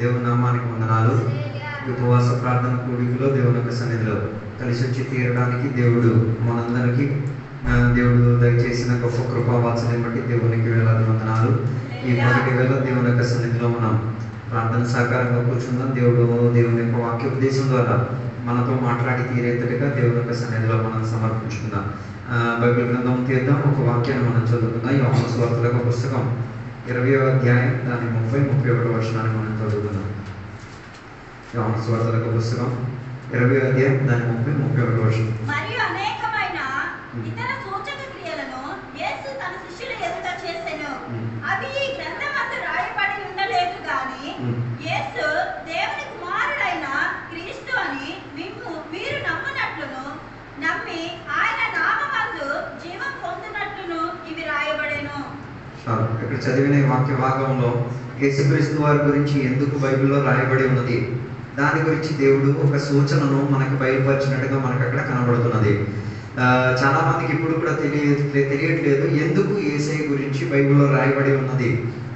దేవుని నామానికి వందనాలు. ఉపవాస ప్రార్థన కూడికలో దేవుని యొక్క సన్నిధిలో కలిసి వచ్చి తీరడానికి దేవుడు మనందరికీ దేవుడు దయచేసిన గొప్ప కృపా వాత్సల్యం బట్టి దేవునికి వేలాది వందనాలు. ఈ మొదటి వేళ దేవుని యొక్క సన్నిధిలో మనం ప్రార్థన సహకారంగా కూర్చుందాం. దేవుని యొక్క వాక్యోపదేశం ద్వారా మనతో మాట్లాడి తీరేంతటిగా దేవుని యొక్క సన్నిధిలో మనం సమర్పించుకుందాం. బైబిల్ గ్రంథం తీద్దాం. ఒక వాక్యాన్ని మనం చదువుకుందాం. యోహాను సువార్తల పుస్తకం 20వ అధ్యాయం దాని 30-31 వచనాన్ని మనం చదువుకుందాం. యోహాను సువార్తల పుస్తకం 20వ అధ్యాయం దాని 30-31 వచనం. మరియు అనేకమైన ఇతర సూచక క్రియలను యేసు తన శిష్యుల ఎదుట చేసెను. అవి ఈ గ్రంథమందు రాయబడి ఉండలేదు గాని యేసు దేవుని కుమారుడైన క్రీస్తు అని మీరు నమ్మునట్లును నమ్మి ఆయన నామమందు జీవం పొందినట్లును ఇవి రాయబడెను. ఇక్కడ చదివిన వాక్య భాగంలో యేసుక్రీస్తు వారి గురించి ఎందుకు బైబిల్లో రాయబడి ఉన్నది, దాని గురించి దేవుడు ఒక సూచనను మనకు బయలుపరిచినట్టుగా మనకు అక్కడ కనబడుతున్నది. చాలా మందికి ఇప్పుడు కూడా తెలియట్లేదు ఎందుకు యేసయ్య గురించి బైబిల్లో రాయబడి ఉన్నది.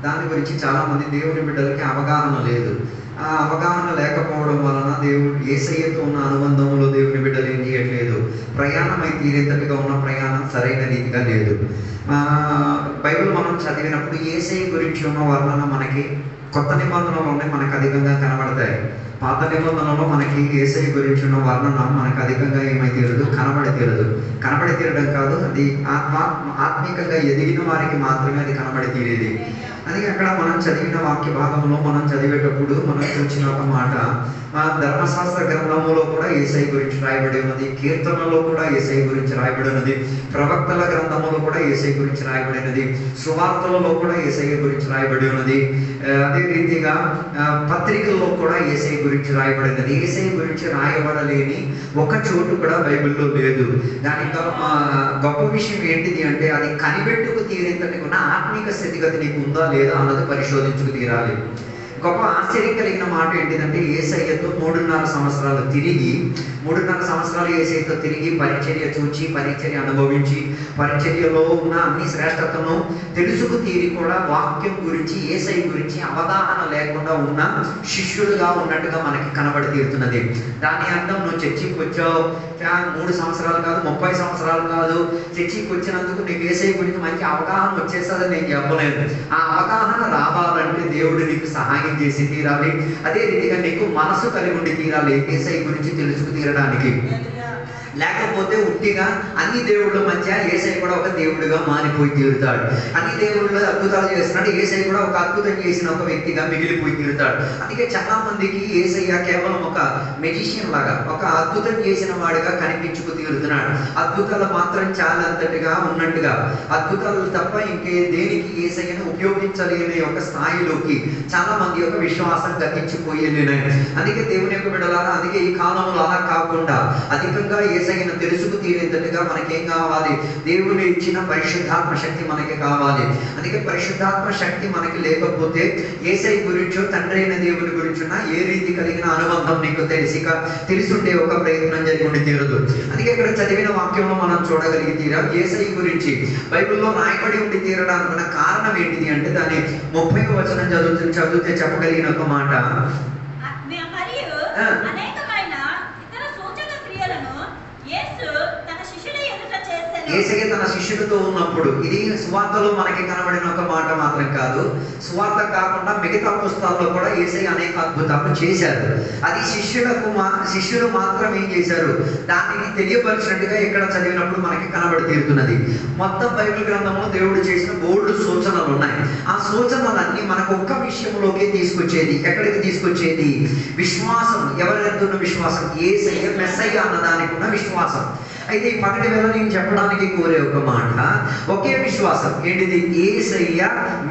దాని గురించి చాలా మంది దేవుని బిడ్డలకి అవగాహన లేదు. ఆ అవగాహన లేకపోవడం వలన దేవుడు యేసయ్యతో ఉన్న అనుబంధంలో దేవుని బిడ్డలు ఏం చేయట్లేదు. ప్రయాణం అయితే తీరేంతటిగా ఉన్న ప్రయాణం సరైన రీతిగా లేదు. బైబిల్ మనం చదివినప్పుడు యేసయ్య గురించి ఉన్న వర్ణన మనకి కొత్త నిబంధనలోనే మనకు అధికంగా కనబడతాయి. పాత నిబంధనలో మనకి యేసయ్య గురించి ఉన్న వర్ణన మనకు అధికంగా ఏమై తీరదు, కనబడి తీరడం కాదు, అది ఆత్మీకంగా ఎదిగిన వారికి మాత్రమే అది కనబడి తీరేది. అందుకే అక్కడ మనం చదివిన వాక్య భాగంలో మనం చదివేటప్పుడు మనం చూసిన ఒక మాట, ధర్మశాస్త్ర గ్రంథంలో కూడా యేసయ్య గురించి రాయబడి ఉన్నది, కీర్తనలో కూడా యేసయ్య గురించి రాయబడి ఉన్నది, ప్రవక్తల గ్రంథంలో కూడా యేసయ్య గురించి రాయబడినది, సువార్తలలో కూడా యేసయ్య గురించి రాయబడి ఉన్నది. అదే రీతిగా పత్రికల్లో కూడా యేసయ్య గురించి రాయబడినది. యేసయ్య గురించి రాయబడలేని ఒక చోటు కూడా బైబిల్లో లేదు. దానికి గొప్ప విషయం ఏంటిది అంటే అది కనిపెట్టుకు తీరేంతటి ఉన్న ఆత్మీక స్థితిగతి నీకు ఉందా లేదా అన్నది పరిశోధించుకు తీరాలి. గొప్ప ఆశ్చర్యం కలిగిన మాట ఏంటిదంటే యేసయ్యతో 3.5 సంవత్సరాలు యేసయ్యతో తిరిగి పరిచర్య చూచి, పరిచర్య అనుభవించి, పరిచర్యలో ఉన్న అన్ని శ్రేష్టతను తెలుసుకు తీరి కూడా వాక్యం గురించి యేసయ్య గురించి అవగాహన లేకుండా ఉన్న శిష్యుడుగా ఉన్నట్టుగా మనకి కనబడి తీరుతున్నది. దాని అర్థం నువ్వు చర్చికి వచ్చావు 3 సంవత్సరాలు కాదు, 30 సంవత్సరాలు కాదు, చర్చికి వచ్చినందుకు నీకు యేసయ్య గురించి మంచి అవగాహన వచ్చేస్తుందని నేను చెప్పలేదు. ఆ అవగాహన రావాలంటే దేవుడు నీకు సహాయం చేసి తీరాలి. అదే రీతిగా నీకు మనసు కలిగి ఉండి తీరాలి యేసయ్య గురించి తెలుసుకు తీరడానికి. లేకపోతే ఉట్టిగా అన్ని దేవుళ్ళ మధ్య యేసయ్య కూడా ఒక దేవుడిగా మారిపోయి తీరుతాడు. అన్ని దేవుళ్ళు అద్భుతాలు చేస్తున్నాడు, యేసయ్య కూడా ఒక అద్భుతం చేసిన ఒక వ్యక్తిగా మిగిలిపోయి తీరుతాడు. అందుకే చాలా మందికి యేసయ్య కేవలం ఒక మెజిషియన్ లాగా, ఒక అద్భుతం చేసిన వాడిగా కనిపించుకు తీరుతున్నాడు. అద్భుతాలు మాత్రం చాలా అంతటిగా ఉన్నట్టుగా, అద్భుతాలు తప్ప ఇంకే దేనికి యేసయ్యను ఉపయోగించలేని ఒక స్థాయిలోకి చాలా మంది యొక్క విశ్వాసం గతించిపోయేలేనాయి. అందుకే దేవుని యొక్క బిడ్డలారా, అందుకే ఈ కాలంలో అలా కాకుండా అధికంగా యేసయ్యను తెలుసుకు తీరేంతటిగా మనకేం కావాలి, దేవుడు ఇచ్చిన పరిశుద్ధాత్మ శక్తి మనకి కావాలి. అందుకే పరిశుద్ధాత్మ శక్తి మనకి లేకపోతే యేసయ్య గురించో తండ్రి అయిన దేవుని గురించున్న ఏ రీతి కలిగిన అనుబంధం నీకు తెలుసుంటే ఒక ప్రయత్నం జరిగి ఉండి తీరదు. అందుకే ఇక్కడ చదివిన వాక్యంలో మనం చూడగలిగి తీరా యేసయ్య గురించి బైబిల్లో రాయబడి ఉండి తీరడానికి కారణం ఏంటిది అంటే దాని 30వ వచనం చదివితే చెప్పగలిగిన ఒక మాట, యేసయ్య తన శిష్యుడితో ఉన్నప్పుడు, ఇది సువార్తలో మనకి కనబడిన ఒక మాట మాత్రం కాదు, సువార్త కాకుండా మిగతా పుస్తకాల్లో కూడా యేసయ్య అనేక అద్భుతాలు చేశారు. అది శిష్యులు మాత్రం ఏం చేశారు, దానిని తెలియపరిచినట్టుగా ఇక్కడ చదివినప్పుడు మనకి కనబడి తీరుతున్నది. మొత్తం బైబిల్ గ్రంథంలో దేవుడు చేసిన బోల్డ్ సూచనలు ఉన్నాయి. ఆ సూచనలన్నీ మనకు ఒక్క విషయంలోకి తీసుకొచ్చేది. ఎక్కడికి తీసుకొచ్చేది? విశ్వాసం. ఎవరెందున్న విశ్వాసం? యేసయ్య మెస్సయ్య అన్నదానికి ఉన్న విశ్వాసం. అయితే ఈ పగటి వేళ నేను చెప్పడానికి కోరే ఒక మాట, ఒకే విశ్వాసం. ఏంటిది? యేసయ్య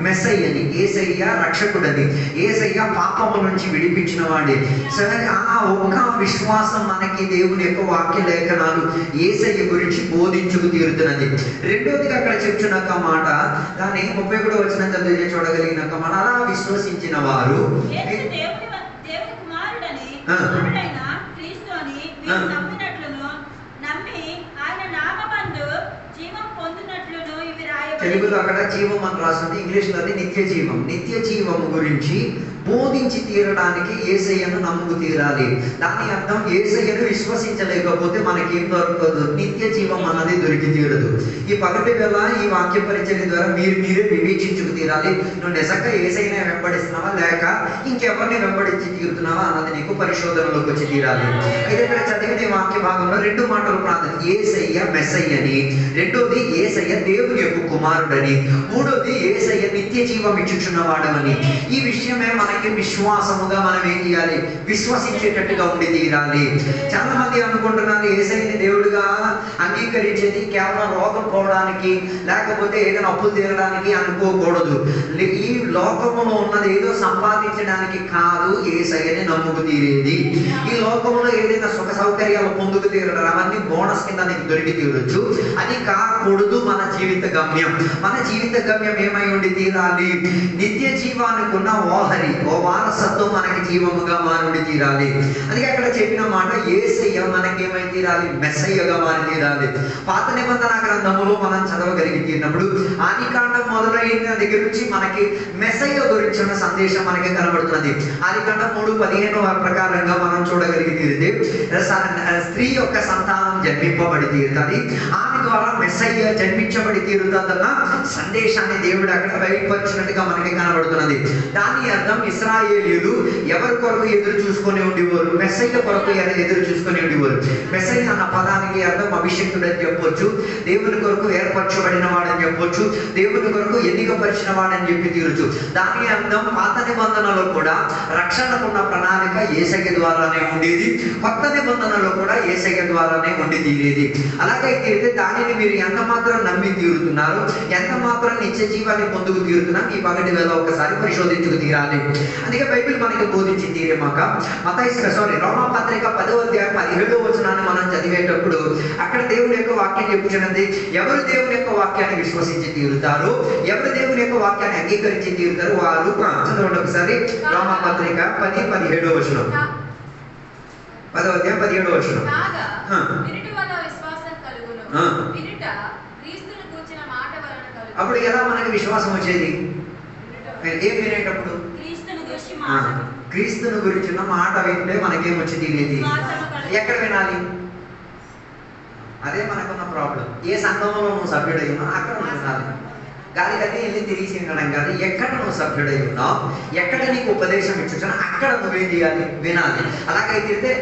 మెస్సయ్యని, యేసయ్య రక్షకుడని, యేసయ్య పాపము నుంచి విడిపించిన వాడి. సరే, ఆ ఒక్క విశ్వాసం మనకి దేవుని యొక్క వాక్య లేఖనాలు యేసయ్య గురించి బోధించుకు తీరుతున్నది. రెండోదిగా అక్కడ చెప్తున్న ఒక మాట, దాని 31వ వచనం చదివి చూడగలిగిన ఒక మాట, అలా విశ్వసించిన వారు తెలుగులో తెలుగులో అక్కడ జీవం అని రాస్తుంది, ఇంగ్లీష్లో అది నిత్య జీవం. నిత్య జీవం గురించి బోధించి తీరడానికి యేసయ్యను నమ్ముకు తీరాలి. దాని అర్థం యేసయ్యను విశ్వసించలేకపోతే మనకేం దొరకదు, నిత్య జీవం అన్నది దొరికి తీరదు. ఈ పగటి వేళ ఈ వాక్య పరిచర్య ద్వారా మీరే వివేచించుకు తీరాలి. నువ్వు నిజంగా యేసయ్యనే వెంబడిస్తున్నావా లేక ఇంకెవరిని వెంబడించి తీరుతున్నావా అన్నది నీకు పరిశోధనలోకి వచ్చి తీరాలి. అయితే ఇక్కడ చదివిన వాక్య భాగంలో 2 మాటలు ప్రార్థన, యేసయ్య మెస్సయ్యని, రెండోది యేసయ్య దేవుని యొక్క కుమారుడని, మూడోది యేసయ్య నిత్య జీవం ఇచ్చుచున్నవాడని. ఈ విషయమే మనకి విశ్వాసముగా మనం ఏం చేయాలి, విశ్వసించేటట్టుగా ఉండి తీరాలి. చాలా మంది అనుకుంటున్నారు యేసయ్యని దేవుడిగా అంగీకరించేది కేవలం రోగం పోవడానికి లేకపోతే ఏదైనా అప్పులు తీరడానికి అనుకోకూడదు. ఈ లోకములో ఉన్నది ఏదో సంపాదించడానికి కాదు యేసయ్యని నమ్ముకు తీరేది. ఈ లోకంలో ఏదైనా సుఖ సౌకర్యాలు పొందుకు తీరడం అవన్నీ బోనస్ కింద నీకు దొరికి తీరొచ్చు. అది కాకూడదు మన జీవిత గమ్యం. మన జీవిత గమ్యం ఏమై ఉండి తీరాలి, నిత్య జీవానికి ఉన్న ఓహరి, ఓ వారసత్వం మనకి జీవముగా మారి తీరాలి. అందుకే అక్కడ చెప్పిన మాట యేసయ్య మనకేమై తీరాలి, మెస్సయ్యగా మారి తీరాలి. పాత నిబంధన గ్రంథములో మనం చదవగలిగి తీరినప్పుడు ఆదికాండం మొదలైన దగ్గర నుంచి మనకి మెస్సయ్య గురించి ఉన్న సందేశం మనకి కనబడుతున్నది. ఆదికాండం 3:15 ప్రకారంగా మనం చూడగలిగి తీరితే స్త్రీ యొక్క సంతానం జన్మింపబడి తీరుతుంది, ఆమె ద్వారా మెస్సయ్య జన్మించబడి తీరుతుందన్న సందేశాన్ని దేవుడు అక్కడ బయటపరిచినట్టుగా మనకి కనబడుతున్నది. దాని అర్థం ఇశ్రాయేలీయులు ఎవరి కొరకు ఎదురు చూసుకొని ఉండేవారు, మెస్సయ్య కొరకు ఎదురు చూసుకొని ఉండేవారు. మెస్సయ్య అన్న పదానికి అర్థం అభిషిక్తుడని చెప్పొచ్చు, దేవుని కొరకు ఏర్పరచబడిన వాడని చెప్పొచ్చు, దేవుని కొరకు ఎన్నికపరిచిన వాడని చెప్పి తీరచ్చు. దాని అర్థం పాత నిబంధనలో కూడా రక్షణకున్న ప్రణాళిక యేసయ్య ద్వారానే ఉండేది, కొత్త నిబంధనలో కూడా యేసయ్య ద్వారానే ఉండి తీరేది. అలాగే తీరితే దానిని మీరు ఎంత మాత్రం నమ్మి తీరుతున్నారు, ఎంత మాత్రం నిత్య జీవాన్ని పొందుకు తీరుతున్నా ఈ పగటి వేళ ఒకసారి పరిశోధించుకు తీరాలి. అందుకే బైబిల్ మనకి బోధించి తీరేమాక రోమా పత్రిక 10వ అధ్యాయం 17వ వచనాన్ని మనం చదివేటప్పుడు అక్కడ దేవుని యొక్క వాక్యం చెప్పుచున్నది, ఎవరు దేవుని యొక్క వాక్యాన్ని విశ్వసించి తీరుతారు, ఎవరు దేవుని యొక్క వాక్యాన్ని అంగీకరించి తీరుతారు వారు. చదవండి ఒకసారి రోమా పత్రిక 10:17వ వచనం, 10వ అధ్యాయం 17వ వచనం. అప్పుడు ఎలా మనకి విశ్వాసం వచ్చేది, ఏం వినేటప్పుడు క్రీస్తుని గురించిన మాట వింటే మనకేమొచ్చి తెలియదు. ఎక్కడ వినాలి, అదే మనకున్న ప్రాబ్లం. ఏ సంఘంలో నువ్వు సభ్యుడై ఉన్నావు అక్కడ వినాలి. గాలి కట్టి వెళ్ళి తిరిగి వినడం కాదు, ఎక్కడ నువ్వు సభ్యుడై ఉన్నావు, ఎక్కడ నీకు ఉపదేశం ఇచ్చున్నా అక్కడ నువ్వేం చేయాలి, వినాలి. అలాగైతే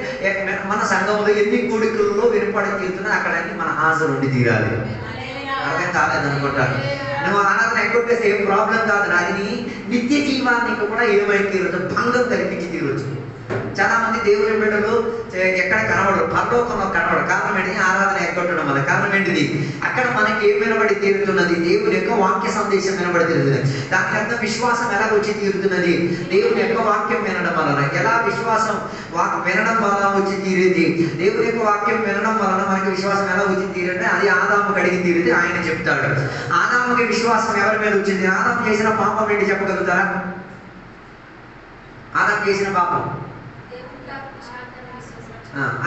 మన సంఘంలో ఎన్ని కోడికల్లో వినపడి తీరుతున్నా అక్కడ మన హాజరు ఉండి తీరాలి. అర్థం కాలేదనుకుంటాను. నువ్వు ఆరాధన ఎగ్గొట్టేస్తే ఏం ప్రాబ్లం కాదు, నాది నిత్య జీవానికి కూడా ఏమై తీరదు, భంగం కల్పించి తీరవచ్చు. చాలా మంది దేవుని బిడ్డలు ఎక్కడ కనబడరు, పరలోకంలో కనబడరు. కారణం ఏంటి, ఆరాధన ఎగ్గొట్టడం వల్ల. కారణం ఏంటిది, అక్కడ మనకి ఏం వినబడి తీరుతున్నది, దేవుని యొక్క వాక్య సందేశం వినబడి తీరుతుంది. దాని అర్థం విశ్వాసం ఎలా వచ్చి తీరుతున్నది, దేవుని యొక్క వాక్యం వినడం వలన. ఎలా విశ్వాసం వినడం వలన వచ్చి తీరేది, దేవుని యొక్క వాక్యం వినడం వలన మనకి విశ్వాసం ఎలా వచ్చి తీరంటే అది ఆదాము కడిగి తీరితే ఆయన చెప్తాడు. ఆదాముకి విశ్వాసం ఎవరి మీద వచ్చింది, ఆదాము చేసిన పాపం ఏంటి చెప్పగలుగుతారా? ఆదాము చేసిన పాపం,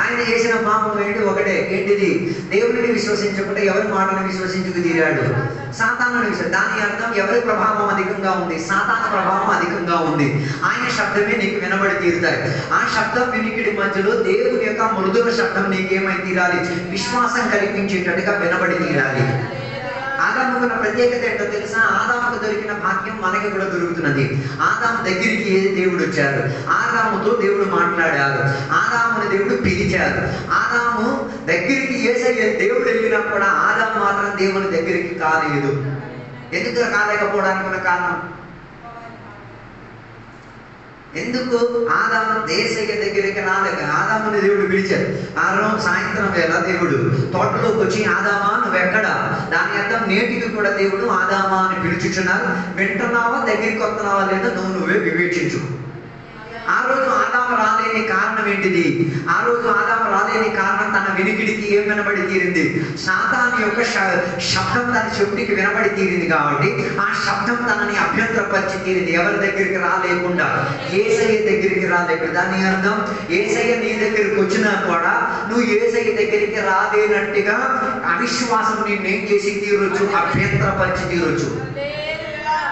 ఆయన చేసిన పాపం ఏంటి, ఒకటే. ఏంటిది, దేవుడిని విశ్వసించకుండా ఎవరి మాటను విశ్వసించుకు తీరాడు, సాతానుని విశ్వసించాడు. దాని అర్థం ఎవరి ప్రభావం అధికంగా ఉంది, సాతాను ప్రభావం అధికంగా ఉంది. ఆయన శబ్దమే నీకు వినబడి తీరుతాయి. ఆ శబ్దం వినికిడి మధ్యలో దేవుని యొక్క మృదుల శబ్దం నీకేమై తీరాలి, విశ్వాసం కల్పించేటట్టుగా వినబడి తీరాలి. ఆదాముకున్న ప్రత్యేకత ఏంటో తెలుసా, ఆదాముకు దొరికిన భాగ్యం మనకి కూడా దొరుకుతున్నది. ఆదాము దగ్గరికి దేవుడు వచ్చారు, ఆదాముతో దేవుడు మాట్లాడారు, ఆదాముని దేవుడు పిలిచారు. ఆదాము దగ్గరికి యేసయ్య దేవుడు వెళ్ళినా కూడా ఆదాము మాత్రం దేవుని దగ్గరికి కాలేదు. ఎందుకు కాలేకపోవడానికి ఉన్న కారణం, ఎందుకు ఆదాము యేసయ్య దగ్గరికి రాలేక, ఆదాముని దేవుడు పిలిచారు. ఆ రోజు సాయంత్రం వేళ దేవుడు తోటలోకి వచ్చి ఆదామా నువ్వెక్కడ, దాని అర్థం నేటికి కూడా దేవుడు ఆదామా అని పిలుచుచున్నారు. వింటున్నావా, దగ్గరికి వస్తున్నావా లేదా నువ్వే వివేచించు. ఆ రోజు ఆదాము రాలేని కారణం ఏంటిది, ఆ రోజు ఆదాము రాలేని కారణం తన వినికిడికి ఏం వినబడి తీరింది? సాతాను యొక్క శబ్దం తన చెవుడికి వినబడి తీరింది కాబట్టి ఆ శబ్దం తనని అభ్యంతరపరిచి తీరింది. ఎవరి దగ్గరికి రాలేకుండా, యేసయ్య దగ్గరికి రాలేకుండా. దాని అర్థం యేసయ్య నీ దగ్గరికి వచ్చినా కూడా నువ్వు యేసయ్య దగ్గరికి రాలేనట్టుగా అవిశ్వాసం నిన్నేం చేసి తీరొచ్చు? అభ్యంతరపరిచి తీరొచ్చు.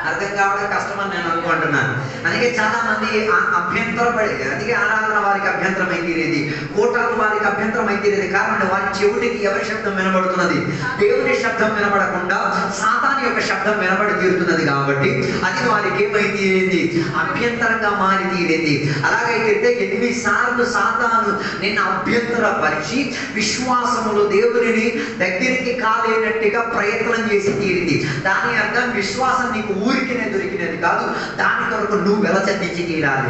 అర్థం కావడం కష్టమని నేను అనుకుంటున్నాను. అందుకే చాలా మంది అభ్యంతరపడేది, అందుకే ఆరాధన వారికి అభ్యంతరం అయితేరేది, కూటాలు వారికి అభ్యంతరం అయితేరేది. కారణం వారి చెవుడికి ఎవరి శబ్దం వినబడుతున్నది? దేవుని శబ్దం వినబడకుండా సాతాను యొక్క శబ్దం వినబడి తీరుతున్నది కాబట్టి అది వారికి ఏమైతీరింది? అభ్యంతరంగా మారి తీరింది. అలాగైతే ఎన్నిసార్లు సాతాను నిన్ను అభ్యంతరపరిచి విశ్వాసములో దేవుని దగ్గరికి కాలేనట్టుగా ప్రయత్నం చేసి తీరింది. దాని అర్థం విశ్వాసం నీకు ఊరికినే దొరికినది కాదు, దాని కొరకు నువ్వు వెల చెందించి తీరాలి.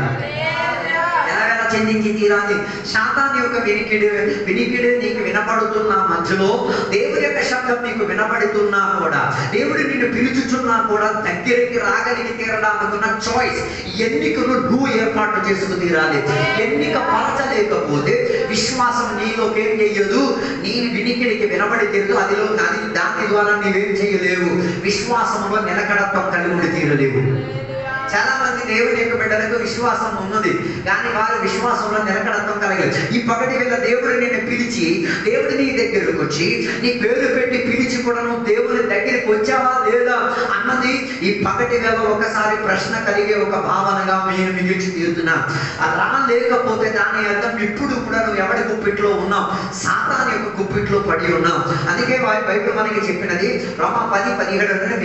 ఎలా చెందించి తీరాలి? సాతాను యొక్క వినికిడి నీకు వినపడుతున్న మధ్యలో దేవుడి యొక్క శబ్దం నీకు వినపడుతున్నా కూడా, దేవుడు నిన్ను పిలుచుచున్నా కూడా దగ్గరికి రాగలిగి తీరడానుకున్న చాయిస్, ఎన్నికను నువ్వు ఏర్పాటు చేసుకు తీరాలి. ఎన్నిక పరచలేకపోతే విశ్వాసం నీలోకి ఏం చెయ్యదు, నీ వినికిడికి వినబడి తీరదు. దాని ద్వారా నీవేం చేయలేవు, విశ్వాసంలో నిలకడత్వం కలిగి ఉండి తీరలేవు. చాలా మంది దేవుని యొక్క బిడ్డలకు విశ్వాసం ఉన్నది కానీ వారు విశ్వాసంలో నిలకడత్వం కలగలేదు. ఈ పగటి వేళ దేవుడు నిన్ను పిలిచి, దేవుడు నీ దగ్గరకు వచ్చి నీ పేరు పెట్టి పిలిచి కూడా నువ్వు దేవుని దగ్గరికి వచ్చావా లేదా అన్నది ఈ పగటి వేళ ఒకసారి ప్రశ్న కలిగే ఒక భావనగా నేను మిగిల్చి తీరుతున్నా. అలా లేకపోతే దాని అర్థం ఇప్పుడు కూడా నువ్వు ఎవరి గుప్పిట్లో ఉన్నావు? సాతాను యొక్క గుప్పిట్లో పడి ఉన్నావు. అందుకే బైబిల్ మనకి చెప్పినది రోమా 10:17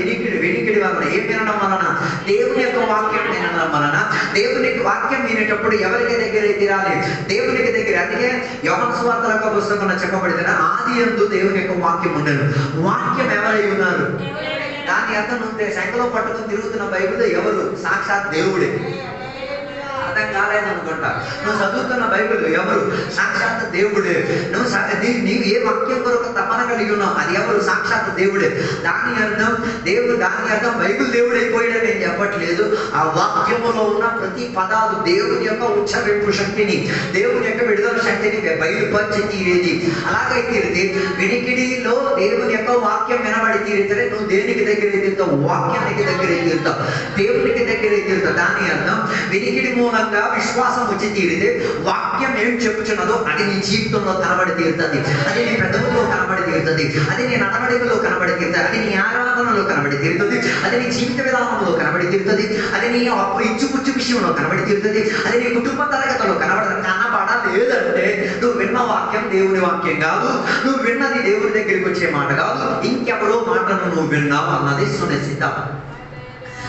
వినికిడి వలన, ఏం వినడం వలన? దేవుని యొక్క వాక్యం వినడం వలన. దేవునికి వాక్యం వినేటప్పుడు ఎవరికి దగ్గర తీరాలి? దేవునికి దగ్గర. అందుకే యోహాను సువార్త యొక్క పుస్తకంలో చెప్పబడిన ఆది యందు దేవుని యొక్క వాక్యం ఉండను. వాక్యం ఎవరై ఉన్నారు? దాని అర్థం నువ్వు సంఖ్యలో పట్టుకుని తిరుగుతున్న బైబిల్ ఎవరు? సాక్షాత్ దేవుడే. అర్థం కాలేదనుకుంటా. నువ్వు చదువుతున్న బైబిల్ ఎవరు? సాక్షాత్ దేవుడే. నీవు ఏ వాక్యం కొరకు తపన కలిగి ఉన్నావు అది ఎవరు? సాక్షాత్ దేవుడే. దాని అర్థం బైబిల్ దేవుడు అయిపోయాడని నేను చెప్పట్లేదు. ఆ వాక్యములో ఉన్న ప్రతి పదాలు దేవుని యొక్క ఉచ్చరింపు శక్తిని, దేవుని యొక్క విడుదల శక్తిని బయలుపరిచి తీరేది. అలాగైతే వినికిడిలో దేవుని యొక్క వాక్యం వినబడి తీరితే నువ్వు దేనికి దగ్గర తీరుతావు? వాక్యానికి దగ్గర తీరుతావు, దేవునికి దగ్గర తీరుతావు. దాని అర్థం వినికిడి మూలంగా విశ్వాసం వచ్చి తీరితే వాక్యం ఏం చెప్పుచున్నదో అది నీ జీవితంలో కనబడి తీరుతుంది, అది నీ పెదవుల్లో కనబడి తీరుతుంది, అది నీ నడవడికలో కనబడి తీరుతుంది, అది నీ ఆరాధనలో కనబడి తీరుతుంది, అది నీ జీవిత విధానంలో కనబడి తీరుతుంది, అది నీ ఇచ్చుపుచ్చు విషయంలో కనబడి తీరుతుంది, అది నీ కుటుంబ తరగతిలో కనబడలేదంటే నువ్వు విన్న వాక్యం దేవుని వాక్యం కాదు, నువ్వు విన్నది దేవుని దగ్గరికి వచ్చే మాట కాదు, ఇంకెవరో మాటను నువ్వు విన్నావు అన్నది సునిశ్చితం.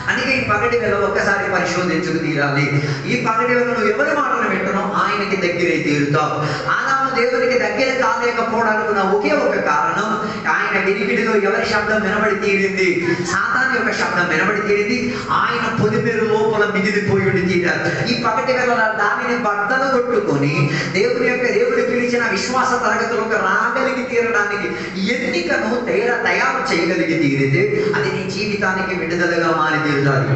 అందుకే ఈ పగటి వేళ ఒక్కసారి పరిశోధించుకు తీరాలి. ఈ పగటి వేళ నువ్వు ఎవరి మాటను వింటున్నావు? ఆయనకి దగ్గరే తీరుతావు. ఆదాము దేవునికి దగ్గర కాలేకపోవడానికి ఒకే ఒక కారణం, ఆయన వినికిడిలో ఎవరి శబ్దం వినబడి తీరింది? సాతాను యొక్క శబ్దం వినబడి తీరింది. ఆయన పొలిమేరు లోపల మిగిలిపోయి ఉండి తీరారు. ఈ పగటి వేళ దానిని బద్దలు కొట్టుకొని దేవుడు పిలిచిన విశ్వాస తరగతులకు రాగలిగి తీరడానికి ఎన్నికను తయారు చేయగలిగి తీరితే అది నీ జీవితానికి విడుదలగా మారి తీరుతారు.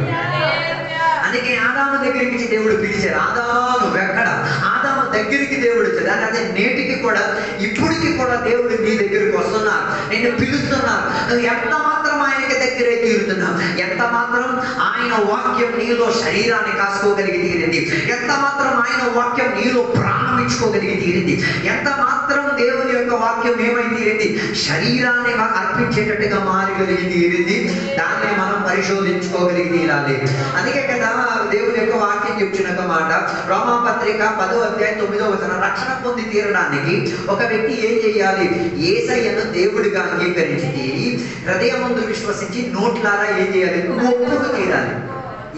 అందుకే ఆదాము దగ్గరికి దేవుడు పిలిచారు. ఆదాము ఎక్కడ? ఆదాము దగ్గరికి దేవుడు వచ్చాడు. అదే నేటికి కూడా ఇప్పటికి కూడా దేవుడు నీ దగ్గరికి వస్తున్నారు, నిన్ను పిలుస్తున్నారు. నువ్వు ఎంత మాత్రం ఆయనకి దగ్గరే తీరుతున్నావు, ఎంత మాత్రం ఆయన వాక్యం నీలో శరీరాన్ని కాసుకోగలిగి తీరింది, ఎంత మాత్రం ఆయన వాక్యం నీలో ప్రాణం ఇచ్చుకోగలిగి తీరింది, ఎంత మాత్రం దేవుని యొక్క వాక్యం ఏమై తీరింది? శరీరాన్ని అర్పించేటట్టుగా మారగలిగి తీరింది. దాన్ని మనం పరిశోధించుకోగలిగి తీరాలి. అందుకే కదా దేవుని యొక్క వాక్యం చెప్తున్న మాట రోమాపత్రిక 10:9 రక్షణ పొంది తీరడానికి ఒక వ్యక్తి ఏం చేయాలి? యేసయ్యను దేవుడిగా అంగీకరించి తీరి హృదయమందు విశ్వసించి నోట్లారా ఏం చేయాలి? ఒప్పుకు తీరాలి.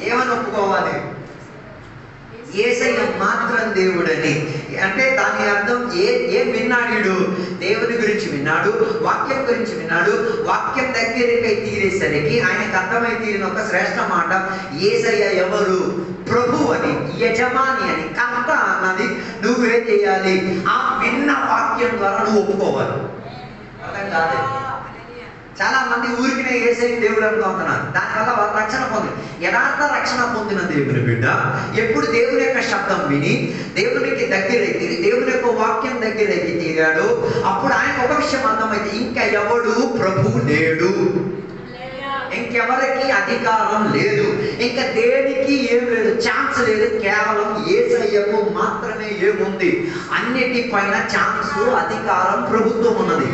ఏమని ఒప్పుకోవాలి? యేసయ్య మాత్రం దేవుడని. అంటే దాని అర్థం ఏం విన్నాడు? దేవుని గురించి విన్నాడు, వాక్యం గురించి విన్నాడు. వాక్యం దగ్గరికి తీరేసరికి ఆయనకు అర్థమై తీరిన ఒక శ్రేష్ఠ మాట, యేసయ్య ఎవరు? ప్రభు అని, యజమాని అని, కర్త అన్నది నువ్వేం చేయాలి? ఆ విన్న వాక్యం ద్వారా నువ్వు ఒప్పుకోవాలి. అర్థం కాదు. చాలా మంది ఊరికినే యేసయ్య దేవుడు అనుకుంటున్నారు, దానివల్ల వాళ్ళు రక్షణ పొంది. యథార్థ రక్షణ పొందిన దేవుని బిడ్డ ఎప్పుడు దేవుని యొక్క శబ్దం విని దేవునికి దగ్గరైతే, దేవుని యొక్క వాక్యం దగ్గరైతే తీరాడు, అప్పుడు ఆయన ఒక విషయం అర్థమైతే, ఇంకా ఎవడు ప్రభు లేడు, ఇంకెవరికి అధికారం లేదు, ఇంకా దేనికి ఏం లేదు, ఛాన్స్ లేదు, కేవలం యేసయ్యకు మాత్రమే ఏముంది, అన్నిటిపైన ఛాన్స్, అధికారం, ప్రభుత్వం ఉన్నది.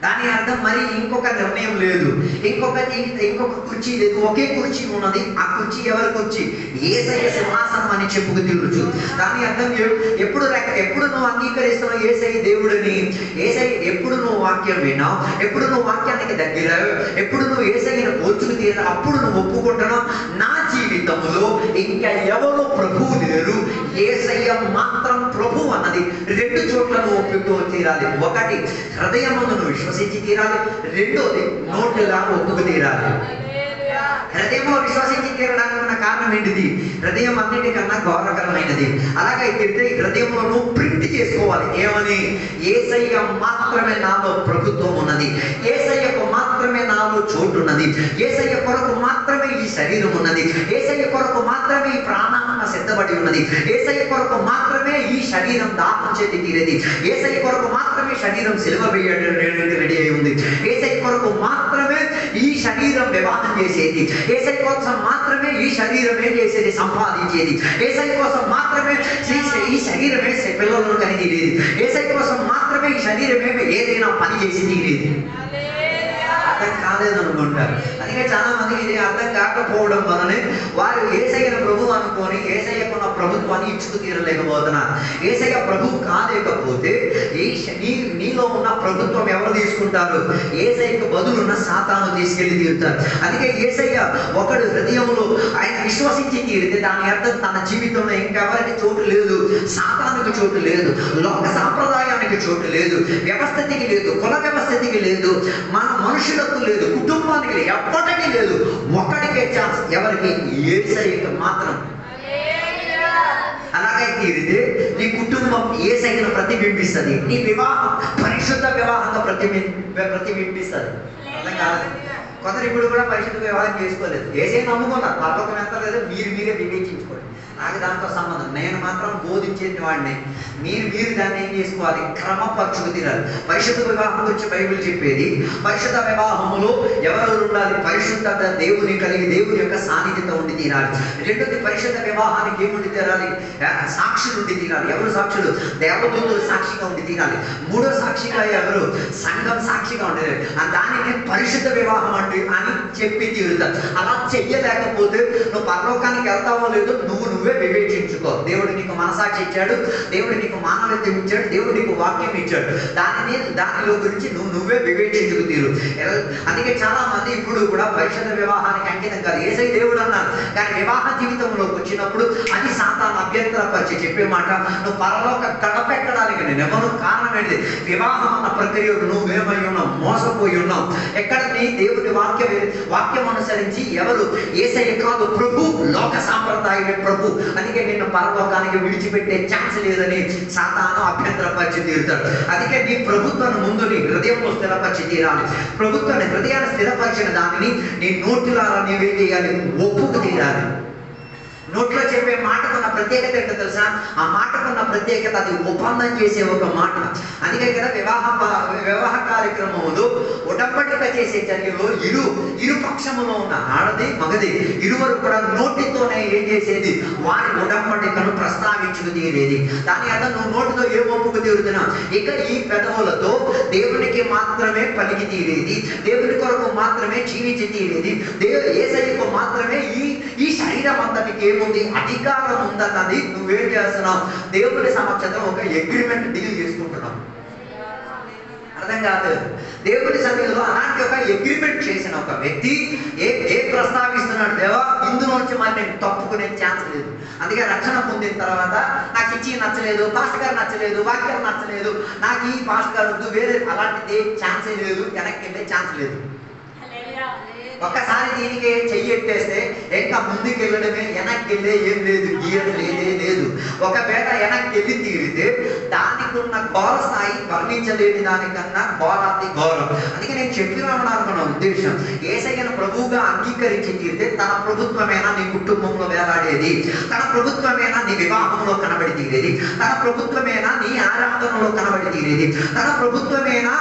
దాని అర్థం మరి ఇంకొక నిర్ణయం లేదు, ఇంకొక కుర్చీ లేదు, ఒకే కుర్చీ ఉన్నది. ఆ కుర్చీ ఎవరి కుర్చీ? యేసయ్య సింహాసనం అని చెప్పుకు తిరుగుచు. దాని అర్థం ఎప్పుడు నువ్వు అంగీకరిస్తున్నావు యేసయ్య దేవుడిని, యేసయ్య ఎప్పుడు నువ్వు వాక్యం విన్నావు, ఎప్పుడు నువ్వు వాక్యానికి దగ్గరావు, ఎప్పుడు నువ్వు యేసయ్యను పోల్చుకు తీరా, అప్పుడు నువ్వు ఒప్పుకుంటున్నావు నా జీవితంలో ఇంకా ఎవరు ప్రభువు లేరు, యేసయ్య మాత్రం ప్రభు అన్నది. రెండు చోట్ల నువ్వు ఒప్పుకో తీరాలి. ఒకటి హృదయమును నువ్వు విశ్వసించి తీరాలి, రెండోది నోటుగా ఒప్పుకు తీరాలి. హృదయంలో విశ్వసించి తీరడానికి ఉన్న కారణం ఏంటిది? హృదయం అన్నిటికన్నా గౌరవకరమైనది. అలాగైతే హృదయంలో నువ్వు ప్రింట్ చేసుకోవాలి, ఏమని? యేసయ్య మాత్రమే నాలో ప్రభుత్వం ఉన్నది, యేసయ్యకు మాత్రమే నాలో చోటు ఉన్నది, యేసయ్య కొరకు మాత్రమే ఈ శరీరం ఉన్నది, యేసయ్య కొరకు మాత్రమే ఈ ప్రాణాత్మ సిద్ధపడి ఉన్నది, యేసయ్య కొరకు మాత్రమే ఈ శరీరం దాహం చేతి తీరేది, యేసయ్య కొరకు మాత్రమే శరీరం సిలువ వేయడానికి రెడీ అయి ఉంది, యేసయ్య కొరకు మాత్రమే ఈ శరీరం వివాహం చేసేది, యేసయ్య కోసం మాత్రమే ఈ శరీరం ఏం చేసేది? సంపాదించేది. యేసయ్య కోసం మాత్రమే ఈ శరీరమే పిల్లలను కని తీరేది. యేసయ్య కోసం మాత్రమే ఈ శరీరమే ఏదైనా పని చేసి తీరేది. అర్థం కాలేదనుకుంటారు. అందుకే చాలా మందికి ఇది అర్థం కాకపోవడం వలనే వారు యేసయ్యను ప్రభు అనుకొని యేసయ్యకున్న ప్రభుత్వాన్ని ఇచ్చుకు తీరలేకపోతున్నారు. యేసయ్య ప్రభు కాలేకపోతే నీలో ఉన్న ప్రభుత్వం ఎవరు తీసుకుంటారు? యేసయ్యకు బదులున్న సాతాను తీసుకెళ్లి తీరుతారు. అందుకే యేసయ్య ఒకడు హృదయంలో ఆయన విశ్వసించి తీరితే దాని అర్థం తన జీవితంలో ఇంకెవరికి చోటు లేదు, సాతానుకు చోటు లేదు, లోక సాంప్రదాయానికి చోటు లేదు, వ్యవస్థకి లేదు, కుల వ్యవస్థకి లేదు, మన మనుషులకు లేదు, కుటుంబానికి లేదు, ఎప్పటికీ లేదు. ఒక్కడికే ఛాన్స్, ఎవరికి? యేసయ్యకు మాత్రం. అలాగైతే తీరితే నీ కుటుంబం యేసయ్యను ప్రతిబింబిస్తుంది, నీ వివాహం పరిశుద్ధ వివాహంగా ప్రతిబింబిస్తుంది. అర్థం కాదు. కొందరు ఇప్పుడు కూడా పరిశుద్ధ వివాహం చేసుకోలేదు, యేసయ్యను నమ్ముకున్నారు, పర్వతం ఎంత లేదు, మీరే వివేచించుకోండి, నాకు దాంతో సంబంధం, నేను మాత్రం బోధించేది వాడిని, మీరు దాన్ని ఏం చేసుకోవాలి? క్రమపరచుకు తీరాలి. పరిశుద్ధ వివాహం గురించి బైబిల్ చెప్పేది, పరిశుద్ధ వివాహములో ఎవరెవరు ఉండాలి? పరిశుద్ధత దేవుని కలిగి దేవుని యొక్క సాన్నిధ్యత ఉండి తీరాలి. రెండోది పరిశుద్ధ వివాహానికి ఏముండి తీరాలి? సాక్షులు ఉండి తీరాలి. ఎవరు సాక్షులు? దేవదూతలు సాక్షిగా ఉండి తీరాలి. మూడో సాక్షిగా ఎవరు? సంఘం సాక్షిగా ఉండేది. దానిని పరిశుద్ధ వివాహం అంటే అని చెప్పి తీరుతారు. అలా చెయ్యలేకపోతే నువ్వు పరలోకానికి వెళ్తావో లేదో నువ్వే వివేచించుకో. దేవుడు నీకు మనసాక్షి ఇచ్చాడు, దేవుడు నీకు మానవత్వం ఇచ్చాడు, దేవుడు నీకు వాక్యం ఇచ్చాడు, దానిలో గురించి నువ్వే వివేచించుకు తీరు. అందుకే చాలా మంది ఇప్పుడు కూడా పరిశుద్ధ వివాహానికి అంకితం కాదు. యేసయ్య దేవుడు అన్నారు, కానీ వివాహ జీవితంలోకి వచ్చినప్పుడు అది సాతాను అభ్యంతరపరిచి చెప్పే మాట, నువ్వు పరలోక గడపెక్కడానికి నేను ఎవరు కారణం ఏంటి? వివాహం అన్న ప్రక్రియకు నువ్వేమై ఉన్నావు? మోసపోయి ఉన్నావు. ఎక్కడ నీ దేవుడి వాక్యం అనుసరించి ఎవరు? యేసయ్య కాదు ప్రభు, లోక సాంప్రదాయమే ప్రభు. అందుకే నిన్ను పరలోకానికి విడిచిపెట్టే ఛాన్స్ లేదని సాతాను అభ్యంతరపరిచి తీరుతాడు. అందుకే నీ ప్రభుత్వాన్ని ముందు నీ హృదయంలో స్థిరపరిచి తీరాలి. ప్రభుత్వాన్ని హృదయాన్ని స్థిరపరిచిన దానిని నీ నోటిలారా నీవే చేయాలి, ఒప్పుకు తీరాలి. నోట్లో చెప్పే మాటకున్న ప్రత్యేకత ఏంటో తెలుసా? ఆ మాటకున్న ప్రత్యేకత అది ఒప్పందం చేసే ఒక మాట. అందుకే కదా వివాహ కార్యక్రమంలో ఉడంబడిక చేసే చర్యలో ఇరు పక్షములో ఉన్న ఆడది మగది ఇరువురు కూడా నోటితోనే ఏం చేసేది? వారి ఉడంబడికను ప్రస్తావించుకు తీరేది. దాని అర్థం నువ్వు నోటితో ఏ ఒప్పుకు తీరుతున్నావు? ఇక ఈ పెదవులతో దేవునికి మాత్రమే పలికి తీరేది, దేవుని కొరకు మాత్రమే జీవించి తీరేది, యేసయ్యకు మాత్రమే ఈ శరీరం అంతటికి ఏముంది? అధికారం ఉందన్నది నువ్వేం చేస్తున్నావు? దేవుని సమక్షంలో ఒక అగ్రిమెంట్ డీల్ చేసుకుంటున్నావు. అర్థం కాదు. దేవుని సన్నిధిలో అలాంటి ఒక అగ్రిమెంట్ చేసిన ఒక వ్యక్తి ఏ ప్రస్తావిస్తున్నాడు? దేవా, ఇందులోంచి మరి నేను తప్పుకునే ఛాన్స్ లేదు. అందుకే రక్షణ పొందిన తర్వాత నాకు ఇచ్చి నచ్చలేదు, పాస్టర్ గారు నచ్చలేదు, వాక్యం నచ్చలేదు, నాకు ఈ పాస్టర్ గారు వద్దు, వేరే అలాంటిది ఛాన్సే లేదు, వెనక్కి వెళ్ళే ఛాన్స్ లేదు. ఒక్కసారి దీనికి చెయ్యి ఎత్తేస్తే ఇంకా ముందుకు వెళ్ళడమే, వెనక్కి వెళ్ళే ఏం లేదు, గీయర్ లేదే లేదు. ఒకవేళ వెనక్కి వెళ్ళి తీరితే దానికి ఉన్న ఘోర స్థాయి వర్ణించలేని దానికన్నా ఘోరాతి ఘోరం. అందుకే నేను చెప్పినామనుకున్న ఉద్దేశం, యేసయ్యను ప్రభువుగా అంగీకరించి తీరితే తన ప్రభుత్వమేనా నీ కుటుంబంలో వేలాడేది, తన ప్రభుత్వమేనా నీ వివాహంలో కనబడి తీరేది, తన ప్రభుత్వమేనా నీ ఆరాధనలో కనబడి తీరేది, తన ప్రభుత్వమేనా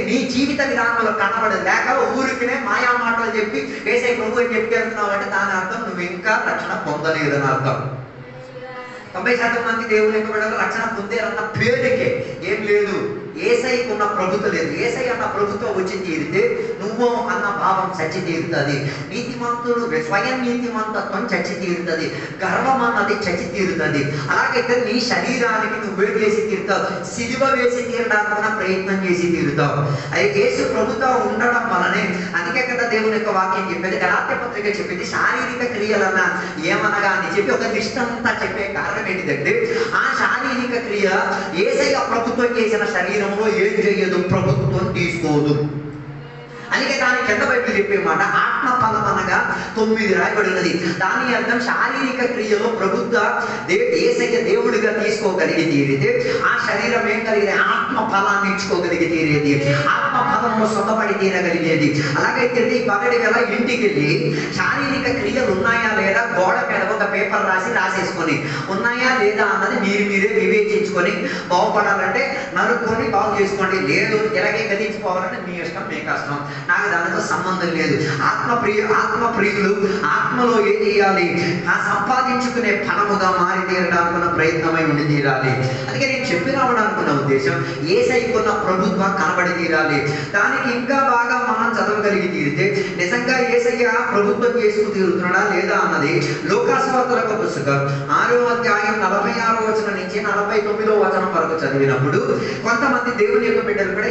నీ జీవిత విధానంలో కనబడదు. లేక ఊరికినే మాయా మాటలు చెప్పి యేసయ్య ప్రభు అని చెప్పి వెళ్తున్నావు అంటే దాని అర్థం నువ్వు ఇంకా రక్షణ పొందలేదని అర్థం. 90% మంది దేవుని యొక్క బిడ్డలు రక్షణ పొందేరన్న పేరుకే ఏం లేదు. యేసయ్యకు ఉన్న ప్రభుత్వం లేదు. యేసయ్య అన్న ప్రభుత్వం వచ్చి తీరితే నువ్వు అన్న భావం చచ్చి తీరుతుంది. నీతిమంతుడు స్వయం నీతిమంతత్వం చచ్చి తీరుతుంది. గర్వం అన్నది చచ్చి తీరుతుంది. అలాగైతే నీ శరీరానికి నువ్వే చేసి తీరుతావు, సిలువ వేసి తీరడానికి ప్రయత్నం చేసి తీరుతావు. అది యేసు ప్రభుత్వం ఉండడం వలనే. అందుకే కదా దేవుని యొక్క వాక్యం చెప్పేది, గలాత్య పత్రిక చెప్పింది శారీరక క్రియలన్నా ఏమనగా అని చెప్పి ఒక లిస్ట్ అంతా చెప్పే కారణం ఏంటిదంటే ఆ శారీరక క్రియ యేసయ్య ప్రభుత్వం చేసిన శరీరంలో ఏం చేయదు, ప్రభుత్వం తీసుకోదు. అందుకే దాని కింద బైబిల్ చెప్పే మాట ఆత్మ ఫలం అనగా 9 రాయబడి ఉన్నది. దాని అర్థం శారీరక క్రియలో ప్రభుత్వ యేసయ్య దేవుడిగా తీసుకోగలిగి తీరితే ఆ శరీరం ఏం కలిగేది, ఆత్మ ఫలాన్ని ఇచ్చుకోగలిగి తీరేది, ఆత్మ ఫలంలో సొంతపడి తీరగలిగేది. అలాగైతే ఈ పగటి వేళ ఇంటికి వెళ్ళి శారీరక క్రియలు ఉన్నాయా లేదా గోడ మీద ఒక పేపర్ రాసేసుకొని ఉన్నాయా లేదా అన్నది మీరే వివేచించుకొని బాగుపడాలంటే నరుక్కొని బాగు చేసుకోండి. లేదు ఇలాగే గతించుకోవాలంటే మీ ఇష్టం, మీ కష్టం, నాకు దానితో సంబంధం లేదు. ఆత్మప్రియులు ఆత్మలో ఏం చేయాలి, ఆ సంపాదించుకునే ఫలముగా మారి తీరడానికి ప్రయత్నమై ఉండి తీరాలి. అందుకే నేను చెప్పినామనుకున్న ఉద్దేశం యేసయ్యకున్న ప్రభుత్వం కనబడి తీరాలి. దానికి ఇంకా బాగా మనం చదవగలిగి తీరితే నిజంగా యేసయ్య ప్రభుత్వం చేసుకు తీరుతున్నాడా లేదా అన్నది లోకాసువార్తల పుస్తకం 6వ అధ్యాయం 46వ వచనం నుంచి 49వ వచనం వరకు చదివినప్పుడు కొంతమంది దేవుని యొక్క బిడ్డలు కూడా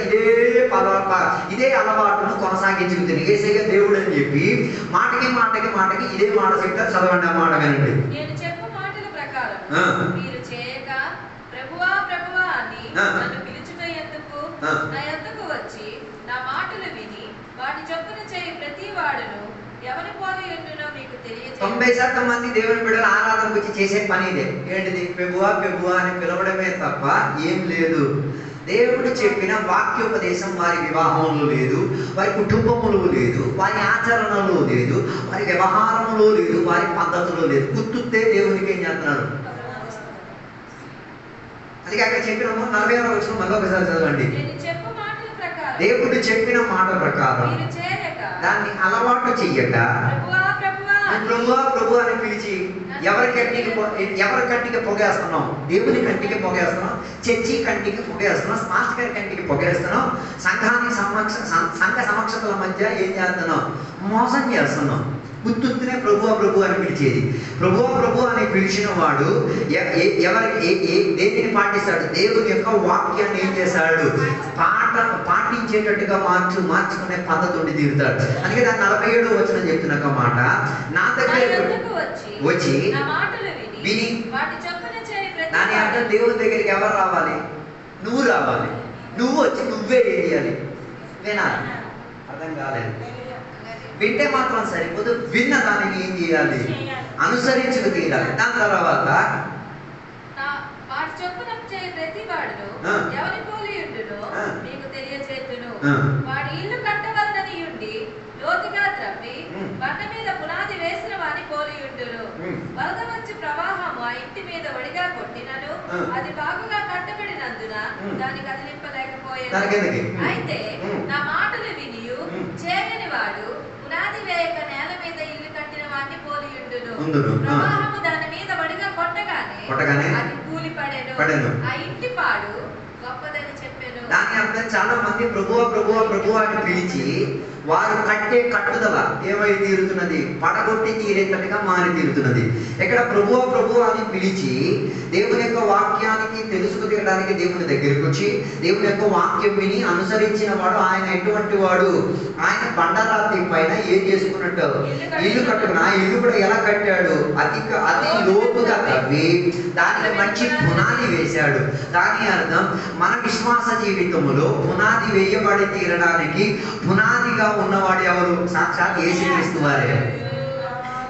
ఇదే అలవాటును కొనసాగించుకుని యేసయ్య దేవుడు అని చెప్పి మాటకి ఇదే మాట చెప్తారు. చదవండి ఆ మాట వినండి. నేను చెప్పు మాటల ప్రకారం మీరు చేయక ప్రభువా ప్రభువా అని నన్ను పిలుచుట ఎందుకు? నా యొద్దకు వచ్చి నా మాటలు విని వాటి చొప్పున చేయి ప్రతి వాడును ఎవరి పోలి ఉండునో మీకు తెలియజేయును. 90% మంది దేవుని బిడ్డలు ఆరాధనకు వచ్చి చేసే పని ఇదే. ఏంటిది? ప్రభువా ప్రభువా అని పిలవడమే తప్ప ఏం లేదు. దేవుడు చెప్పిన వాక్యోపదేశం వారి వివాహంలో లేదు, వారి కుటుంబంలో లేదు, వారి ఆచరణలో లేదు, వారి వ్యవహారంలో లేదు, వారి పద్ధతిలో లేదు. గుర్తుతే దేవునికి ఏం చేస్తున్నారు. అందుకే అక్కడ చెప్పిన 46వ వచనం మళ్ళీ ఒకసారి చదవండి. దేవుడు చెప్పిన మాట ప్రకారం దాన్ని అలవాటు చెయ్యక ప్రభువా ప్రభు అని పిలిచి ఎవరి కంటికి పొగేస్తున్నాం, దేవుని కంటికి పొగేస్తున్నాం, చర్చి కంటికి పొగేస్తున్నాం, మాస్టర్ కంటికి పొగేస్తున్నాం, సంఘ సమక్షతల మధ్య ఏం చేస్తున్నాం, మోసం చేస్తున్నాం. గుర్తునే ప్రభువా ప్రభు అని పిలిచేది. ప్రభువా ప్రభు అని పిలిచిన వాడు దేనిని పాటిస్తాడు? దేవుని యొక్క వాక్యాన్ని ఏం చేశాడు? పాటించేటట్టుగా మార్చుకునే పద్ధతి ఉండి తీరుతాడు. అందుకే దాని 47వ వచనం చెప్తున్న మాట, నా దగ్గర వచ్చి విని. దాని అర్థం దేవుని దగ్గరికి ఎవరు రావాలి? నువ్వు రావాలి. నువ్వు వచ్చి నువ్వే ఏం చేయాలి? వినాలి. అర్థం కాలేదు. వింటే మాత్రం సరిపోదు, విన్న దానికి ఏం చేయాలి? అనుసరించుకు తీరాలి. దాని తర్వాత వాడి ఇల్లు కట్టవలనని ఉండి లోతుగా త్రవ్వి బండ మీద పునాది వేసిన వాని పోలి ఉండును. వరద వచ్చి ప్రవాహము ఆ ఇంటి మీద వడిగా కొట్టినను అది బాగుగా కట్టబడినందున దాన్ని కదిలింపలేకపోయాను. అయితే నా మాటలు వినియు చేయని వాడు పునాది వేయక నేల మీద ఇల్లు కట్టిన వాడిని పోలి ఉండును. ప్రవాహము దాని మీద వడిగా కొట్టగానే అది కూలి పడెను. ఆ ఇంటి పాడు గొప్పదని చెప్పాను. దాని అర్థం చాలా మంది ప్రభువా ప్రభువా ప్రభువా అని పిలిచి వారు కట్టే కట్టుదల ఏమై తీరుతున్నది? పడగొట్టి తీరేటట్టుగా మారి తీరుతున్నది. ఇక్కడ ప్రభువా ప్రభువా అని పిలిచి దేవుని యొక్క వాక్యానికి తెలుసుకు తీరడానికి దేవుని దగ్గరికి వచ్చి దేవుని యొక్క వాక్యం విని అనుసరించిన వాడు ఆయన ఎటువంటి వాడు? ఆయన బండరాతి పైన ఏం చేసుకున్నట్టు ఇల్లు కట్టుకుని ఆ ఇల్లు కూడా ఎలా కట్టాడు? అతి లోతుగా తవ్వి దానికి మంచి పునాది వేశాడు. దాని అర్థం మన విశ్వాస జీవితంలో పునాది వేయబడి తీరడానికి పునాదిగా ఉన్నవాడు ఎవరు? సాక్షాత్ యేసుక్రీస్తు వారే.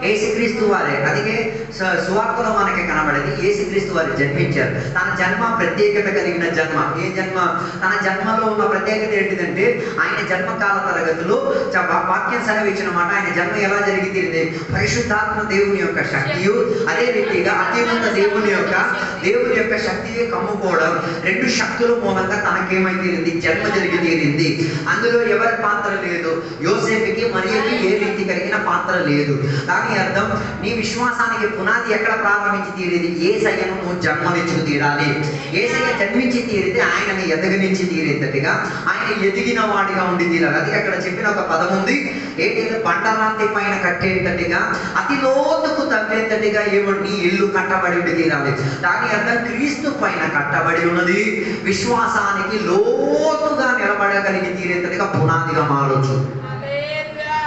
యేసుక్రీస్తు వారే. అందుకే సువార్తలో మనకి కనబడేది యేసుక్రీస్తు వారు జన్మించారు. తన జన్మ ప్రత్యేకత కలిగిన జన్మ. ఏ జన్మ? తన జన్మలో ఉన్న ప్రత్యేకత ఏంటిదంటే ఆయన జన్మకాల తరగతిలో వాక్యం సెలవిచ్చిన మాట. ఆయన జన్మ ఎలా జరిగి తీరింది? పరిశుద్ధాత్మ దేవుని యొక్క శక్తియు, అదే రీతిగా అత్యున్నత దేవుని యొక్క శక్తియే కమ్ముకోవడం, రెండు శక్తుల మూలంగా తనకేమై తీరింది? జన్మ జరిగి తీరింది. అందులో ఎవరి పాత్ర లేదు. యోసేపుకి మరియకి ఏ రీతి కలిగిన పాత్ర లేదు. దాని అర్థం నీ విశ్వాసానికి పునాది ఎక్కడ ప్రారంభించి తీరేది? యేసయ్యను నువ్వు జన్మనిచ్చి తీరాలి. యేసయ్య జన్మించి తీరితే ఆయనని ఎదగనించి తీరేంతటిగా, ఆయన ఎదిగిన వాడిగా ఉండి తీరాలి. అది అక్కడ చెప్పిన ఒక పదం ఉంది. ఏంటంటే బండరాతి పైన కట్టేంతటిగా, అతి లోతుకు తవ్వేంతటిగా నీ ఇల్లు కట్టబడి ఉండి తీరాలి. దాని అర్థం క్రీస్తు పైన కట్టబడి ఉన్నది విశ్వాసానికి లోతుగా నిలబడగలిగి తీరేంతటిగా పునాదిగా మారొచ్చు.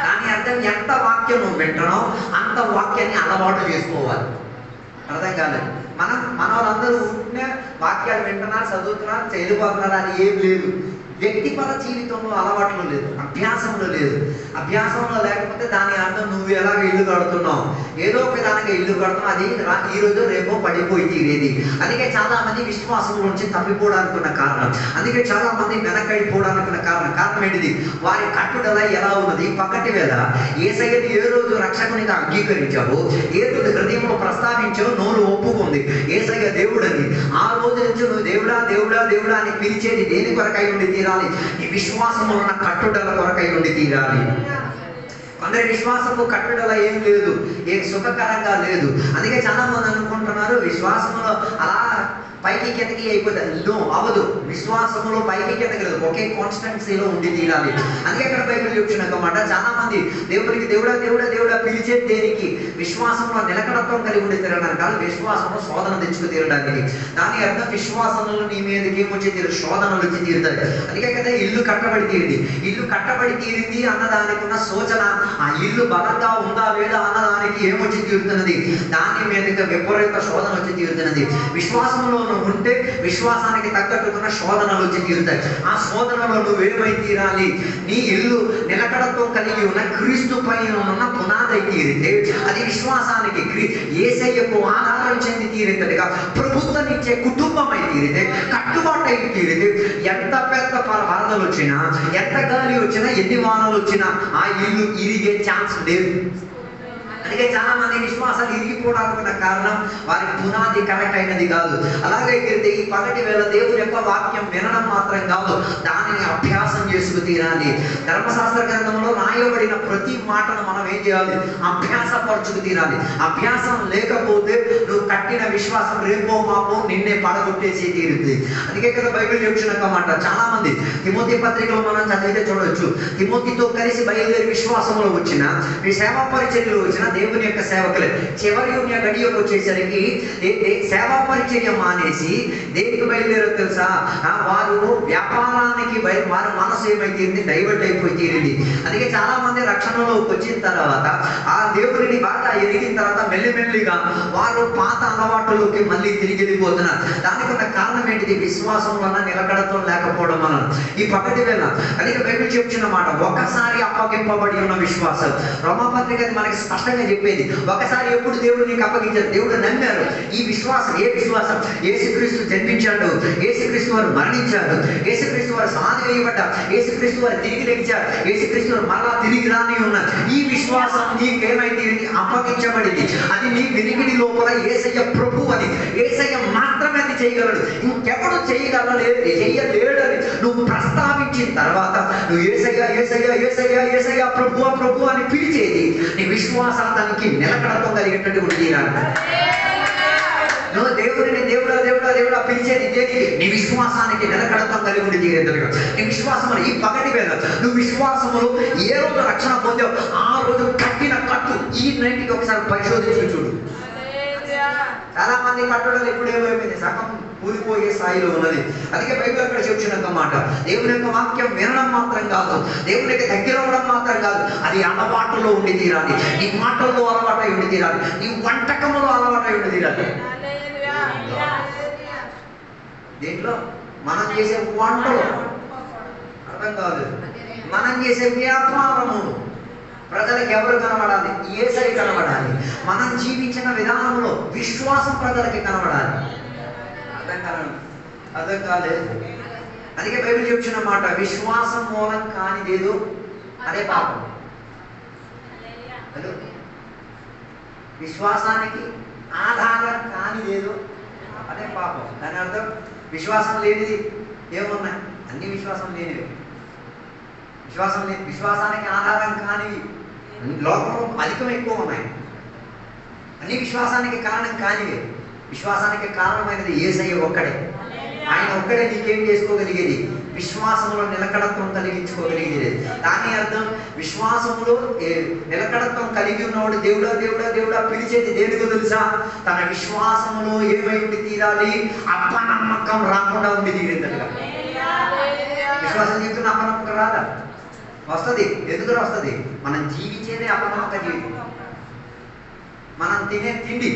దాని అర్థం ఎంత వాక్యం నువ్వు వింటున్నావు అంత వాక్యాన్ని అలవాటు చేసుకోవాలి. అర్థం కాలేదు. మన వాళ్ళందరూ ఉంటే వాక్యాలు వింటున్నారు, చదువుతున్నారు, చదివిపోతున్నారు అని ఏం లేదు. వ్యక్తిపర జీవితంలో అలవాట్లు లేదు, అభ్యాసంలో లేదు. అభ్యాసంలో లేకపోతే దాని అర్థం నువ్వు ఎలాగ ఇల్లు కడుతున్నావు, ఏదో ఒక దానికి ఇల్లు కడుతున్నావు, అది ఈరోజు రేపో పడిపోయి తీరేది. అందుకే చాలా మంది విశ్వాసం నుంచి తప్పిపోవడానికి ఉన్న కారణం, అందుకే చాలా మంది వెనకైపోవడానికి ఉన్న కారణం ఏంటిది? వారి కట్టుదల ఎలా ఉన్నది? పక్కటి వేళ యేసయ్యను ఏ రోజు రక్షకునిగా అంగీకరించావు, ఏ రోజు హృదయంలో ప్రస్తావించావు, నోరు ఒప్పుకుంది యేసయ్య దేవుడని, ఆ రోజు నుంచి నువ్వు దేవుడా దేవుడా దేవుడా అని పిలిచేది దేని కొరకై ఉండి తీరాలి? ఈ విశ్వాసంలో ఉన్న కట్టుదల కొరకై ఉండి తీరాలి. అందరి విశ్వాసము కట్టుదల ఏం లేదు, ఏం సుఖకరంగా లేదు. అందుకే చాలా మంది అనుకుంటున్నారు విశ్వాసంలో అలా పైకి కిందకి అయిపోతుంది. అవదు. విశ్వాసంలో పైకి కిందకి లేదు, ఒకే కాన్స్టెన్సీలో ఉండి తీరాలి. అందుకే అక్కడ బైబిల్ చెప్తున్నమాట, చాలా మంది దేవుడికి దేవుడా దేవుడా దేవుడా పిలిచే దేనికి? విశ్వాసంలో నిలకడత్వం కలిగి ఉండి తీరడానికి కాదు, విశ్వాసంలో శోధన తెచ్చుకు తీరడానికి. దాని అర్థం విశ్వాసంలో నీ మీదకి ఏమొచ్చి తీరు? శోధనలు వచ్చి తీరుతాయి. అందుకే కదా ఇల్లు కట్టబడి తీరింది. ఇల్లు కట్టబడి తీరింది అన్నదానికి ఉన్న సూచన, ఆ ఇల్లు బలంగా ఉందా లేదా అన్నదానికి ఏమొచ్చి తీరుతున్నది? దాని మీదకి విపరీత శోధన వచ్చి తీరుతున్నది. విశ్వాసంలో ఉంటే విశ్వాసానికి తగ్గట్టుకున్న శోధనలు వచ్చి తీరుతాయి. ఆ శోధనలో నువ్వేమై తీరాలి? నీ ఇల్లు నిలకడత్వం కలిగి ఉన్న క్రీస్తు పైన ఉన్న పునాది తీరితే అది విశ్వాసానికి యేసయ్యకు ఆధారం చెంది తీరేంతటిగా, ప్రభుత్వాన్నిచ్చే కుటుంబమై తీరితే, కట్టుబాటు అయి తీరితే, ఎంత పెద్ద వరదలు వచ్చినా, ఎంత గాలి వచ్చినా, ఎన్ని వానలు వచ్చినా ఆ ఇల్లు ఇరిగే ఛాన్స్ లేదు. అందుకే చాలా మంది విశ్వాసాలు ఇరిగిపోవడానికి కారణం వారి పునాది కరెక్ట్ అయినది కాదు. అలాగే ఈ పగటి వేళ దేవుని యొక్క వాక్యం వినడం మాత్రం కాదు, దానిని అభ్యాసం చేసుకు తీరాలి. ధర్మశాస్త్ర గ్రంథంలో రాయబడిన ప్రతి మాటను మనం ఏం చేయాలి? అభ్యాసపరచుకు తీరాలి. అభ్యాసం లేకపోతే నువ్వు కట్టిన విశ్వాసం రేపో మాపో నిన్నే పడగొట్టేసి తీరుతుంది. అందుకే కదా బైబిల్ చెప్తున్న మాట, చాలా మంది తిమోతి పత్రికలో మనం చదివితే చూడవచ్చు, తిమోతితో కలిసి బయలుదేరి విశ్వాసంలో వచ్చిన, ఈ సేవా పరిచర్యలో వచ్చిన దేవుని యొక్క సేవకులే చివరి గడియకు వచ్చేసరికి సేవా పరిచర్య మానేసి దేనికి బయలుదేరో తెలుసా? వారు వ్యాపారానికి వారి మనసు ఏమైతుంది? డైవర్ట్ అయిపోయి తీరింది. అందుకే చాలా మంది రక్షణలోకి వచ్చిన తర్వాత, ఆ దేవుడిని బాగా ఎరిగిన తర్వాత మెల్లిమెల్లిగా వారు పాత అలవాటులోకి మళ్ళీ తిరిగి వెళ్ళిపోతున్నారు. దానికి ఉన్న కారణం ఏంటిది? విశ్వాసం వల్ల నిలకడతో లేకపోవడం వలన. ఈ పగటి వేళ అందుకే బైబిల్ చెప్తున్న మాట, ఒకసారి అప్పగింపబడి ఉన్న విశ్వాసం. రోమాపత్రిక మనకి స్పష్టంగా చెప్పేది, ఒకసారి ఎప్పుడు దేవుడు నీకు అప్పగించారు, దేవుడు నమ్మారు. ఈ విశ్వాసం ఏ విశ్వాసం? యేసుక్రీస్తు జన్మించాడు, యేసుక్రీస్తు వారు మరణించాడు, యేసుక్రీస్తు వారు సమాధి వేయబడ్డారు, యేసుక్రీస్తు వారు తిరిగి లేచారు, యేసుక్రీస్తు వారు మరలా తిరిగి రాని ఉన్నారు. ఈ విశ్వాసం నీకేమైంది? అప్పగించబడింది. అది నీ వినికిడి లోపల యేసయ్య ప్రభు అని, యేసయ్య మాత్రమే అది చేయగలడు, ఇంకెప్పుడు చేయలేడని నువ్వు ప్రస్తావించిన తర్వాత నువ్వు యేసయ్య యేసయ్య యేసయ్య యేసయ్య ప్రభు ప్రభు అని పిలిచేది నీ విశ్వాసానికి నిలకడత్వం కలిగేటట్టు ఉండాలి. నువ్వు దేవుడిని దేవుడా దేవుడా దేవుడా పిలిచేది దేనికి? నీ విశ్వాసానికి నిలకడత్వం కలిగి ఉండి తీరేందుగా. నీ విశ్వాసంలో ఈ పగటి వేళ నువ్వు విశ్వాసంలో ఏ రోజు రక్షణ పొందావు, ఆ రోజు కట్టిన కట్టు ఈ నైట్కి ఒకసారి పరిశోధించి చూడు. చాలా మంది కట్టుదల ఇప్పుడు ఏమైపోయింది? సగం కూలిపోయే స్థాయిలో ఉన్నది. అందుకే బైబిల్ అక్కడ చెప్తున్నమాట, దేవుని యొక్క వాక్యం వినడం మాత్రం కాదు, దేవునికి దగ్గర అవ్వడం మాత్రం కాదు, అది అలవాటులో ఉండి తీరాలి. నీ మాటల్లో అలవాటై ఉండి తీరాలి, నీ వంటకంలో అలవాటై ఉండి తీరాలి. దీంట్లో మనం చేసే వంటలు అర్థం కాదు, మనం చేసే వ్యాపారము ప్రజలకు ఎవరు కనబడాలి? యేసయ్య కనబడాలి. మనం జీవించిన విధానంలో విశ్వాసం ప్రజలకి కనబడాలి. అర్థం కాలేదు. అందుకే బైబిల్ చెప్తున్న మాట, విశ్వాసం మూలం కానిదేదో అదే పాపం. హలో, విశ్వాసానికి ఆధారం కానిదేదో అదే పాపం. దాని అర్థం విశ్వాసం లేనిది ఏమున్నాయి? అన్ని విశ్వాసం లేనివి. విశ్వాసానికి ఆధారం కానివి లోకంలో అధికం ఎక్కువ ఉన్నాయి. అన్ని విశ్వాసానికి కారణం కానివే. విశ్వాసానికి కారణమైనది యేసయ్య ఒక్కడే. ఆయన ఒక్కడే నీకేం చేసుకోగలిగేది? విశ్వాసంలో నిలకడత్వం కలిగించుకోగలిగేది. దాని అర్థం విశ్వాసంలో నిలకడత్వం కలిగి ఉన్నవాడు దేవుడా దేవుడా దేవుడా పిలిచేది దేనికో తెలుసా? తన విశ్వాసంలో ఏమై ఉండి తీరాలి? అపనమ్మకం రాకుండా ఉండి తీరేందట. విశ్వాసం జీవితం అపనమ్మకం రాదా? వస్తుంది. ఎందుకు వస్తుంది? మనం జీవించేదే అపనమ్మక జీవితం. మనం తినే తిండి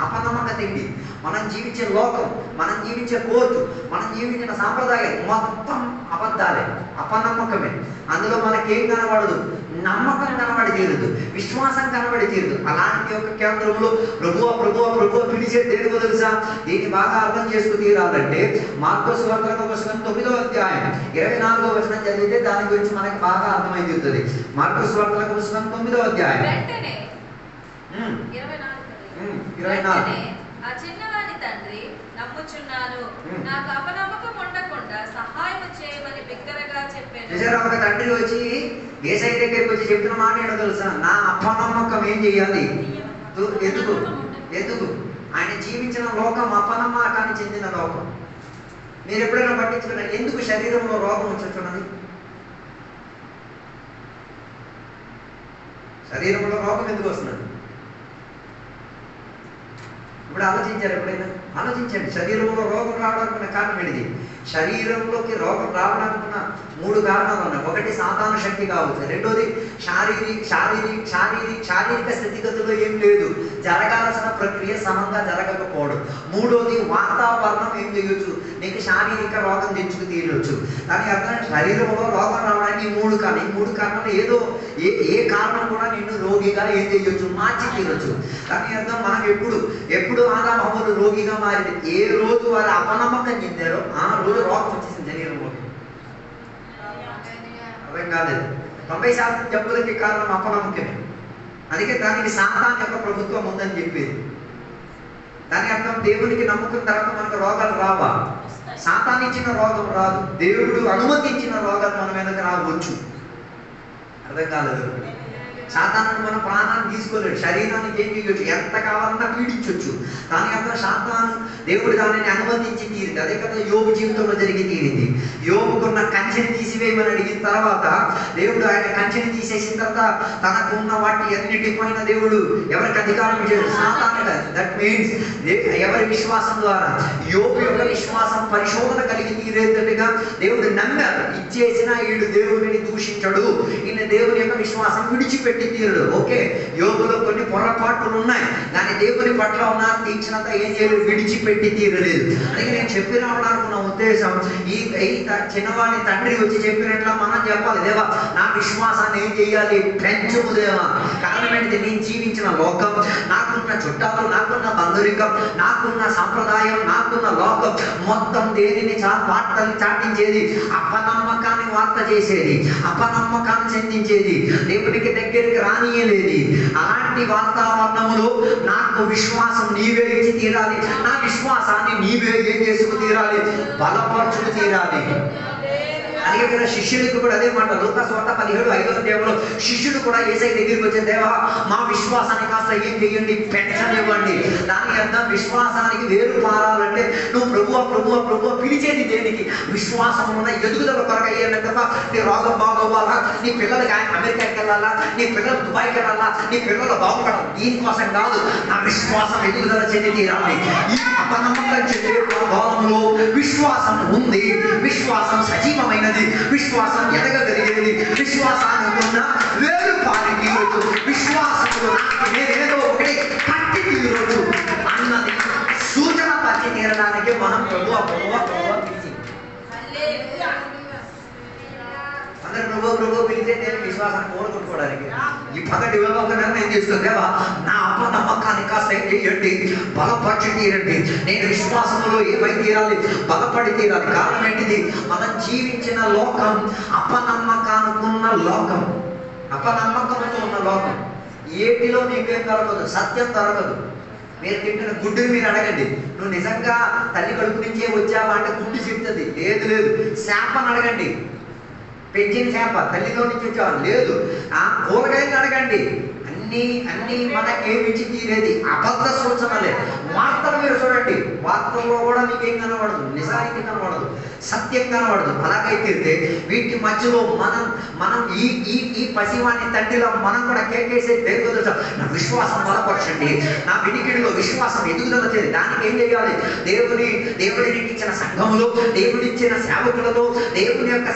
అపనమ్మక తిండి, మనం జీవించే లోకం, మనం జీవించే కోర్టు, మనం జీవించిన సాంప్రదాయం మొత్తం అబద్ధాలే, అపనమ్మకమే. అందులో మనకేం కనబడదు? నమ్మకం కనబడి తీరదు, విశ్వాసం కనబడి తీరదు. అలాంటి ఒక కేంద్రంలో ప్రభువా ప్రభువా ప్రభువా పిలిచే దేనికో తెలుసా? దీన్ని బాగా అర్థం చేసుకు తీరాలంటే మార్కు సువార్త పుస్తకం 9వ అధ్యాయం 24వ వచనం చదివితే దాని గురించి మనకి బాగా అర్థమై తీరుతుంది. మార్కు సువార్త పుస్తకం 9వ అధ్యాయం 24. ఆ చిన్నవాని తండ్రి, నమ్ముచున్నాను, నాకు అపనమ్మకం ఉండకుండా సహాయం చేయమని బిగ్గరగా చెప్పాను. ఒక తండ్రి వచ్చి యేసయ్య దగ్గరికి వచ్చి చెప్తున్న మాట ఏంటో తెలుసా? నా అపనమ్మకం ఏం చేయాలి? ఎందుకు? ఆయన జీవించిన లోకం అపనమ్మకానికి చెందిన లోకం. మీరు ఎప్పుడైనా పట్టించుకున్నారు? ఎందుకు శరీరంలో రోగం వచ్చున్నది? శరీరంలో రోగం ఎందుకు వస్తున్నది? ఇప్పుడు ఆలోచించారు ఎప్పుడైనా? ఆలోచించండి. శరీరంలో రోగం రావడానికి కారణం ఏంటిది? శరీరంలోకి రోగం రావడానికి 3 కారణాలు ఉన్నాయి. ఒకటి సాతాను శక్తి కావచ్చు, రెండోది శారీరక స్థితిగతుల్లో ఏం లేదు, జరగాల్సిన ప్రక్రియ సమంగా జరగకపోవడం, మూడోది వాతావరణం ఏం చేయొచ్చు, నీకు శారీరక రోగం తెచ్చుకు తీరవచ్చు. దాని అర్థం శరీరంలో రోగం రావడానికి 3 కారణం. ఈ 3 కారణాలు ఏదో ఏ కారణం కూడా నిన్ను రోగిగా ఏం చేయొచ్చు, మార్చి తీరొచ్చు. దాని అర్థం మనం ఎప్పుడు ఆదాము హవ్వలు రోగిగా మారింది, ఏ రోజు వారు అపనమ్మకం చెందారో ఆ రోజు రోగం వచ్చేసింది శరీరంలో. అర్థం కాలేదు. 90% జబ్బులకి కారణం అపనమ్మకమే. అందుకే దానికి సాతాను యొక్క ప్రభుత్వం ఉందని చెప్పేది. దాని అర్థం దేవునికి నమ్ముకున్న తర్వాత మనకు రోగాలు రావా? సాతాను ఇచ్చిన రోగం రాదు, దేవుడు అనుమతించిన రోగాలు మన మీదకి రావచ్చు. అర్థం కాలేదు. సాతాను మన ప్రాణాన్ని తీసుకోలేడు, శరీరానికి ఏం చేయొచ్చు, ఎంత కావాలన్నా పీడించవచ్చు. దాని అర్థం సాతాను దేవుడు దానిని అనుమతించి తీరింది. అదే కదా యోబు జీవితంలో జరిగి తీరింది. యోబుకున్న కంచెని తీసివేయమని అడిగిన తర్వాత దేవుడు ఆయన కంచెని తీసేసిన తర్వాత తనకున్న వాటి అన్నిటిపైన దేవుడు ఎవరికి అధికారం ఇచ్చాడు? సాతాను. దట్ మీన్స్ ఎవరి విశ్వాసం ద్వారా? యోబు యొక్క విశ్వాసం పరిశోధన కలిగి తీరేటట్టుగా దేవుడు నమ్మారు. ఇచ్చేసిన ఈడు దేవుడిని దూషించడు, ఈయన దేవుని యొక్క విశ్వాసం విడిచిపెట్టి తీరడు. ఓకే, యోగులో కొన్ని పొరపాట్లు ఉన్నాయి, కానీ దేవుని పట్ల ఉన్న తీర్చినంత ఏం చేయలేదు, విడిచిపెట్టి తీరలేదు. అందుకే నేను చెప్పి రావడానుకున్న ఉద్దేశం, ఈ చిన్నవాడిని తండ్రి వచ్చి చెప్పినట్లా మనం చెప్పాలి, దేవా నా విశ్వాసాన్ని ఏం చేయాలి, పెంచుము దేవా. కారణం ఏంటి? నేను జీవించిన లోకం, నాకున్న చుట్టాలు, నాకున్న బంధురికం, నాకున్న సంప్రదాయం, నాకున్న లోకం మొత్తం దేనిని వార్తలు చాటించేది, అపనమ్మకాన్ని వార్త చేసేది, అపనమ్మకాన్ని చెందించేది, దేవునికి దగ్గరికి రానియలేది. అలాంటి వాతావరణంలో నాకు విశ్వాసం నీవే ఇచ్చి తీరాలి, నా విశ్వాసాన్ని నీవే ఏం చేసుకు తీరాలి, బలపరచుకు తీరాలి. అందుకే కదా శిష్యులకు కూడా అదే మాట. లూకాసు వార్త 17:5వ అధ్యాయంలో శిష్యుడు కూడా యేసయ్య దగ్గరికి వచ్చే, దేవా మా విశ్వాసాన్ని కాస్త ఏం చేయండి, పెంచనివ్వండి. దాని అర్థం విశ్వాసానికి వేరు పారాలంటే నువ్వు ప్రభువా ప్రభువా ప్రభువా పిలిచేది దేనికి? విశ్వాసం ఉన్న ఎదుగుదల కొరకు అయ్యాను తప్ప నీ రోగం బాగోవాలా, నీ పిల్లలకి అమెరికాకి వెళ్ళాలా, నీ పిల్లలు దుబాయ్కి వెళ్ళాలా, నీ పిల్లలు బాగుపడాలి, దీనికోసం కాదు. నా విశ్వాసం ఎదుగుదల చెంది తీరాలి. ఈ అపనమ్మకం చెందే భావంలో విశ్వాసం ఉంది, విశ్వాసం సజీవమైనది, విశ్వాసం ఎదగగలిగేది, విశ్వాసాన్ని ఉన్న వేరు పారి తీరొచ్చు, విశ్వాసంలో నేనేదో ఒకటి కట్టి తీరొచ్చు అన్నది సూచన పచ్చి తీరడానికి మనం ప్రభువా ప్రభువా ప్రభువా పిలిచి అందరూ ప్రభువా ప్రభు పిలితే నేను విశ్వాసాన్ని కోరుకుంటుకోవడానికి ఈ పగటి వేళ ఒక నిర్ణయం తీసుకుందేవా, నా అపనమ్మకాన్ని కాస్త ఏం చేయండి, బలపరిచి తీరండి. నేను విశ్వాసంలో ఏమై తీరాలి, బలపడి తీరాలి. కారణం ఏంటిది? మనం జీవించిన లోకం అపనమ్మకానుకున్న లోకం, అపనమ్మకంతో ఉన్న లోకం. ఏటిలో నీకేం దొరకదు, సత్యం దొరకదు. మీరు తింటున్న గుడ్డుని మీరు అడగండి, నువ్వు నిజంగా తల్లి కడుపు నుంచే వచ్చావా అంటే గుడ్డు చెప్తుంది, లేదు లేదు. శాపని అడగండి, పెంచిన చేప తల్లిలో నుంచి వచ్చావా, లేదు. ఆ కూరగాయలు అడగండి, అన్ని మనకేమిచ్చి తీరేది అబద్ధ సూచనలే. వార్తలు మీరు చూడండి, వార్తల్లో కూడా మీకేం కనబడదు, నిజానికి కనబడదు, సత్యం కనబడదు. అలాగైతే వీటి మధ్యలో మనం ఈ పసివాణి తండ్రిలో మనం కూడా కేకేసే దేవుడు తెలుసా, నా విశ్వాసం బలపరచండి, నా వినికిడిలో విశ్వాసం ఎదుగుదల చేయాలి. దానికి ఏం చేయాలి? దేవుడికి ఇచ్చిన సంఘములో, దేవుడిచ్చిన సేవకులలో, దేవుని యొక్క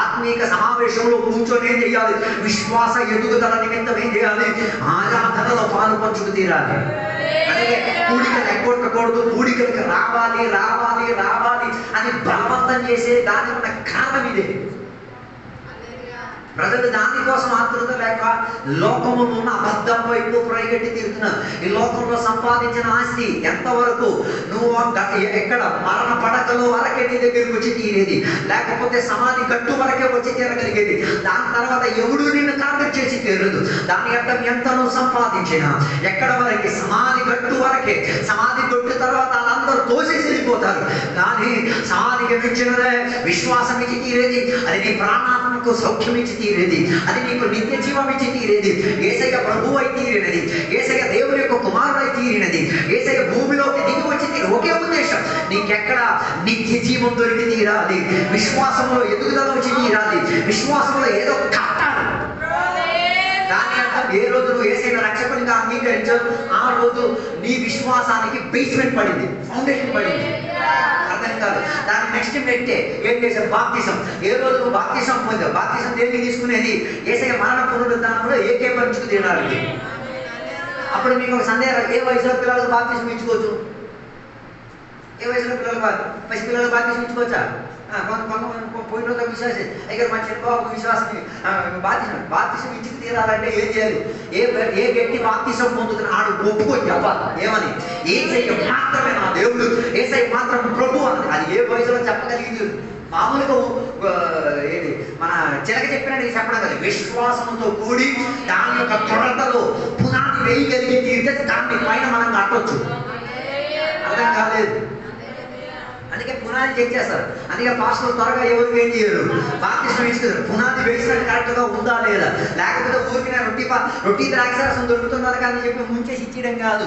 ఆత్మీయ సమావేశంలో కూర్చొని ఏం చేయాలి? విశ్వాస ఎదుగుదల నిమిత్తం ఏం చేయాలి? ఆరాధనలో పాలు పంచుకు తీరాలి. అలాగే కూడికలు ఎగ్గొట్టకూడదు, కూడికలకు రావాలి రావాలి రావాలి అని బలవంతం చేసే దాని ఉన్న కారణం ఇదే. ప్రజలు దానికోసం ఆతృత లేక లోకములో ఉన్న అబద్ధం వైపు పరిగెట్టి తీరుతున్నారు. ఈ లోకంలో సంపాదించిన ఆస్తి ఎంతవరకు నువ్వు ఎక్కడ మరణ పడకలో వరకే నీ దగ్గరికి వచ్చి తీరేది, లేకపోతే సమాధి గట్టు వరకే వచ్చి తీరగలిగేది. దాని తర్వాత ఎవడు నిన్ను టార్గెట్ చేసి తీరదు. దాని అర్థం ఎంత నువ్వు సంపాదించినా ఎక్కడ వరకే, సమాధి గట్టు వరకే. సమాధి గట్టు తర్వాత వాళ్ళందరూ తోసేసి వెళ్ళిపోతారు. కానీ సమాధికి మించినదే విశ్వాసం ఇచ్చి తీరేది, అది నీ ప్రాణాత్మకు సౌఖ్యం ఇచ్చి తీరేది, అది నీకు నిత్య జీవం ఇచ్చి తీరేది. యేసయ్య ప్రభువు అయి తీరినది, యేసయ్య దేవుని యొక్క కుమారుడు అయి తీరినది, యేసయ్య భూమిలోకి దిగి వచ్చి తీరు. ఒకే ఉద్దేశం, నీకెక్కడ నిత్య జీవం దొరికి తీరాలి, విశ్వాసంలో ఎదుగుదల వచ్చి తీరాలి, విశ్వాసంలో ఏదో కట్టాలి. దాని అర్థం ఏ రోజు నువ్వు యేసయ్యను రక్షకునిగా అంగీకరించావు ఆ రోజు నీ విశ్వాసానికి బేస్మెంట్ పడింది, ఫౌండేషన్ పడింది. అర్థం కాదు. దాని నెక్స్ట్ పెట్టే ఏం చేసావు? బాప్తిసం. ఏ రోజు నువ్వు బాప్తిసం పొందావు? బాప్తిసం దేనికి తీసుకునేది? యేసయ్య మరణ పునరుద్ధానంలో ఏకీభవించుకు తినడానికి. అప్పుడు మీకు ఒక సందేహం, ఏ వయసులో పిల్లలకు బాప్తిసం ఇచ్చుకోవచ్చు? ఏ వయసులో పసి పిల్లలకు బాప్తిసం ఇచ్చుకోవచ్చా? కొంతమంది పోయిన రోజు విశ్వాసం ఇక్కడ మా చిన్నబాబు విశ్వాసం బాప్తిసం ఇచ్చి తీరాలంటే ఏం చేయాలి? ఏ వ్యక్తి బాప్తిసం పొందుతున్నా ఆడు ఒప్పుకొని చెప్పాలి. ఏమని? యేసయ్య మాత్రమే నా దేవుడు, యేసయ్య మాత్రం ప్రభు అన్నది. అది ఏ వయసులో చెప్పగలిగింది? మామూలుగా ఏంటి మన చిలక చెప్పినట్టు చెప్పడం కదా. విశ్వాసంతో కూడి దాని యొక్క తొడతలో పునాది వేయగలిగి తీరితే దాన్ని పైన మనం కట్టవచ్చు. అర్థం కాలేదు. అందుకే పునాది చెక్ చేస్తారు. అందుకే పాస్టర్లు త్వరగా ఎవరు ఏం చేయరు, బాప్తిసం ఇస్తారు. పునాది వేసినట్టు కరెక్ట్గా ఉందా లేదా, లేకపోతే ఊరికిన రొట్టి ద్రాక్షరసం దొరుకుతున్నది కానీ చెప్పి ముంచేసి ఇచ్చేయడం కాదు.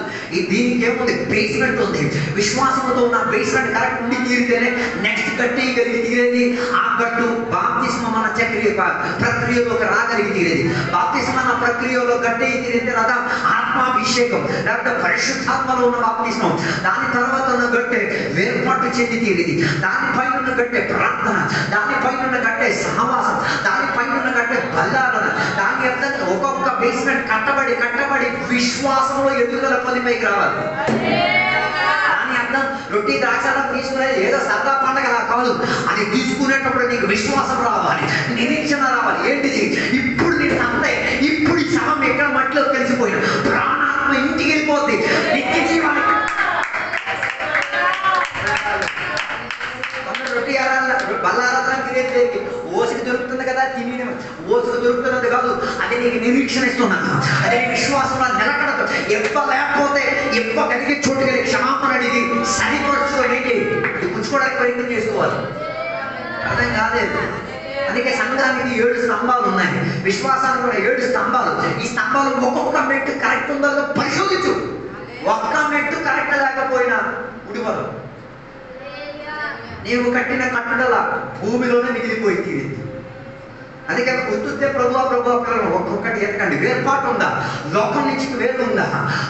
దీనికి ఏముంది? బేస్మెంట్ ఉంది. విశ్వాసంతో ఉన్న బేస్మెంట్ కరెక్ట్ ఉండి తీరితేనే నెక్స్ట్ గట్టి కలిగి తీరేది. ఆ గట్టు బాప్తిస్మ మన ప్రక్రియలోకి రాగలిగి తీరేది. బాప్తిస్మ మన ప్రక్రియలో గట్టి తీరిన తర్వాత ఆత్మాభిషేకం లేకపోతే పరిశుద్ధాత్మలో ఉన్న బాప్తిస్మం. దాని తర్వాత ఉన్న గట్టే వేర్పాటు చెంది తీరేది. దానిపైన ఉన్న గట్టే ప్రార్థన, దానిపైన ఉన్న గట్టే సహవాసం, దానిపైన ఉన్న గట్టే బల్లాడన. దాని అర్థం ఒక్కొక్క బేస్మెంట్ కట్టబడి విశ్వాసంలో ఎదుగుదల పొందిపైకి రావాలి. దాని అర్థం రొట్టి ద్రాక్షారం తీసుకునేది ఏదో సరదా పండగ కాదు. అది తీసుకునేటప్పుడు నీకు విశ్వాసం రావాలి, నిరీక్షణ రావాలి. ఏంటిది? ఇప్పుడు నీకు అంతే, ఇప్పుడు ఈ శవం ఎక్కడ మట్టిలో కలిసిపోయిన ప్రాణాత్మ ఇంటికి వెళ్ళిపోద్ది, నిత్య జీవానికి. రొట్టి బల్లారాధన తినేది ఓసుకు దొరుకుతుంది కదా, తిని ఓసుకు దొరుకుతున్నది కాదు. అది నీకు నిరీక్షణ ఇస్తున్నాను, అది నీ విశ్వాసంలో నిలకడదు. లేకపోతే కలిగే చోటు కలిగి క్షమాపణ అడిగి సరిపరుచుకొని పుచ్చుకోవడానికి ప్రయత్నం చేసుకోవాలి. అర్థం కాలేదు. అందుకే సంఘానికి 7 స్తంభాలు ఉన్నాయి, విశ్వాసానికి కూడా 7 స్తంభాలు. ఈ స్తంభాలు ఒక్కొక్క మెట్టు కరెక్ట్ ఉందో పరిశోధించు. ఒక్క మెట్టు కరెక్ట్ లేకపోయినా ఉడివరు. నీవు కట్టిన కట్టడల భూమిలోనే మిగిలిపోయి తీరింది. అందుకే గుర్తుతే ప్రభు ఒక్కొక్కటి ఎతకండి. వేర్పాటు ఉందా? లోకం నుంచి వేరు ఉందా?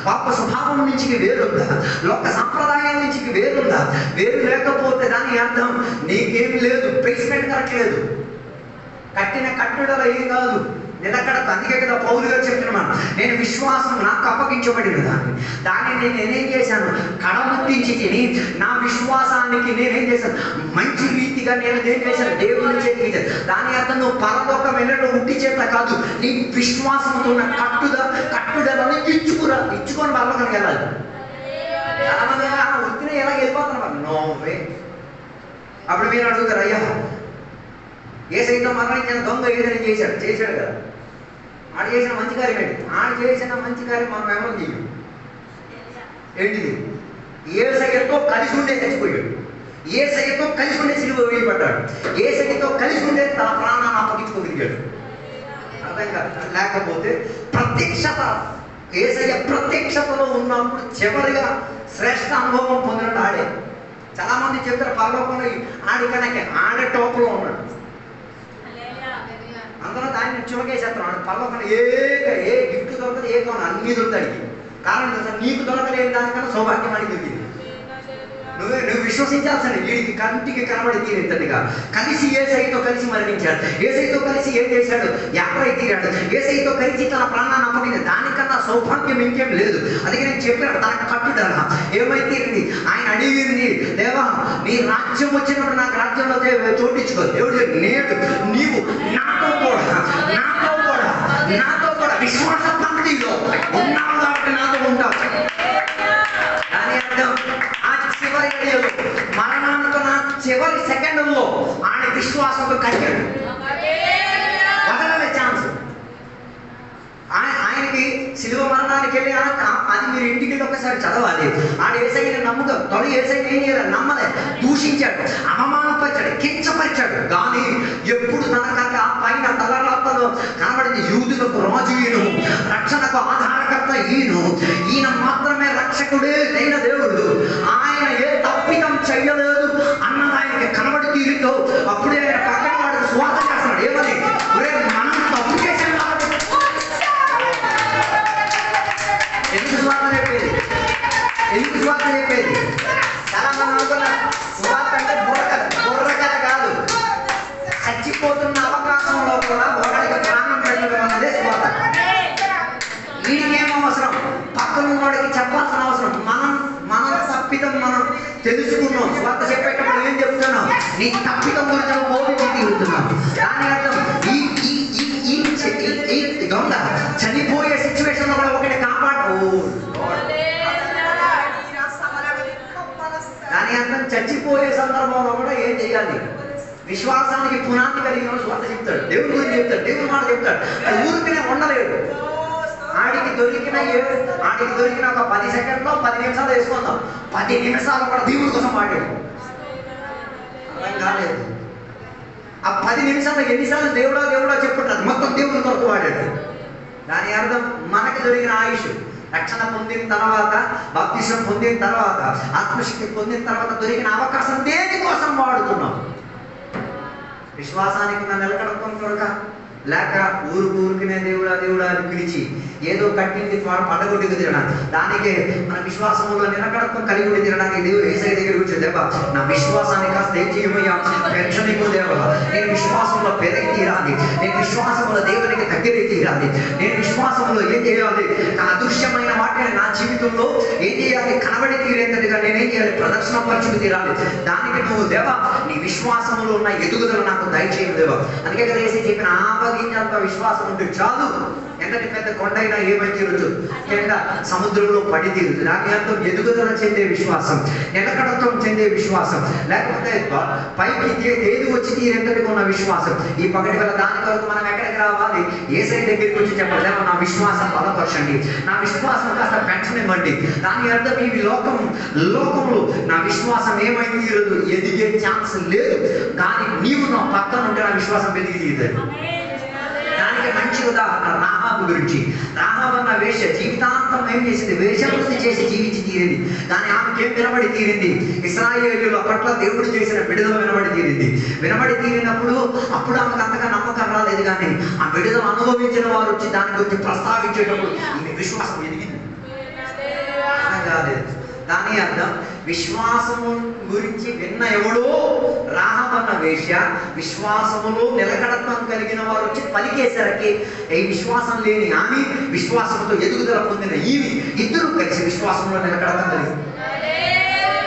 పాప స్వభావం నుంచి వేరు ఉందా? లోక సంప్రదాయాల నుంచి వేరుందా? వేరు లేకపోతే దాని అర్థం నీకేమి లేదు, బేస్మెంట్ కరెక్ట్ లేదు. కట్టిన కట్టడల ఏం కాదు, నిలకడకు. అందుకే కదా పౌలు గారు చెప్తున్నాను, నేను విశ్వాసం నాకు అప్పగించబడిన దాన్ని నేనేం చేశాను, కడముట్టించి తిని నా విశ్వాసానికి నేనేం చేశాను, మంచి రీతిగా నేను ఏం చేశాను, దేవుని చేతికి. దాని అర్థం నువ్వు పరలోకం వెళ్ళడం ఉట్టి చేత కాదు, నీ విశ్వాసంతో ఉన్న కట్టుదలను ఇచ్చుకొని పరలోకానికి వెళ్ళాలి. చాలా మంది వృత్తిని ఎలా వెళ్ళిపోతున్నారు, నో వే. అప్పుడు మీరు అడుగుతారు, అయ్యా యేసయ్యతో మరణించిన దొంగ ఏదైనా చేశాడు కదా, ఆడు చేసిన మంచి కార్యం ఏంటి? ఆడు చేసిన మంచి కార్యం మనం ఏమో చెయ్యం. ఏంటిది? యేసయ్యతో కలిసి ఉండే చచ్చిపోయాడు, యేసయ్యతో కలిసి ఉండే సిలువ వేయబడ్డాడు, యేసయ్యతో కలిసి ఉండే తన ప్రాణాన్ని అప్పగించుకోగలిగాడు. అర్థం కాదు. లేకపోతే ప్రత్యక్షత, యేసయ్య ప్రత్యక్షతలో ఉన్నప్పుడు చివరిగా శ్రేష్ఠ అనుభవం పొందినట్టు ఆడే. చాలా మంది చెప్తారు పరలోకంలో ఆడే టోపులో ఉన్నాడు. అందరూ దాన్ని చుమకేసేస్తున్నాడు. పరలోకంలో ఏ గిఫ్ట్ దొరకదు, ఏ కొన అన్ని దొరుకుతాయి. కారణం తెలుసా, నీకు దొరకలేని దానికన్నా సౌభాగ్యం అని దొరికింది. నువ్వు విశ్వసించాల్సింది. వీడికి కంటికి కనబడి తీరేంతటిగా కలిసి యేసయ్యతో కలిసి మరణించాడు, యేసయ్యతో కలిసి ఏం చేశాడు, యాత్ర తీరాడు, యేసయ్యతో కలిసి తన ప్రాణాన్ని అప్పగింది. దానికన్నా సౌభాగ్యం ఇంకేం లేదు. అందుకే నేను చెప్పాను, తన కట్టుదల ఏమైతీరింది. ఆయన అడిగింది, దేవా నీ రాజ్యం వచ్చినప్పుడు నాకు రాజ్యంలో చోటించుకో. దేవుడు నేడు నీవు నాతో కూడా విశ్వాస పంక్తిలో ఉన్నావు కాబట్టి నాతో ఉంటావు. దాని అర్థం చివరి గడియలు మరణానికి నా చివరి సెకండ్లో ఆయన విశ్వాసంతో కలిగాడు. వదలలే ఛాన్స్. ఆయనకి శిలువ మరణానికి వెళ్ళి అది మీరు ఇంటికి ఒకసారి చదవాలి. ఆడ యేసయ్యని నమ్ముతాం. తొలి యేసయ్యని ఏం చేయాలి, నమ్మలే, దూషించాడు, అవమానపరిచాడు, కించపరిచాడు. కానీ ఎప్పుడు తనక పైన తలరాతలో కనబడింది, యూదులకు రాజు ఈయను, రక్షణకు ఆధారకర్త ఈయన మాత్రమే రక్షకుడే అయిన దేవుడు, ఆయన ఏ తప్పిదం చెయ్యలేదు అన్నది ఆయనకి కనబడి తీరుతో అప్పుడే ఆయన పక్కన వాడికి స్వాత చేస్తున్నాడు. ఏమని, మనం తప్పు చేసాం కాబట్టి. ఎందుకు స్వాత చెప్పేది? చాలా మంది అనుకున్నారు స్వాత అంటే బుర్రకథ కాదు. చచ్చిపోతున్న అవకాశంలో కూడా ఒకరికి ప్రాణం పెట్టడం అన్నదే స్వాత. వీడికేం అవసరం, పక్కన వాడికి చెప్పాల్సిన అవసరం. మనం తప్పిదం మనం తెలుసుకున్నాం. స్వాత చెప్పేటప్పుడు ఏం చెప్తున్నాం, నీ తప్పిదం గురించి బోధించి తీరుతున్నాం. దాని అర్థం ఈ దొంగ చనిపోయే సిచ్యువేషన్ లో కూడా ఒకటి కాపాడు. దాని అర్థం చచ్చిపోయే సందర్భంలో కూడా ఏం చేయాలి, విశ్వాసానికి పునాది కలిగిన స్వాత చెప్తాడు, దేవుడి గురించి చెప్తాడు, దేవుడి మాట చెప్తాడు. అది ఊరికనే ఉండలేడు. ఆడికి దొరికిన ఒక 10 సెకండ్లో 10 నిమిషాలు వేసుకుందాం. 10 నిమిషాలు కూడా దేవుడి కోసం వాడాడు. అర్థం కాలేదు. ఆ 10 నిమిషాలు ఎన్నిసార్లు దేవుడా చెప్పుంటారు, మొత్తం దేవుడి కొరకు వాడాడు. దాని అర్థం మనకి దొరికిన ఆయుష్, రక్షణ పొందిన తర్వాత, బాప్తిసం పొందిన తర్వాత, ఆత్మశక్తి పొందిన తర్వాత దొరికిన అవకాశం దేనికోసం వాడుతున్నాం? విశ్వాసానికి ఉన్న నిలకడకం కొరక, లేక ఊరికినే దేవుడా అని పిలిచి ఏదో కట్టింది పడగొట్టుకు తినడం. దానికే మన విశ్వాసంలో నిలకడకం కలిగి ఉండి తినడానికి దేవుడు యేసయ్య దగ్గర కూర్చొని, దేవా నా విశ్వాసాన్ని కాస్త ఏం చేయమయ్యా, పెంచనికు దేవా, నేను విశ్వాసంలో పెరిగి తీరాలి, నేను విశ్వాసంలో దేవునికి దగ్గర తీరాలి, నేను విశ్వాసంలో ఏం చేయాలి, అదృశ్యమైన వాటిని నా జీవితంలో ఏం చేయాలి, కనబడి తీరేంతటిగా నేనేం చేయాలి, ప్రదర్శన పరుచుకు తీరాలి. దానికి నువ్వు దేవా నీ విశ్వాసంలో ఉన్న ఎదుగుదల నాకు దయచేయను దేవా. అందుకే కదా యేసయ్య చెప్పిన ఆపగించేంత విశ్వాసం ఉంటే చాలు, ఎంతటి పెద్ద కొండైనా ఏమై తీరుతు, కింద సముద్రంలో పడి తీరుతుంది. దాని అర్థం ఎదుగుదల చెందే విశ్వాసం, నిలకడత్వం చెందే విశ్వాసం, లేకపోతే పైకి ఏది వచ్చి తీరెంతటిగా ఉన్న విశ్వాసం. ఈ పగటి వల్ల దాని వరకు మనం ఎక్కడికి రావాలి, యేసయ్య దగ్గరికి వచ్చి చెప్పాలి, నా విశ్వాసం బలపరచండి, నా విశ్వాసం కాస్త పెంచనివ్వండి. దాని అర్థం ఈ లోకంలో నా విశ్వాసం ఏమై తీరదు, ఎదిగే ఛాన్స్ లేదు. కానీ నీవు నా పక్కన ఉంటే నా విశ్వాసం ఎదిగి తీరుతుంది. దానికి మంచి ఉదాహరణ రాహాబు గురించి. రాహాబు అన్న వేశ్య జీవితాంతం ఏం చేసింది, వేషవృత్తి చేసి జీవించి తీరింది. కానీ ఆమెకేం వినబడి తీరింది, ఇశ్రాయేలీయుల పట్ల దేవుడు చేసిన విడుదల వినబడి తీరినప్పుడు అప్పుడు ఆమెకు అంతగా నమ్మకం రాలేదు. కానీ ఆ విడుదల అనుభవించిన వారు వచ్చి దాని గురించి ప్రస్తావించేటప్పుడు ఈమె విశ్వాసం ఎదిగింది. కాలేదు. దాని అర్థం విశ్వాసము గురించి విన్న ఎవడో రాహమన్న వేశ్య విశ్వాసములో నిలకడత్వం కలిగిన వారు వచ్చి పలికేసరికి ఈ విశ్వాసం లేని ఆమె విశ్వాసంతో ఎదుగుదల పొందిన ఈమె ఇద్దరు కలిసి విశ్వాసంలో నిలకడత్వం కలిగి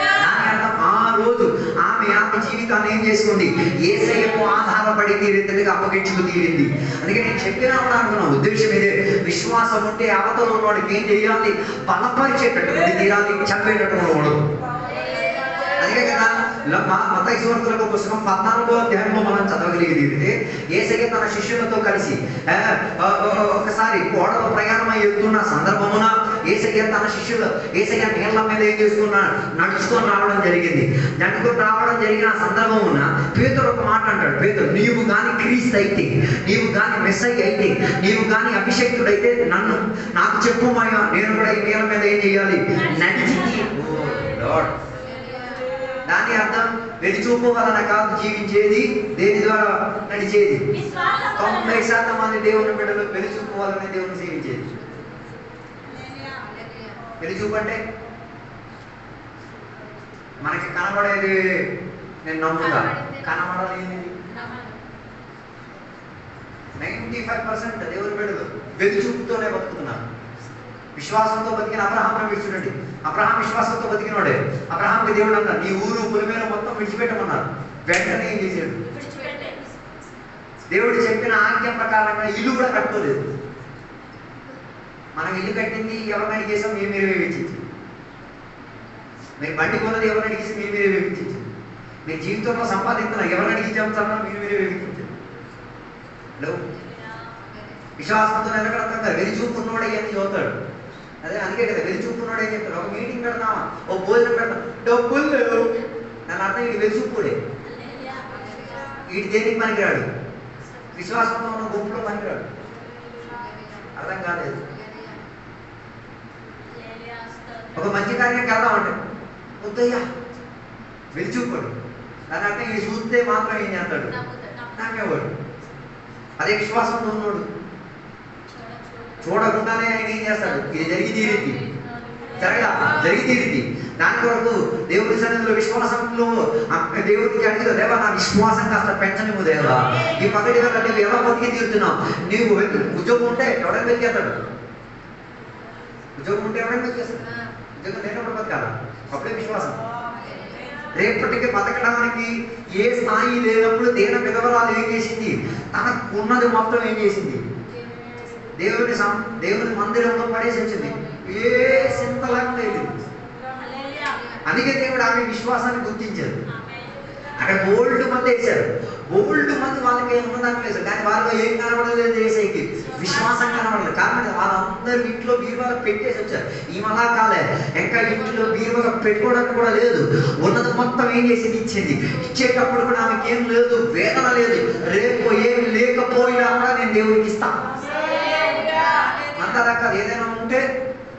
దాని అర్థం ఆ రోజు ఆమె జీవితాన్ని ఏం చేసుకుంది యేసయ్యకు ఆధారపడి తీరేందుకు అప్పగించుకు తీరింది. అందుకే నేను చెప్పినా కూడా అనుకున్నా ఉద్దేశం ఇదే, విశ్వాసం ఉంటే అవతల ఉన్నవాడికి ఏం చేయాలి, బలపరిచేటట్టు తీరాలి, చంపేటట్టు ఉండదు. అందుకే కదా మత్తయి సువార్తలకు పుస్తకం 14వ అధ్యాయంలో మనం చదవగలిగేది యేసయ్య తన శిష్యులతో కలిసి ఒకసారి ఓడలో ప్రయాణమై వెళ్తున్న సందర్భమున యేసయ్య తన శిష్యులు యేసయ్య నీళ్ల మీద ఏం చేసుకున్నాడు, నడుచుకొని రావడం జరిగింది. నడుచుకొని రావడం జరిగిన సందర్భమున పేతురు ఒక మాట అంటాడు, పేతురు నీవు గాని క్రీస్తు అయితే, నీవు గాని మెస్సయ్య అయితే, నీవు గాని అభిషేక్తుడైతే నాకు చెప్పు మాయా, నేను కూడా ఈ నీళ్ళ మీద ఏం చేయాలి, నడిచి. దాని అర్థం వెలిచూపు వలన కాదు జీవించేది, దేని ద్వారా నడిచేది. 90% మంది దేవుని బిడ్డలు వెలిచూపు వలన దేవుని జీవించేది. వెలిచూపు అంటే మనకి కనబడేది నేను నమ్ముతా, కనబడలేనిది 95% దేవుని బిడ్డలు వెలిచూపుతోనే బతుకుతున్నారు. విశ్వాసంతో బతికిన అబ్రహాం విడిచిపెట్టి, అబ్రహాం విశ్వాసంతో బతికినోడే. అబ్రహాంకి దేవుడు అన్నారు నీ ఊరు పొలిమేర మొత్తం విడిచిపెట్టమన్నారు. వెంటనే ఏం చేశాడు, దేవుడు చెప్పిన ఆజ్ఞ ప్రకారంగా ఇల్లు కూడా కట్టుకోలేదు. మనం ఇల్లు కట్టింది ఎవరిని అడిగేసాం, మీరే వేయించింది. మీరు బండి కొన్నది ఎవరిని అడిగేసి మీరే వేయించింది. మీరు జీవితంలో సంపాదిస్తున్నారు ఎవరిని అడిగించామన్నా మీరే వేయించింది. విశ్వాసంతో నిలకడతాం, వెలిచూపున్నోడే అని చదువుతాడు. అదే అందుకే కదా వెలిచూపున్నోడు ఏం చెప్తాడు, ఒక మీటింగ్ పెడతామా, ఓ భోజనం పెడతాం, డబ్బులు లేవు, దాని అర్థం వీడు వెలిచూపుడే. వీటి దేనికి పనికిరాడు, విశ్వాసంతో ఉన్న గుంపులో పనికిరాడు. అర్థం కాలేదు. ఒక మంచి కార్యానికి వెళ్దామంటే వద్దయ్యా వెలిచూపుడు, దాని అర్థం ఇది చూస్తే మాత్రం ఏం చేస్తాడు, నాకేవాడు. అదే విశ్వాసంతో ఉన్నాడు చూడకుండానే ఆయన ఏం చేస్తాడు, ఇది జరిగి తీరింది, జరిగి తీరింది. దాని కొరకు దేవుడి సన్నిధిలో విశ్వాసంలో దేవుడికి అడిగి దేవా నా విశ్వాసం కాస్త పెంచనివ్వు దేవా, ఈ పగటి వల్ల నువ్వు ఎలా బతికి తీరుతున్నావు, నీవు ఉద్యోగం ఉంటే ఎవడని బతికేస్తాడు, ఉద్యోగం ఉంటే ఎవడని బతికేస్తాడు, ఉద్యోగం లేనప్పుడు బతకాల, అప్పుడే విశ్వాసం. రేపటికి బతకడానికి ఏ స్థాయి లేనప్పుడు దేన విధవరాలు ఏం చేసింది, తనకు ఉన్నది మొత్తం ఏం చేసింది, దేవుని మందిరంలో పడేసి వచ్చింది, ఏ సింతలాగా లేదు. అందుకే దేవుడు ఆమె విశ్వాసాన్ని గుర్తించారు. అక్కడ బోల్డ్ మంది వేశారు, బోల్డ్ మంది వాళ్ళకి ఏమున్నదానికి వేశారు, కానీ వాళ్ళలో ఏం కనబడలేదు, వేసేకి విశ్వాసం కనబడలేదు. కాబట్టి వాళ్ళందరూ ఇంట్లో బీరువాలో పెట్టేసి వచ్చారు. ఈమెలా కాలే, ఇంకా ఇంట్లో బీరువాలో పెట్టుకోవడానికి కూడా లేదు, ఉన్నది మొత్తం ఏం చేసింది, ఇచ్చింది. ఇచ్చేటప్పుడు కూడా ఆమెకి ఏం లేదు, వేదన లేదు, రేపు ఏం లేకపోయినా కూడా నేను దేవుడికి ఇస్తాను అంతదాకా ఏదైనా ఉంటే.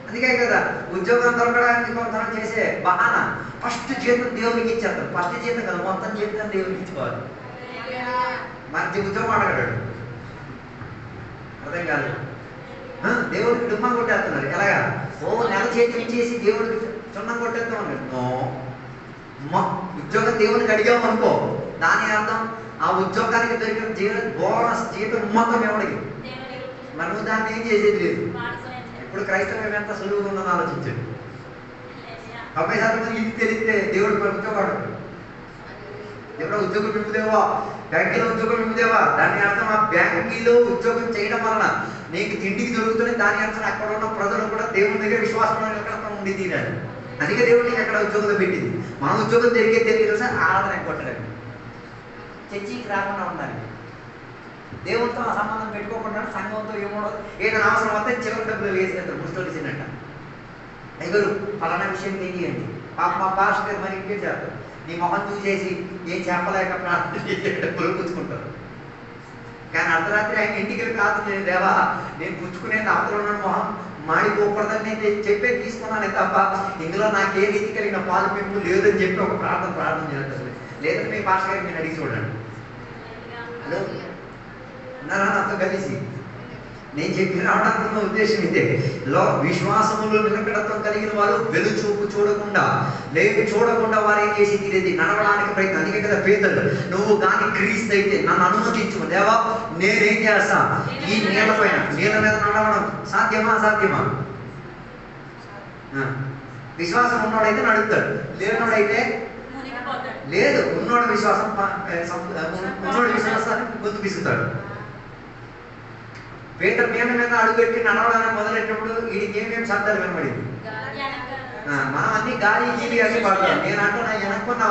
అందుకే కదా ఉద్యోగం దొరకడానికి కొంతమంది చేసే బహానా ఫస్ట్ జీతం దేవునికి ఇచ్చేస్తారు. ఫస్ట్ జీతం కదా, మొత్తం జీతం దేవునికి ఇచ్చుకోవాలి. మంచి ఉద్యోగం అడగడాడు, అర్థం కాదు. దేవుడికి డుమ్మం కొట్టేస్తున్నారు. ఎలాగా, ఓ నెల చేతి ఇచ్చేసి దేవుడికి చున్నం కొట్టేస్తాం అన్నాడు. ఉద్యోగం దేవునికి అడిగాము అనుకో, దాని అర్థం ఆ ఉద్యోగానికి దొరికిన బోనస్ జీతం మొత్తం ఎవడికి, మనము దాన్ని ఏం చేసేది లేదు. ఇప్పుడు క్రైస్తవం ఎంత సులువుగా ఉందని ఆలోచించండి. 90% ఇది తెలిస్తే దేవుడు ఉద్యోగాడు, దేవుడు ఉద్యోగం ఇవ్వదేవా, బ్యాంకులో ఉద్యోగం ఇవ్వదేవా, దాని అర్థం ఆ బ్యాంకులో ఉద్యోగం చేయడం వలన నీకు తిండికి దొరుకుతుంది. దాని అర్థం అక్కడ ఉన్న ప్రజలు కూడా దేవుని దగ్గర విశ్వాసంలో ఎక్కడ ఉండి తీరాలి. అందుకే దేవుడికి అక్కడ ఉద్యోగం పెట్టింది. మన ఉద్యోగం జరిగే తెలియదు సార్, ఆరాధన కొట్టడం, చర్చికి రాకుండా ఉండాలి, దేవుడితో ఆ సంబంధం పెట్టుకోకుండా సంఘంతో ఏమో ఏదైనా అవసరం వస్తే చివరి డబ్బులు వేసేస్తారు. ముస్టోలు చిన్నట్ట అయ్యారు ఫలానా విషయం తెలియండి, పాప మా పాస్టర్ మరి ఇంకేం చేస్తారు, నీ మొహం చూసేసి ఏం చెప్పలేక ప్రార్థన చేసేటప్పుడు పుచ్చుకుంటారు. కానీ అర్ధరాత్రి ఆయన ఇంటికి వెళ్ళి ప్రార్థన చేసి దేవా నేను పుచ్చుకునేది అవతల మొహం మాడిపోకూడదని నేను చెప్పే తీసుకున్నానే తప్ప ఇందులో నాకే రీతి కలిగిన పాలు పెంపు లేదని చెప్పి ఒక ప్రార్థన చేస్తారు. లేదంటే మీ పాస్టర్ గారికి నేను అడిగి చూడండి. హలో ఉన్నారా నాతో కలిసి నేను చెప్పి రావడానికి ఉద్దేశం ఇదే. విశ్వాసములో నిలకడత్వం కలిగిన వారు వెలుచూపు చూడకుండా వారు ఏం చేసి తీరేది నడవడానికి ప్రయత్నం. అందుకే కదా పేదలు, నువ్వు కానీ క్రీస్తు అయితే నన్ను అనుమతించు దేవా, నేనేం చేస్తా ఈ నీళ్ళ మీద నడవడం సాధ్యమా? విశ్వాసం ఉన్నోడైతే నడుపుతాడు, లేనోడైతే లేదు. ఉన్నోడు విశ్వాసాన్ని గుర్తు పిసుతాడు. పేదల మీద అడుగుపెట్టి నడవడానికి మొదలెట్టినప్పుడు వీడికి ఏమేమి శబ్దాలు వినబడింది. మనం అన్ని గాలి గీలి అన్ని పడతాం. నేను అంటున్నా వెనక్కున్న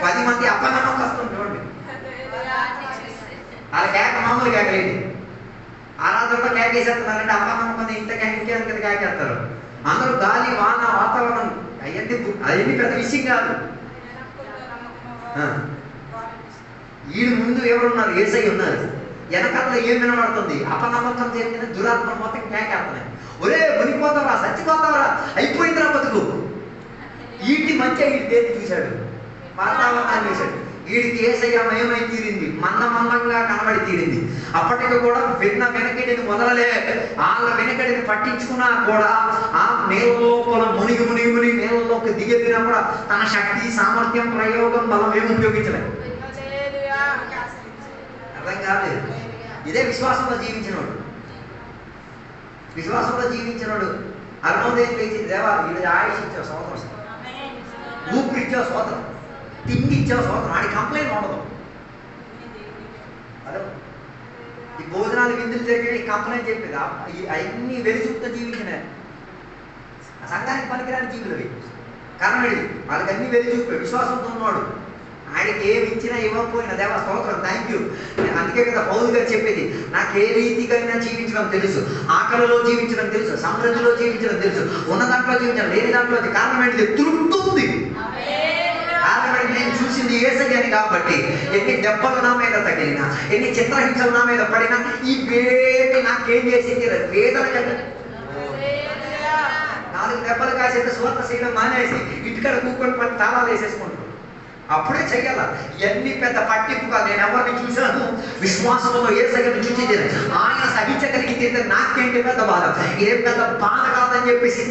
10 మంది అప్పనమ్మకి వస్తుంది చూడండి. వాళ్ళ కేక మామూలు కేకలేదు. ఆరాధనలో కేకేసేస్తున్నారంటే అప్పనమ్మకం ఇంత కేకేంత కేకేస్తారు. అందరూ గాలి వాన వాతావరణం అవన్నీ పెద్ద విషయం కాదు. వీడు ముందు ఎవరున్నారు? యేసయ్య ఉన్నారు. వెనకాల ఏం వినబడుతుంది? అపనమ్మకం చెందిన దురాత్మ మొత్తం కేకేస్తున్నాయి. ఒరే మునిపోతావరా, చచ్చిపోతావరా, అయిపోయిందిరా బతుకు. వీటి మధ్య వీడి దేన్ని చూశాడు, వాతావరణాన్ని చూశాడు. వీడికి యేసయ్య మయమై తీరింది, మందంగా కనబడి తీరింది. అప్పటికి కూడా వెనకడిని మొదలలే. వాళ్ళ వెనకడిని పట్టించుకున్నా కూడా ఆ నేల లోపల మునిగి నేలలోకి దిగెదినా కూడా తన శక్తి, సామర్థ్యం, ప్రయోగం, బలం ఏమి ఉపయోగించలేదు. అర్థం కాలేదు. ఇదే విశ్వాసంలో జీవించినోడు అరుణోదయం లేచి దేవా ఇది ఆయుష్ ఇచ్చావు సోదరం, ఊపిరిచ్చావు సోదరం, తిండి ఇచ్చావు సోదరం, ఆడి కంప్లైంట్ ఉండదు. హలో, ఈ భోజనాలు విందులు జరిగే కంప్లైంట్ చెప్పేది అవన్నీ వెలుచుతో జీవించిన సంఘానికి పనికిరాని జీవులవి. కారణం ఏంటి? వాళ్ళకి అన్ని వెలుచూపే. విశ్వాసంతో ఉన్నాడు. ఆయనకి ఏమి ఇచ్చినా ఇవ్వకపోయినా దేవా స్తోత్రం, థ్యాంక్ యూ. అందుకే కదా పౌలు గారు చెప్పేది, నాకు ఏ రీతిగా జీవించడం తెలుసు, ఆకలిలో జీవించడం తెలుసు, సమృద్ధిలో జీవించడం తెలుసు, ఉన్న దాంట్లో జీవించడం, లేని దాంట్లో. కారణం ఏంటిది? తృప్తి ఉంది. కారణం ఏంటి? నేను చూసింది యేసయ్యని కాబట్టి ఎన్ని దెబ్బలు నా మీద తగిలినా, ఎన్ని చిత్రహింసలు నా మీద పడినా ఈ వేడి నాకేం చేసింది? వేదన కలిగి 4 దెబ్బలు కాసేది సువార్త చేయడం మానేసి ఇంటికాడ కూకొని పని తాళాలు వేసేసుకుంటారు. అప్పుడే చెయ్యాల. ఇవన్నీ పెద్ద పట్టింపు కాదు. నేను ఎవరిని చూశాను విశ్వాసంలో యేసయ్యను చూసి ఆయన సహించగలిగితే నాకేంటి పెద్ద బాధ, ఇదేం పెద్ద బాధ కాదని చెప్పేసి.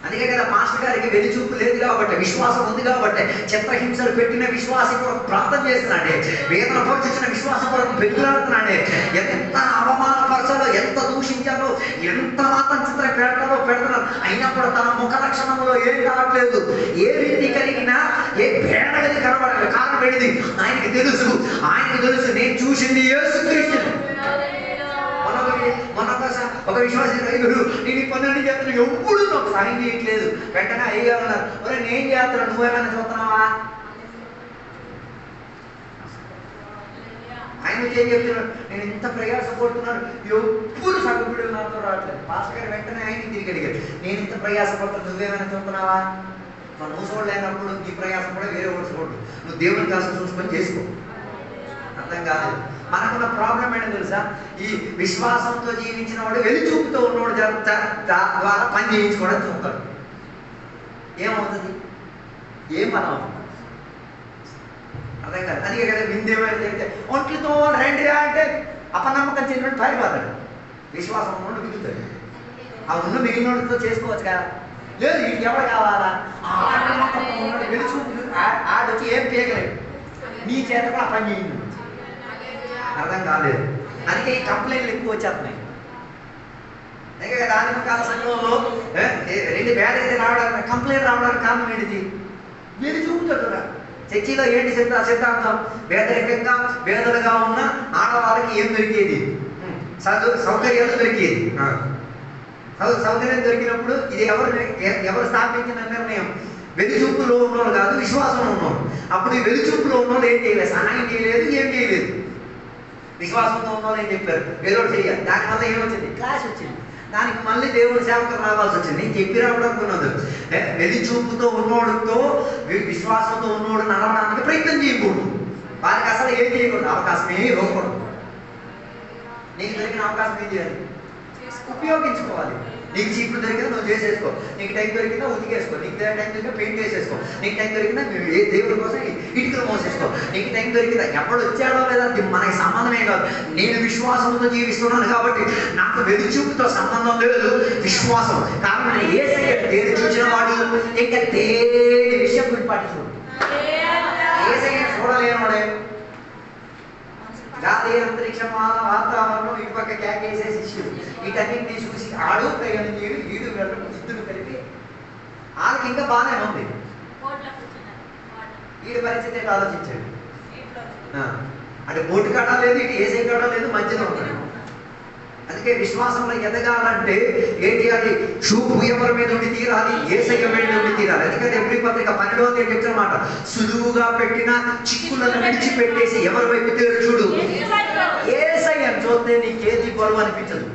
అందుకే కదా పాస్టర్ గారికి వెలిచూపు లేదు కాబట్టి, విశ్వాసం ఉంది కాబట్టి చిత్రహింసలు పెట్టిన విశ్వాసం కొరకు ప్రార్థన చేస్తున్నాడే, వేదన పరీక్షించిన విశ్వాసం కొరకు పెరుగులాడుతున్నాడే. ఎంత అవమానపరచాలో, ఎంత దూషించాలో, ఎంత మాత్రం చిత్ర పెడుతున్నారు. అయినా కూడా తన ముఖ లక్షణంలో ఏం కావట్లేదు. ఏ రీతి కలిగినా ఏ పేడగది కనబడలేదు. కారణం ఏంటిది? ఆయనకి తెలుసు నేను చూసింది యేసుక్రీస్తుని. ఒక విశ్వాసం రైతుడు నేను ఈ పనులన్నీ చేస్తాను, ఎప్పుడు నాకు సహాయం చేయట్లేదు. వెంటనే అయ్యగారు అన్నారు, ఒరే నేను చేస్తున్నాను, నువ్వేమైనా చూస్తున్నావా? ఆయన ఏం చెప్తున్నాడు? నేను ఇంత ప్రయాసపడుతున్నాను, ఎప్పుడు సగపుడు నాతో రావట్లేదు. పాస్టర్ గారు వెంటనే ఆయనకి తిరిగి అడిగాడు, నేను ఇంత ప్రయాసపడుతున్నాను, నువ్వేమైనా చూస్తున్నావా? నువ్వు చూడలేనప్పుడు నీ ప్రయాసం కూడా వేరే వాడు చూడు. నువ్వు దేవుని కాసం చూసుకొని చేసుకో. అర్థం కాదు. మనకున్న ప్రాబ్లం ఏంటో తెలుసా? ఈ విశ్వాసంతో జీవించిన వాడు వెలుచూపుతో ఉన్నవాడు ద్వారా పని చేయించుకోవడం చూస్తాడు. ఏమవుతుంది? ఏం మనం అవుతుంది? అర్థం కాదు. అందుకే కదా విందేమైనా జరిగితే ఒంట్లతో రండి అంటే అపనమ్మకం చెందినట్టు పారిపోతాడు. విశ్వాసం ఉన్నోడు మిగులుతాడు. ఆ ఉన్న మిగిలినోడితో చేసుకోవచ్చు కదా. లేదు వీడికి ఎవరు కావాలా? వెలుచూపు ఆడొచ్చి ఏం చేయగలేదు, నీ చేత కూడా పని చేయండి. అర్థం కాలేదు. అందుకే ఈ కంప్లైంట్లు ఎక్కువ వచ్చేస్తున్నాయి. అందుకే కదా ఆదిమకాల సంఘంలో 2 వేదైతే రావడానికి కంప్లైంట్ రావడానికి కారణం ఏంటిది? వీడు చూపుతాడు. చర్చిలో ఏంటి సిద్ధాంతం? వేదలుగా ఉన్న ఆడవాళ్ళకి ఏం దొరికేది? సౌకర్యాలు దొరికేది. సౌకర్యం దొరికినప్పుడు ఇది ఎవరు స్థాపించిన నిర్ణయం? వెలుచూపులో ఉన్నోళ్ళు కాదు, విశ్వాసంలో ఉన్నోళ్ళు. అప్పుడు ఈ వెలుచూపులో ఉన్నోళ్ళు ఏం చేయలేదు, సహాయం చేయలేదు, ఏం చేయలేదు. విశ్వాసంతో ఉన్నోళ్ళు ఏం చెప్పారు? ఏదో చెయ్యాలి. దానివల్ల ఏమొచ్చింది? క్లాస్ వచ్చింది. దానికి మళ్ళీ దేవుడి సేవకు రావాల్సి వచ్చింది. నేను చెప్పి రావడం అనుకున్నది, వెలుచూపుతో ఉన్నోడుతో విశ్వాసంతో ఉన్నోడు నడవడానికి ప్రయత్నం చేయకూడదు. వారికి అసలు ఏం చేయకూడదు, అవకాశమే ఇవ్వకూడదు. నీకు దొరికిన అవకాశం ఏం చేయాలి? ఉపయోగించుకోవాలి. నీకు చీపులు దొరికినా నువ్వు చేసేసుకో, నీకు టైం దొరికినా ఉతికేసుకో, నీకు టైం దొరికినా పెయింట్ వేసేసుకో, నీకు టైం దొరికినా ఏ దేవుడి కోసం ఇటుకలు మోసేసుకో, నీకు టైం దొరికినా ఎప్పుడు వచ్చాడో లేదా మనకి సంబంధమే కాదు. నేను విశ్వాసంతో జీవిస్తున్నాను కాబట్టి నాకు వెలుచూపుతో సంబంధం లేదు, విశ్వాసం. కాబట్టి యేసయ్య తేరి చూసిన వాడు ఇంకా దేని విషయం గురించి పట్టించుకోడు. యేసయ్య చూడలేనోడే గాలి అంతరిక్షం వాతావరణం ఇటు పక్క కేకేసే శిష్యుడు వీటన్నింటినీ చూసి ఆడు నీడు ఈడు ఇద్దరు కలిపి వాళ్ళకి ఇంకా బాగానే ఉంది. వీడి పరిస్థితి ఏంటి ఆలోచించాడు. అంటే బోటు కాడ లేదు, ఇటు ఏసై కాడ లేదు, మధ్యలో ఉన్నాడు. అందుకే విశ్వాసంలో ఎదగాలంటే ఏం చేయాలి? చూపు ఎవరి మీద ఉండి తీరాలి, ఏసయ్య మీద ఉండి తీరాలి. ఎందుకంటే ఎబ్రీ పత్రిక 12వ అధ్యాయం చెప్తున్నమాట, సులువుగా పెట్టిన చిక్కులను విడిచిపెట్టేసి ఎవరి వైపు తేరు చూడు. ఏసయ్యను చూస్తే నీకేది బరువు అనిపించదు.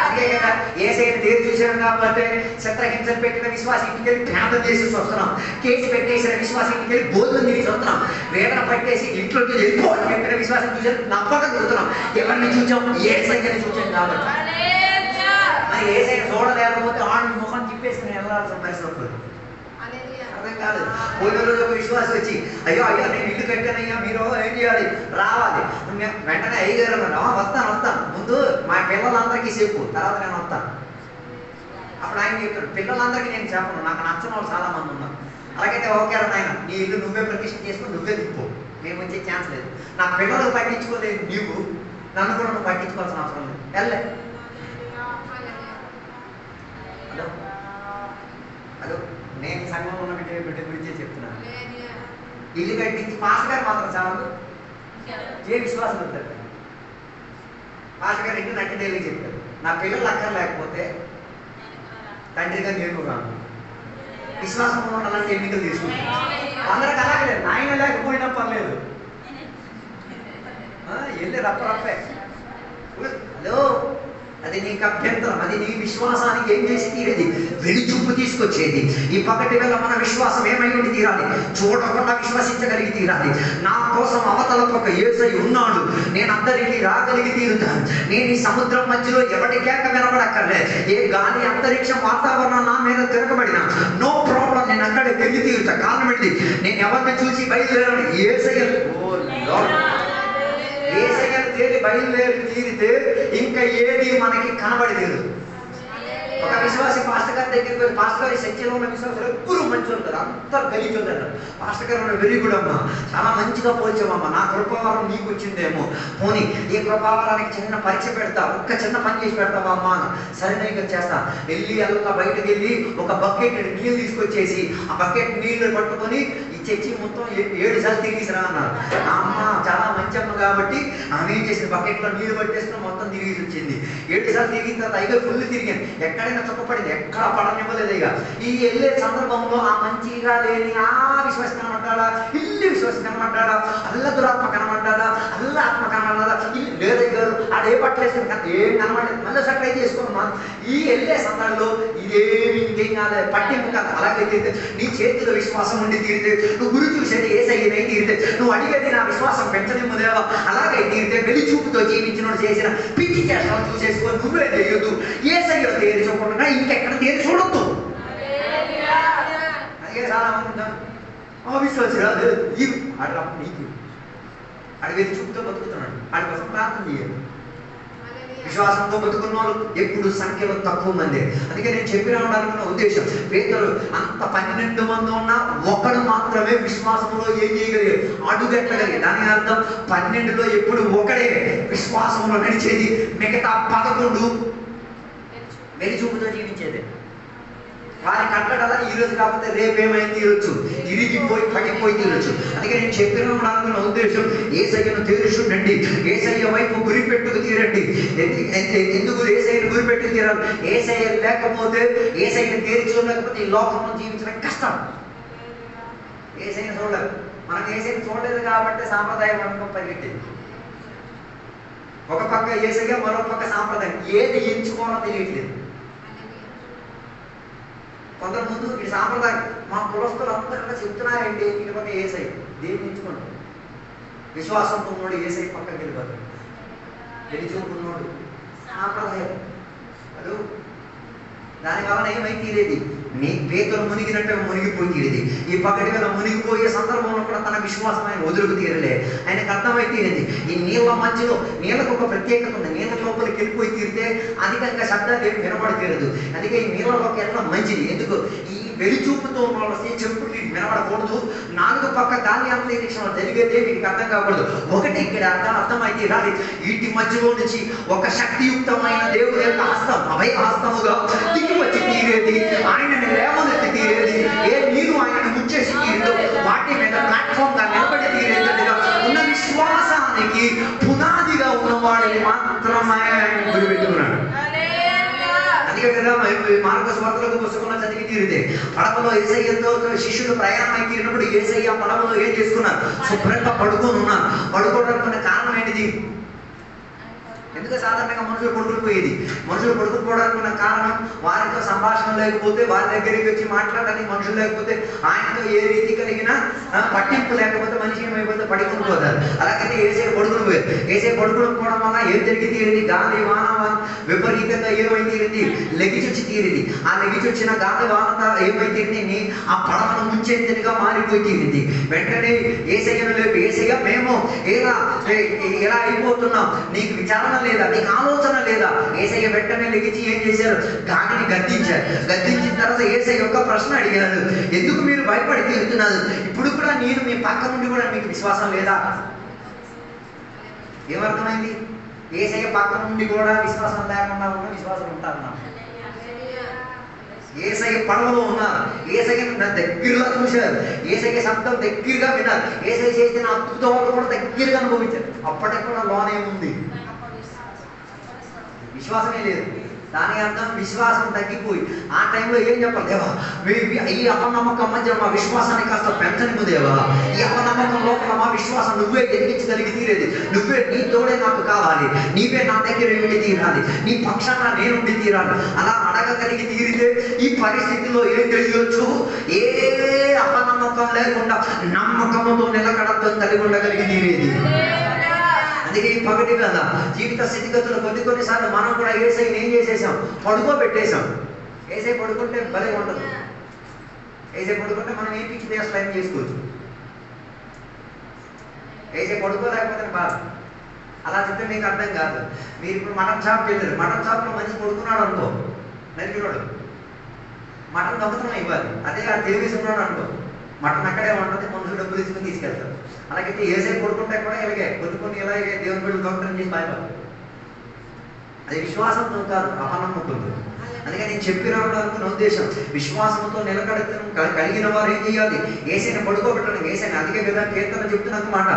అందుకే కదా ఏసయ్యను తేరు చూసాను కాబట్టి శత్రహింసలు పెట్టిన విశ్వాసం ఇంటికి వెళ్ళి ప్రార్థన చేసి వస్తున్నాం, కేసు పెట్టేసిన విశ్వాసం ఇంటికి వెళ్ళి బోధన తిరిగి వస్తున్నాం, వేదన పట్టేసి ఇంట్లోకి వెళ్ళిపోవాలని చెప్పిన విశ్వాసం చూసాను నమ్మక తిరుగుతున్నాం. ఎవరిని చూసాం? ఏసయ్యని చూసాం కాబట్టి. మరి ఏసయ్య చూడలేకపోతే ఆడు ముఖం తిప్పేసుకుని వెళ్ళాల్సిన పరిస్థితి వస్తుంది. అర్థం కాదు. పోయిన రోజు ఒక విశ్వాసం వచ్చి అయ్యో అయ్యో నేను ఇల్లు కట్టానయ్యా, మీరు ఏం చేయాలి? రావాలి. వెంటనే అయ్యగారు అన్నాడు, వస్తాను ముందు మా పిల్లలందరికీ చెప్పు, తర్వాత నేను వస్తాను. అప్పుడు ఆయన చెప్పాడు, పిల్లలందరికీ నేను చెప్పను, నాకు నచ్చని వాళ్ళు చాలా మంది ఉన్నారు. అలాగైతే ఓకే నాయన, నీ ఇల్లు నువ్వే ప్రతిష్ఠ చేసుకుని నువ్వే తిప్పు, మేము వచ్చే ఛాన్స్ లేదు. నా పిల్లలు పట్టించుకోలేదు నీవు, నన్ను కూడా నువ్వు పట్టించుకోవాల్సిన అవసరం లేదు. వెళ్ళే హలో నేను సంఘంలో ఉన్న బిడ్డ గురించే చెప్తున్నాను. ఇల్లు కట్టించి పాస్టర్ గారు మాత్రం చాలు, ఏ విశ్వాసం ఉంటారు? పాస్టర్ గారు ఇంటి నట్టి చెప్పారు, నా పిల్లలు అక్కర్ లేకపోతే తండ్రిగా నేను రాను. విశ్వాసం ఉన్న అలాంటి ఎన్నికలు తీసుకుంటాను. అందరికి అలాగే లేదు, నాయన లేకపోయినా పర్లేదు, వెళ్ళి రప్పే. హలో, అది నీకు అభ్యంతరం, అది నీ విశ్వాసానికి ఏం చేసి తీరేది? వెలుచూపు తీసుకొచ్చేది. ఈ పక్కటి వేళ మన విశ్వాసం ఏమై ఉండి తీరాలి? చూడకుండా విశ్వసించగలిగి తీరాలి. నా కోసం అవతల పక్క యేసయ్య ఉన్నాడు, నేను అందరికీ రాగలిగి తీరుతాను. నేను ఈ సముద్రం మధ్యలో ఎవరి కేక వినబడక్కర్లే, ఏ గాలి అంతరిక్షం వాతావరణం నా మీద తిరగబడిన నో ప్రాబ్లం, నేను అక్కడే తిరిగి తీరుతా. కారణం ఏంటి? నేను ఎవరిని చూసి బయలుదేరాను? ఏసయ్యను తేలి బయలుదేరి తీరితే ఇంకా ఏది మనకి కనబడలేదు. ఒక విశ్వాసి పాస్టర్ గారి దగ్గరికి పోయి, పాస్టర్ గారి సత్యంలో ఉన్న విశ్వాసాలు ఎప్పుడు మంచి ఉంటారు, అంతా గలీజ్ ఉంటారు. పాస్టర్ గారు వెరీ గుడ్ అమ్మా, చాలా మంచిగా పోల్చామమ్మా, నా కృపావరం నీకు వచ్చిందేమో, పోనీ ఈ కృపావరానికి చిన్న పరీక్ష పెడతా, ఒక్క చిన్న పని చేసి పెడతావా అమ్మా? సరే ఇక్కడ చేస్తా. వెళ్ళి అలా బయటకు వెళ్ళి ఒక బకెట్ నీళ్ళు తీసుకొచ్చేసి ఆ బకెట్ నీళ్ళు పట్టుకొని చర్చి మొత్తం 7 సార్లు తిరిగిసిరా అన్నారు. అమ్మ చాలా మంచి అమ్మ కాబట్టి ఆమె ఏం చేసింది, బకెట్లో నీళ్ళు పట్టేసుకుని మొత్తం తిరిగి వచ్చింది. 7 సార్లు తిరిగిన తర్వాత ఇక ఫుల్ తిరిగాను, ఎక్కడైనా చుక్కపడింది, ఎక్కడ పడనివ్వలేదు. ఇక ఈ వెళ్ళే సందర్భంలో ఆ మంచిగా లేని ఆ విశ్వాసం కనబడ్డా, ఇల్లు విశ్వాసం కనబడ్డా, అల్ల దురాత్మ కనబడ్డా, అల్ల ఆత్మ కనబడ్డా, ఇల్లు లేదయ్యారు ఆడే పట్టలేసుకుని ఏం కనబడలేదు. మళ్ళీ ట్రై చేసుకున్నాం. ఈ వెళ్ళే సందర్భంలో ఇదేమి ఇంకేం కాదు, పట్టింపు కాదు. అలాగైతే నీ చేతిలో విశ్వాసం ఉండి తీరితే, నువ్వు గురి చూసేది ఏసయ్యనే తీరితే, నువ్వు అడిగేది నా విశ్వాసం పెంచదేమో దేవా, అలాగే తీరితే వెలి చూపుతో జీవించిన చేసిన పిచ్చి చేష్టలు చూసేసుకొని నువ్వే చేయొద్దు. ఏసయ్య తేరి చూడకుండా ఇంకెక్కడ తేరి చూడొద్దు. అదే చాలా మంది ఉంటారు, అవిశ్వాసి రాదు ఈ అట్లా నీకు అడిగి వెలి చూపుతో బతుకుతున్నాడు, వాడి కోసం ప్రార్థన చేయాలి. విశ్వాసంతో బతుకున్న వాళ్ళు ఎప్పుడు సంఖ్యలో తక్కువ మంది. అందుకే నేను చెప్పి రావడానికి ఉద్దేశం, పేదలు అంత 12 మంది ఉన్నా ఒకడు మాత్రమే విశ్వాసంలో ఏం చేయగలిగారు, అడుగెట్టగలిగారు. దాని అర్థం 12లో ఎప్పుడు ఒకడే విశ్వాసంలో నడిచేది, మిగతా 11 వెలిచూపుతో జీవించేది. వారి కట్టడలా ఈ రోజు కాకపోతే రేపేమైంది తీరొచ్చు, ఇరిగిపోయి పడిపోయి తీరొచ్చు. అందుకే నేను చెప్పిన ఉద్దేశం, ఏసయ్యను తెలుసుండండి, ఏసయ్య వైపు గురిపెట్టుకు తీరండి. ఎందుకు ఏసయ్యను గురిపెట్టుకు తీరాలి? ఏసయ్య లేకపోతే, ఏసయ్యను తీర్చుకోలేకపోతే ఈ లోకంలో జీవించడం కష్టం. ఏసయ్యను చూడలేదు, మనం ఏసయ్యను చూడలేదు కాబట్టి సాంప్రదాయం అనుకో పరిగెట్టేది. ఒక పక్క ఏసయ్య, మరో పక్క సాంప్రదాయం, ఏది ఎంచుకోవాలో తెలియట్లేదు. కొందరు ముందు ఈ సాంప్రదాయం మా కులస్తులు అందరికీ చెప్తున్నారండి, ఇటు పక్క ఏసయ్య దేన్ని ఎంచుకుంటాడు? విశ్వాసంతో ఉన్నాడు ఏసయ్య పక్కకి వెళ్ళిపోతాడు, వెలిచూపున్నాడు సాంప్రదాయం. అది దానివల్ల ఏమై తీరేది? నీ పేతురు మునిగినట్టు మునిగిపోయి తీరేది. ఈ పగటి వేళ మునిగిపోయే సందర్భంలో కూడా తన విశ్వాసం ఆయన వదులుకు తీరలే. ఆయనకు అర్థమై తీరింది, ఈ నీళ్ళ మధ్యలో నీళ్ళకు ఒక ప్రత్యేకత ఉంది. నీళ్ళ లోపలికి వెళ్ళిపోయి తీరితే అధికంగా శబ్దాలు ఏమి వినబడి తీరదు. అందుకే ఈ నీళ్ళలోకి వెళ్ళడం మంచిది. ఎందుకు? ఈ వెలిచూపుతో ఉన్న వాళ్ళకి చెప్పుడు వినబడకూడదు. నాలుగు పక్క గాలి అంతరిక్షంలో జరిగేదే మీకు అర్థం కాకూడదు. ఒకటి ఇక్కడ అర్థమైతే రాలి, వీటి మధ్యలో నుంచి ఒక శక్తియుక్తమైన దేవుడి యొక్క హస్తం, అభయ హస్తముగా దిగి వచ్చి తీరేది, ఆయనని లేవనెత్తి తీరేది. ఏ నీరు ఆయనను ముచ్చేసి తీరేదో వాటి మీద ప్లాట్ఫామ్ గా నిలబడి తీరేదిగా ఉన్న విశ్వాసానికి పునాదిగా ఉన్నవాడిని మాత్రమే ఆయన గురిపెట్టుకున్నాడు. అందుకే కదా మార్కొసు వార్తలకు పుస్తకంలో చదివి తీరితే పడవలో యేసయ్యతో శిష్యులు ప్రయాణం తీరినప్పుడు యేసయ్య పడవలో ఏం చేసుకున్నారు? శుభ్రంగా పడుకొని ఉన్నారు. పడుకోవడానికి కారణం ఏంటిది? ఎందుకు సాధారణంగా మనుషులు పడుకుపోయేది? మనుషులు పడుకుపోవడానికి ఉన్న కారణం వారితో సంభాషణ లేకపోతే, వారి దగ్గరికి వచ్చి మాట్లాడడానికి మనుషులు లేకపోతే, ఆయనతో ఏ రీతి కలిగిన పట్టింపు లేకపోతే మనిషి ఏమైపోతే పడుకుని పోతారు. అలాగైతే ఏసై పడుకుని పోయారు. ఏసై పడుకుని పోవడం వల్ల ఏం జరిగి తీరింది? గాలి వాన విపరీతంగా ఏమై తీరింది? లెగిచొచ్చి తీరింది. ఆ లెగిచొచ్చిన గాలి వాన ఏమై తీరింది? ఆ పడవను ముంచేంతటిగా మారిపోయి తీరింది. వెంటనే ఏసయ్యను లేపి, ఏసయ్య మేము ఎలా అయిపోతున్నాం? నీకు విచారణ లేదా? నీకు ఆలోచన లేదా? ఏసయ్య వెంటనే లెగిచి ఏం చేశారు? గాలిని గద్దించారు. గద్దించిన తర్వాత ఏసయ్య ఒక ప్రశ్న అడిగారు, ఎందుకు మీరు భయపడి తీరుతున్నారు? ఇప్పుడు కూడా నేను మీ పక్క నుండి కూడా మీకు విశ్వాసం లేదా? ఏమర్థమైంది? ఏసయ్య పక్క నుండి కూడా విశ్వాసం లేకుండా ఉన్న విశ్వాసం ఉంటారు. ఏసయ్య పడవలో ఉన్నారు. ఏసయ్య దగ్గరగా చూశారు. ఏసయ్య శబ్దం దగ్గరగా విన్నారు. ఏసయ్య చేసిన అద్భుతాలు కూడా దగ్గరగా అనుభవించారు. అప్పటికి కూడా లోనే ఉంది, విశ్వాసమే లేదు. దాని అర్థం విశ్వాసం తగ్గిపోయి ఆ టైంలో ఏం చెప్పాలి? దేవా, ఈ అపనమ్మకం మధ్య మా విశ్వాసాన్ని కాస్త పెంచనివ్వు దేవా. ఈ అపనమ్మకం లోపల మా విశ్వాసం నువ్వే ఎదిగించగలిగి తీరేది. నువ్వే, నీ తోడే నాకు కావాలి. నీవే నా దగ్గర ఉండి తీరాలి. నీ పక్షాన నేనుండి తీరాలి. అలా అడగగలిగి తీరితే ఈ పరిస్థితిలో ఏం తెలియచ్చు? ఏ అపనమ్మకం లేకుండా నమ్మకంతో నిలకడతో కలిగి ఉండగలిగి తీరేది. అందుకే ఈ పగటి వేళ జీవిత స్థితిగతులు కొన్నిసార్లు మనం కూడా ఏసైని ఏం చేసేసాం? పడుకోబెట్టేశాం. ఏసై పడుకుంటే భలే ఉండదు. ఏసై పడుకుంటే మనం ఏం పిచ్చి దేశం ఏం చేసుకోవచ్చు. ఏసై పడుకోలేకపోతే బాధ. అలా చెప్తే మీకు అర్థం కాదు. మీరు ఇప్పుడు మటన్ షాప్కి వెళ్ళారు. మటన్ షాప్లో మనిషి పడుకున్నాడు అనుకో, నరికినాడు, మటన్ దొంగతనం ఇవ్వాలి. అదే ఆ తెలివేసుకున్నాడు అనుకో, మటన్ అక్కడే ఉంటుంది, మనుషులు డబ్బులు తీసుకుని తీసుకెళ్తారు. అలాగైతే ఏసై పడుకుంటే కూడా ఇలాగే కొన్ని ఇలాగే దేవుని బిడ్డలు దొంగతనం చేసి భయపడదు. అది విశ్వాసంతో కాదు, అపనమ్మకంతో. అందుకే నేను చెప్పిన అనుకున్న ఉద్దేశం, విశ్వాసంతో కలిగిన వారు ఏం చేయాలి? ఏసైని పడుకోబెట్టడం. ఏసైని అందుకే కదా కీర్తన చెప్తున్నది మాట,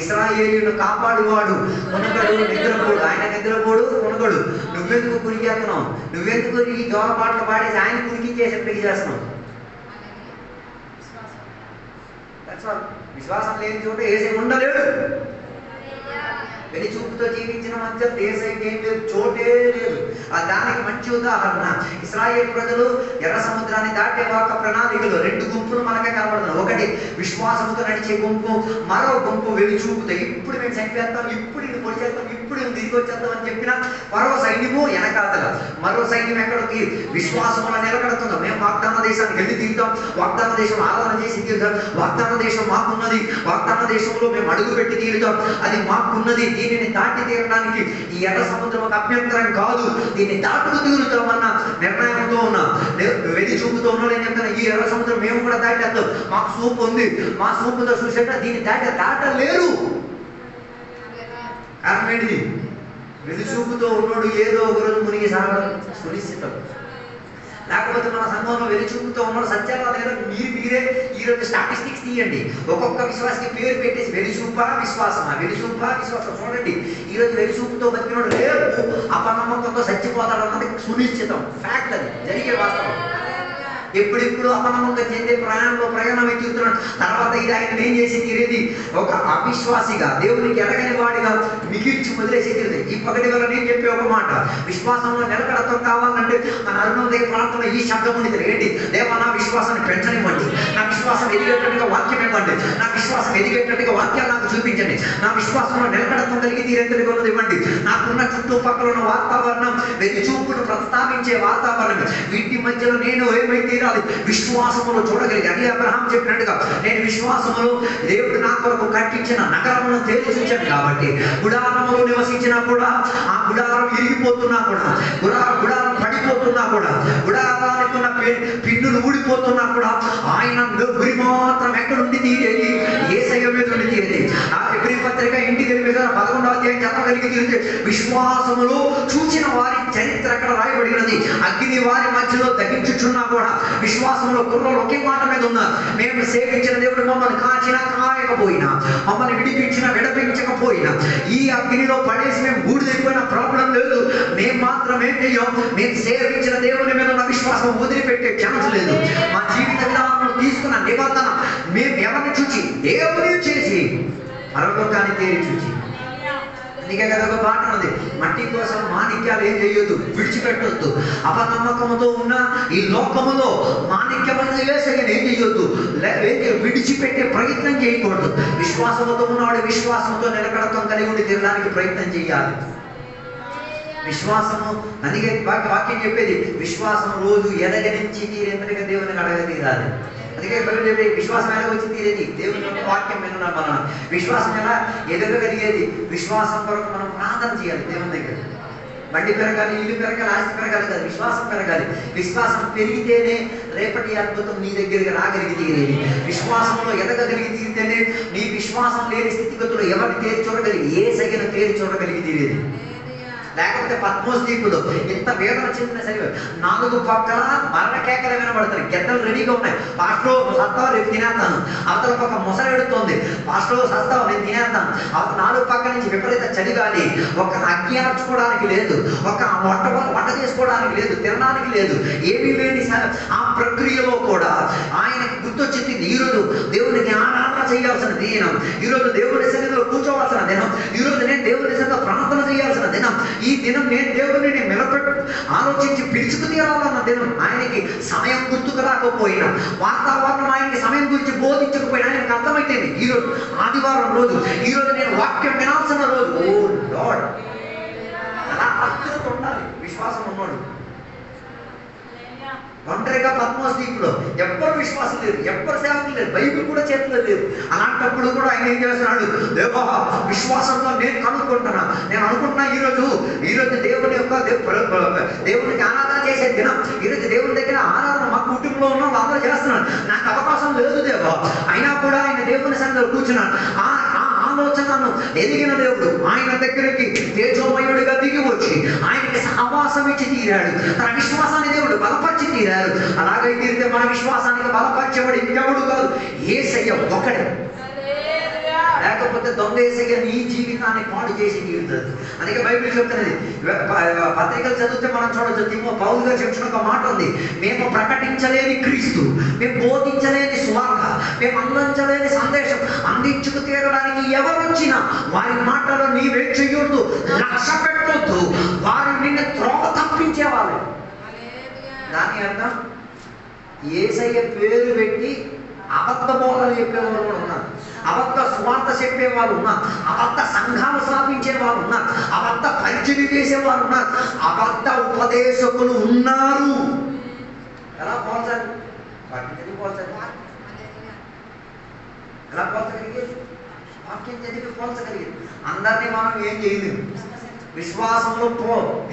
ఇశ్రాయేలును కాపాడువాడు కొనగడు నిద్రపోడు. ఆయన నిద్రపోడు కొనగడు. నువ్వెందుకు కురికేస్తున్నావు? నువ్వెందుకు ఈ జోల పాటలు పాడేసి ఆయన కురికించేసేప్పటికి చేస్తున్నావు? విశ్వాసం లేని చోట ఏసై ఉండలేడు. వెలి చూపుతో జీవించిన మధ్య ఏసైకి ఏం లేదు, చోటే లేదు. దానికి మంచి ఉదాహరణ ఇశ్రాయేలు ప్రజలు ఎర్ర సముద్రాన్ని దాటేవాక ప్రణాళికలు రెండు గుంపులు మనకే కనబడుతున్నాయి. ఒకటి విశ్వాసంతో నడిచే గుంపు, మరో గుంపు వెలి చూపుతో ఇప్పుడు మేము చనిపోతాం, ఇప్పుడు ఇది పొడిచేస్తాం, ఇప్పుడు తిరిగి వచ్చేద్దాం అని చెప్పిన మరో సైన్యము వెనకాతల. మరో సైన్యం ఎక్కడికి? విశ్వాసంలో నిలకడుతుందో మేము వాగ్దాన దేశానికి వెళ్ళి తీరుతాం, వాగ్దాన దేశం ఆరాధన చేసి తీరుతాం, వాగ్దాన దేశం మాకున్నది, వాగ్దాన దేశంలో మేము అడుగు పెట్టి తీరుతాం, అది మాకున్నది, దీనిని దాటి తీరడానికి ఈ ఎర్ర సముద్రం ఒక అభ్యంతరం కాదు, దీన్ని దాటుకు తీరుతామన్న నిర్ణయంతో ఉన్నా. వెలి చూపుతో ఉన్నా నేను చెప్తాను, ఈ ఎర్ర సముద్రం మేము కూడా దాటేద్దాం, మాకు సూపు ఉంది, మా సూపుతో చూసేట దీన్ని దాటలేరు. కారణం ఏంటిది? వెలి చూపుతో ఉన్నోడు ఏదో ఒక రోజు మునిగి సాగడం సునిశ్చితం. లేకపోతే మన సంఘంలో వెలి చూపుతో ఉన్నాడు సత్యాలు లేదా మీరే ఈరోజు స్టాటిస్టిక్స్ తీయండి. ఒక్కొక్క విశ్వాసకి పేరు పెట్టేసి వెలి చూపా విశ్వాసమా, వెలి చూపా విశ్వాసం. చూడండి, ఈరోజు వెలి చూపుతో బతికినోడు రేపు అపనమ్మకంతో చచ్చిపోతాడు అన్నది సునిశ్చితం, ఫ్యాక్ట్, అది జరిగే వాస్తవం. ఎప్పుడిప్పుడు అపనమ్మకం చెందే ప్రయాణం ఎత్తుతున్నాడు. తర్వాత ఇది ఆయన ఏం చేసి తీరేది ఒక అవిశ్వాసిగా, దేవునికి ఎరగని వాడిగా మిగిల్చి వదిలేసి తీరేది. ఈ పగటి వల్ల నేను చెప్పే ఒక మాట, విశ్వాసంలో నిలకడతో కావాలంటే మన అరుణోదయ ప్రాంతంలో ఈ శబ్దం ఉంది. ఏంటి? దేవా, నా విశ్వాసాన్ని పెంచనివ్వండి, నా విశ్వాసం ఎదిగేటట్టుగా వాక్యం ఇవ్వండి, నా విశ్వాసం ఎదిగేటట్టుగా వాక్యాలు నాకు చూపించండి, నా విశ్వాసంలో నిలకడతో కలిగి తీరేందుకు ఇవ్వండి. నాకున్న చుట్టుపక్కల ఉన్న వాతావరణం వెతి చూపును ప్రస్తావించే వాతావరణం, వీటి మధ్యలో నేను ఏమై తీరాలి? విశ్వాసములో చూడగలిగి. అది అబ్రహాం చెప్పినట్టుగా నేను విశ్వాసములో దేవుడు నా కొరకు కట్టించిన నగరమును తేలి చూచాను కాబట్టి గుడారములో నివసించినా కూడా, ఆ గుడారం ఇరిగిపోతున్నా కూడా, గుడారం పడిపోతున్నా కూడా, గుడారానికి ఉన్న పిన్నులు ఊడిపోతున్నా కూడా ఆయన గురి మాత్రం ఎక్కడుండి తీరేది? యేసయ్య మీద ఉండి తీరేది. ఆ ఎబ్రీ పత్రిక ఇంటికి 11వ అధ్యాయం చదవగలిగి తీరితే విశ్వాసములో చూచిన వారి చరిత్ర అక్కడ రాయబడినది. అగ్ని వారి మధ్యలో దహించుచున్నా కూడా విశ్వాసంలో కుర్రలు ఒకే మాట మీద ఉన్నారు. మేము సేవించిన దేవుడు మమ్మల్ని కాచినా కాయకపోయినా, మమ్మల్ని విడిపించకపోయినా, ఈ అగ్నిలో పడేసి మేము బూడిదైపోయిన ప్రాబ్లం లేదు. మేము మాత్రం ఏం చెయ్యం? మేము సేవించిన దేవుని మీద ఉన్న విశ్వాసం వదిలిపెట్టే ఛాన్స్ లేదు. మా జీవిత విధానంలో తీసుకున్న నిబంధన మేము ఎవరిని చూచి? దేవుని చేసి పరలోకాన్ని తేరి చూచి. అందుకే కదా ఒక పాట ఉన్నది, మట్టి కోసం మాణిక్యాలు ఏం చేయొద్దు, విడిచిపెట్టొద్దు. అపనమ్మకంతో ఉన్న ఈ లోకములో మాణిక్యమైన యేసయ్యను ఏం చేయొద్దు, విడిచిపెట్టే ప్రయత్నం చేయకూడదు. విశ్వాసంతో ఉన్నవాడు విశ్వాసంతో నిలకడతో కలిగి ఉండి తిరగడానికి ప్రయత్నం చేయాలి. విశ్వాసము, అందుకే వాక్యం చెప్పేది, విశ్వాసం రోజు ఎదగనించి తీరేందుకు దేవుని అడగ తీరాలి. అందుకే విశ్వాసం ఎలా వచ్చి తీరేది? దేవుని యొక్క వాక్యం విన్న మన విశ్వాసం ఎలా ఎదగగలిగేది? విశ్వాసం కొరకు మనం ప్రార్థన చేయాలి దేవుని దగ్గర. బండి పెరగాలి, ఇల్లు పెరగాలి, ఆస్తి పెరగాలి కాదు, విశ్వాసం పెరగాలి. విశ్వాసం పెరిగితేనే రేపటి అద్భుతం నీ దగ్గరికి రాగలిగి తీరేది. విశ్వాసంలో ఎదగగలిగి తీరితేనే నీ విశ్వాసం లేని స్థితిగతులు ఎవరిని తేరి చూడగలిగి? యేసయ్యను తేరి చూడగలిగి తీరేది. లేకపోతే పద్మోస్ దీపులో ఎంత వేదన చెందిన సరే 4 పక్కల మరణ కేకలు వినబడతాయి, గెద్దలు రెడీగా ఉన్నాయి. పాస్టర్ సస్తావు, రేపు తినేస్తాను. అవతల పక్క ముసలి ఎడుతోంది, పాస్టర్ సస్తావు, నేను తినేస్తాను. అవతల 4 పక్క నుంచి విపరీత చలిగాలి, ఒక అగ్గి ఆర్చుకోవడానికి లేదు, ఒక వంట చేసుకోవడానికి లేదు, తినడానికి లేదు, ఏమీ లేని ఆ ప్రక్రియలో కూడా ఆయనకి గుర్తొచ్చింది, ఈరోజు దేవునికి ఆరాధన చేయాల్సిన దినం, ఈరోజు దేవుని సన్నిధిలో కూర్చోవలసిన దినం, ఈరోజు నేను దేవుని సన్నిధిలో ప్రార్థన చేయాల్సిన దినం, ఈ దినం నేను దేవుడిని నిలబెట్టు ఆలోచించి పిలుచుకు తీరాలన్న దినం. ఆయనకి సమయం గుర్తుకు రాకపోయినా, వాతావరణం ఆయనకి సమయం గురించి బోధించకపోయినా ఆయనకు అర్థమైతే ఈరోజు ఆదివారం రోజు, ఈరోజు నేను వాక్యం వినాల్సిన రోజు. ఓ లార్డ్, అలా అర్థత ఉండాలి విశ్వాసం ఉన్నాడు. ఒంటరిగా పద్మోస్ దీపులో ఎవ్వరు విశ్వాసం లేదు, ఎవ్వరు సేవకులు లేదు, బైబిల్ కూడా చేతిలో లేదు. అలాంటప్పుడు కూడా ఆయన ఏం చేస్తున్నాడు? దేవా, విశ్వాసంతో నేను కనుక్కుంటున్నా, నేను అనుకుంటున్నా ఈరోజు దేవుని యొక్క దేవునికి ఆరాధన చేసే దినం, ఈరోజు దేవుని దగ్గర ఆరాధన మా కుటుంబంలో ఉన్న వాళ్ళందరూ చేస్తున్నాడు. నాకు అవకాశం లేదు దేవా, అయినా కూడా ఆయన దేవుని సన్నిధిలో కూర్చున్నాడు. ఆలోచనను ఎదిగిన దేవుడు ఆయన దగ్గరికి తేజోమయుడిగా దిగి వచ్చి ఆయనకి సహవాసం ఇచ్చి తీరాడు. తన విశ్వాసాన్ని దేవుడు బలపరిచి తీరాడు. అలాగే తీరితే మన విశ్వాసానికి బలపరచబడి ఇంకెవడు కాదు, యేసయ్య ఒక్కడే. లేకపోతే దొంగ యేసయ్య నీ జీవితాన్ని పాడు చేసి తీరుతుంది. అందుకే బైబిల్ చెప్తున్నది, పత్రికలు చదివితే మనం చూడొచ్చు, పౌలు గారు చెప్పిన ఒక మాట ఉంది, మేము ప్రకటించలేని క్రీస్తు, మేము బోధించలేని సువార్త, మేము అందించలేని సందేశం అందించుకు తీరడానికి ఎవరు వచ్చినా వారి మాటలో నీవే చెయ్యొద్దు, లక్ష్య పెట్టొద్దు, వారు నిన్ను త్రోవ తప్పించేవాళ్ళు. దాని అర్థం యేసయ్య పేరు పెట్టి అబద్ధ బోధలు చెప్పేవారు కూడా ఉన్నారు, అబద్ధ సువార్త చెప్పేవారు ఉన్నారు, అబద్ధ సంఘాలు స్థాపించే వారు ఉన్నారు, అబద్ధ పరిచయం చేసేవారు ఉన్నారు, అబద్ధ ఉపదేశకులు ఉన్నారు. ఎలా పోల్చాలి? వాటిని చదివి పోల్చాలి, ఎలా పోల్చగలిగేది? వాక్యం చదివి పోల్చగలిగేది. అందరినీ మనం ఏం చేయలేము, విశ్వాసంలో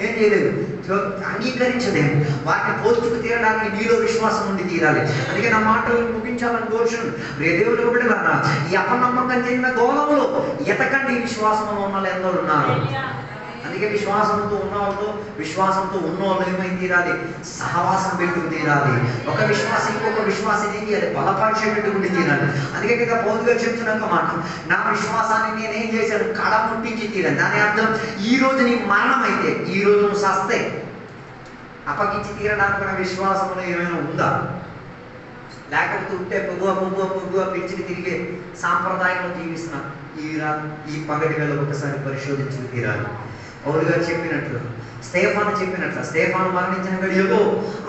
ఏం చేయలేదు, అంగీకరించలేము. వాటిని పోల్చుకు తీరడానికి నీలో విశ్వాసం ఉండి తీరాలి. అందుకే నా మాటలు ముగించాలని కోరుచున్నాను. దేవుడు బిడ్డలారా, ఈ అపనమ్మకం చెందిన గోళంలో ఎతకండి విశ్వాసంలో ఉన్న వాళ్ళు ఎందరో ఉన్నారు. అందుకే విశ్వాసంతో ఉన్నవాళ్ళు, విశ్వాసంతో ఉన్నవాళ్ళు ఏమై తీరాలి? సహవాసం పెట్టుకు తీరాలి. ఒక విశ్వాసం ఇంకొక విశ్వాసం ఏంటి? అది బలపరిచే పెట్టుకుంటే తీరాలి. అందుకే కదా పౌలు గారు చెప్తున్న మాట, నా విశ్వాసాన్ని నేనేం చేశాను? కడ ముట్టించి తీరాలి. దాని అర్థం ఈ రోజు నీ మరణం అయితే, ఈ రోజు నువ్వు సస్తే అప్పగించి తీరడానికి కూడా విశ్వాసంలో ఏమైనా ఉందా? లేకపోతే ఉంటే పొగువ పిలిచి తిరిగే సాంప్రదాయంలో జీవిస్తున్నాం. ఈ పగటి వేళ ఒకసారి పరిశోధించి తీరాలి. పౌలు గారు చెప్పినట్లు, స్టెఫాను చెప్పినట్లు, స్టెఫాను మరణించిన గడియలో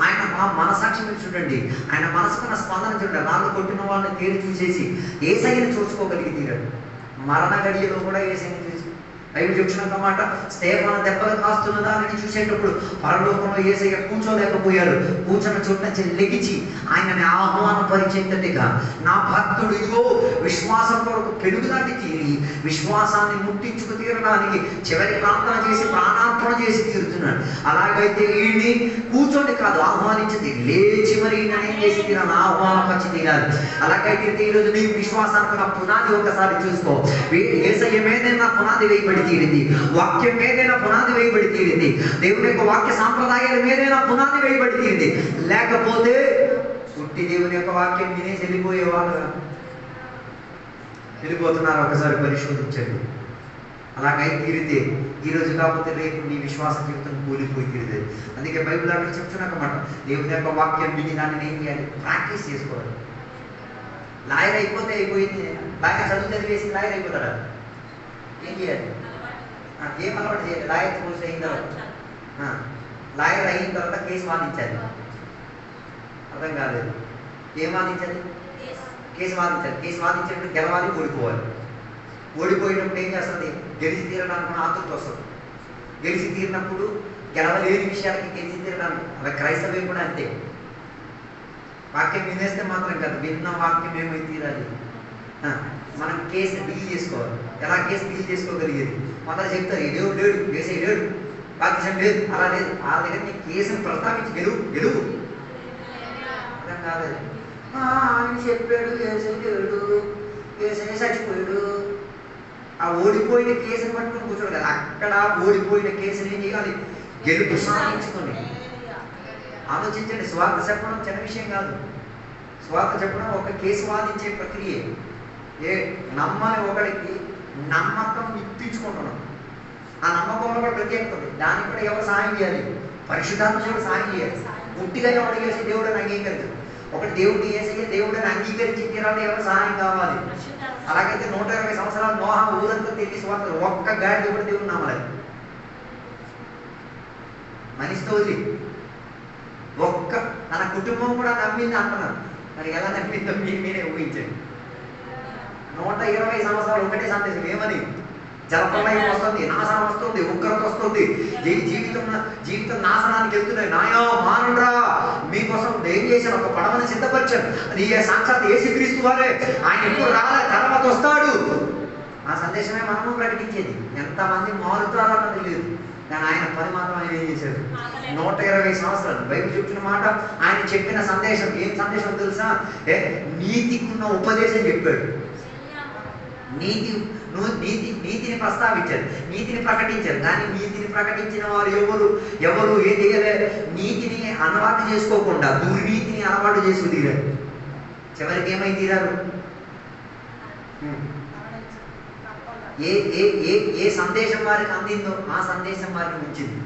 ఆయన మనసాక్షి మీరు చూడండి, ఆయన మనసుకున్న స్పందన చూడండి. రాళ్ళు కొట్టిన వాళ్ళని తేరి చూసేసి యేసయ్యను చూసుకోగలిగి తీరాడు. మరణ గడియలో కూడా యేసయ్యను చూసి బైబిల్ చెప్తున్న మాట, స్టెఫాను దెబ్బలు కాస్తున్న దానిని చూసేటప్పుడు పరలోకంలో యేసయ్య కూర్చోలేకపోయాడు. కూర్చున్న చోట నుంచి లెగిచి ఆయనని ఆహ్వానపరిచేటట్టుగా, నా భక్తుడు ఇదిగో విశ్వాసం కొరకు పెరుగుదాటి తీరి విశ్వాసాన్ని ముట్టించుకు తీరడానికి చివరి ప్రార్థన చేసి ప్రాణార్పణ చేసి తీరుతున్నాడు. అలాగైతే వీడిని కూర్చొని కాదు ఆహ్వానించింది, లేచి మరి ఈయన చేసి తీరాలి, ఆహ్వానపరిచి తీరాలి. అలాగైతే ఈరోజు నీకు విశ్వాసానికి నా పునాది ఒకసారి చూసుకో. యేసయ్య మీదే నా పునాది వేయబడి తీరింది, వాక్యం మీదైనా పునాది వేయబడి తీరింది, దేవుని యొక్క వాక్య సాంప్రదాయాల మీదైనా పునాది వేయబడి తీరింది. లేకపోతే పుట్టి దేవుని యొక్క వాక్యం వినేసి వెళ్ళిపోయేవాళ్ళు వెళ్ళిపోతున్నారు. ఒకసారి పరిశోధించండి. అలాగై తీరితే ఈరోజు కాకపోతే రేపు నీ విశ్వాస జీవితం కూలిపోయి తీరుతుంది. అందుకే బైబిల్ అక్కడ చెప్తున్నమాట, దేవుని యొక్క వాక్యం విని దాన్ని ఏం చేయాలి? ప్రాక్టీస్ చేసుకోవాలి. లాయర్ అయిపోతే అయిపోయింది. లాయర్ చదువు చదివేసి లాయర్ అయిపోతాడా? ఏం చేయాలి? ఏం అలవాటు చేయాలి? లాయర్ కోర్స్ అయిన తర్వాత లాయర్ అయిన తర్వాత కేసు వాదించాలి. అర్థం కాలేదు. ఏం వాదించాలి? కేసు వాదించాలి. కేసు వాదించేటప్పుడు గెలవాలి, ఓడిపోవాలి. ఓడిపోయేటప్పుడు ఏం చేస్తుంది? గెలిచి తీరడానికి ఆతృత వస్తుంది. గెలిచి తీరినప్పుడు గెలవలేని విషయాలకి గెలిచి తీరడానికి. అలా క్రైస్తవ్యం కూడా అంతే. వాక్యం వినేస్తే మాత్రం కాదు, విన్న వాక్యం ఏమై తీరాలి. మనం కేసు డీల్ చేసుకోవాలి. ఎలా కేసు డీల్ చేసుకోగలిగేది? మొదలు చెప్తారు, ఈ దేవుడు లేడు, వేసే లేడు, బాధ్యం లేదు, అలా లేదు. ఆ దగ్గర నీ కేసును ప్రస్తావించి గెలువు. అర్థం కాలేదు. ఆయన చెప్పాడు, వేసే లేడు, వేసే చచ్చిపోయాడు. ఆ ఓడిపోయిన కేసుని పట్టుకుని కూర్చోడు కదా. అక్కడ ఓడిపోయిన కేసుని ఏం చేయాలి? గెలుపు సాధించుకొని. ఆలోచించండి. స్వార్థ చెప్పడం చిన్న విషయం కాదు. స్వార్థ చెప్పడం ఒక కేసు వాదించే ప్రక్రియ. నమ్మని ఒకడికి నమ్మకం ఇప్పించుకుంటున్నాం. ఆ నమ్మకంలో కూడా ప్రత్యేకత ఉంది. దానికి కూడా ఎవరు సహాయం చేయాలి? పరిశుద్ధాత్మ దేవుడు సహాయం చేయాలి. పుట్టిగా ఎవరు చేసి దేవుడని అంగీకరించదు. ఒకటి దేవుడిని వేసి దేవుడిని అంగీకరించి తీరాలి, ఎవరు సహాయం కావాలి? అలాగైతే 120 సంవత్సరాలు నోహ ఊరంతా తిరిగి స్వార్థ ఒక్క గాడి కూడా దేవుడు నమ్మలేదు. మనిషితో వదిలి ఒక్క తన కుటుంబం కూడా నమ్మింది అంటున్నారు. మరి ఎలా నమ్మిందో మీరే ఊహించండి. 120 సంవత్సరాలు ఒకటే సందేశం. ఏమని? జలప్రలయం వస్తుంది, నాశనం వస్తుంది, ఉగ్రత వస్తుంది, జీవితం నాశనానికి వెళ్తున్నాయి. నాయో మానుడా, మీకోసం ఏం చేశాను? ఒక పడవని సిద్ధపరిచాను. అది సాక్షాత్ యేసుక్రీస్తు వారే. ఆయన ఎప్పుడు రాలే, తర్వాత వస్తాడు. ఆ సందేశమే మనము ప్రకటించేది. ఎంతమంది మారుతారన్నది లేదు, కానీ ఆయన పని మాత్రం ఆయన ఏం చేశాడు? 120 సంవత్సరాలు. బైబిల్ చెప్తున్న మాట, ఆయన చెప్పిన సందేశం ఏం సందేశం తెలుసా? నీతికున్న ఉపదేశం చెప్పాడు. నీతిని ప్రస్తావించారు, నీతిని ప్రకటించారు. కానీ నీతిని ప్రకటించిన వారు ఎవరు ఏం చేయలేదు? నీతిని అలవాటు చేసుకోకుండా దుర్నీతిని అలవాటు చేసుకు తీరారు. చివరికి ఏమై తీరారు? ఏ సందేశం వారికి అందిందో ఆ సందేశం వారికి ఉంచింది.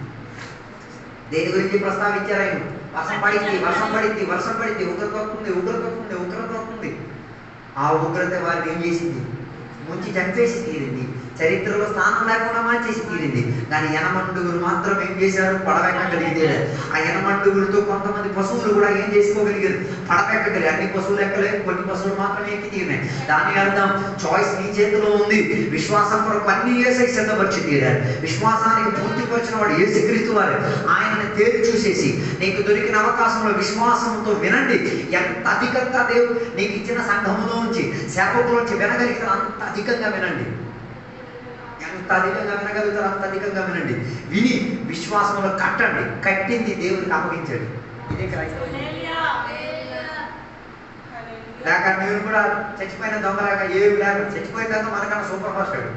దేని గురించి ప్రస్తావించారు? ఆయన వర్షం పడింది, ఉగ్రత వస్తుంది. ఆ ఉగ్రత వారిని ఏం చేసింది? ముంచి చంపేసి తీరింది. చరిత్రలో స్థానం లేకుండా మార్చేసి తీరింది. కానీ యనమండుగులు మాత్రం ఏం చేశారు? పడవెక్కగలిగితే ఆ యనమండుగులతో కొంతమంది పశువులు కూడా ఏం చేసుకోగలిగారు? పడవెక్కగలిగారు. అన్ని పశువులు ఎక్కలేదు, కొన్ని పశువులు మాత్రమే ఎక్కి తీరినాయి. దాని అర్థం చాయిస్ నీ చేతిలో ఉంది. విశ్వాసం కొరకు అన్ని యేసయ్య సిద్ధపరిచి తీరారు. విశ్వాసానికి పూర్తిపరిచిన వాడు యేసుక్రీస్తు వారు. ఆయనని తేరి చూసేసి నీకు దొరికిన అవకాశంలో విశ్వాసంతో వినండి. ఎంత అధికంగా దేవుడు నీకు ఇచ్చిన సంఘములో నుంచి, సేవకులోంచి వినగలిగితే అంత అధికంగా వినండి. ఎంత అధికంగా వినగలుగుతారు అంత అధికంగా వినండి. విని విశ్వాసంలో కట్టండి. కట్టింది దేవుడికి అప్పగించండి. ఇదే క్రైస్తవం. లేక మీరు కూడా చచ్చిపోయిన దొంగలాగా ఏమి లేక చచ్చిపోయిన తర్వాత మనకన్నా సూపర్ ఫాస్ట్ ఆడు.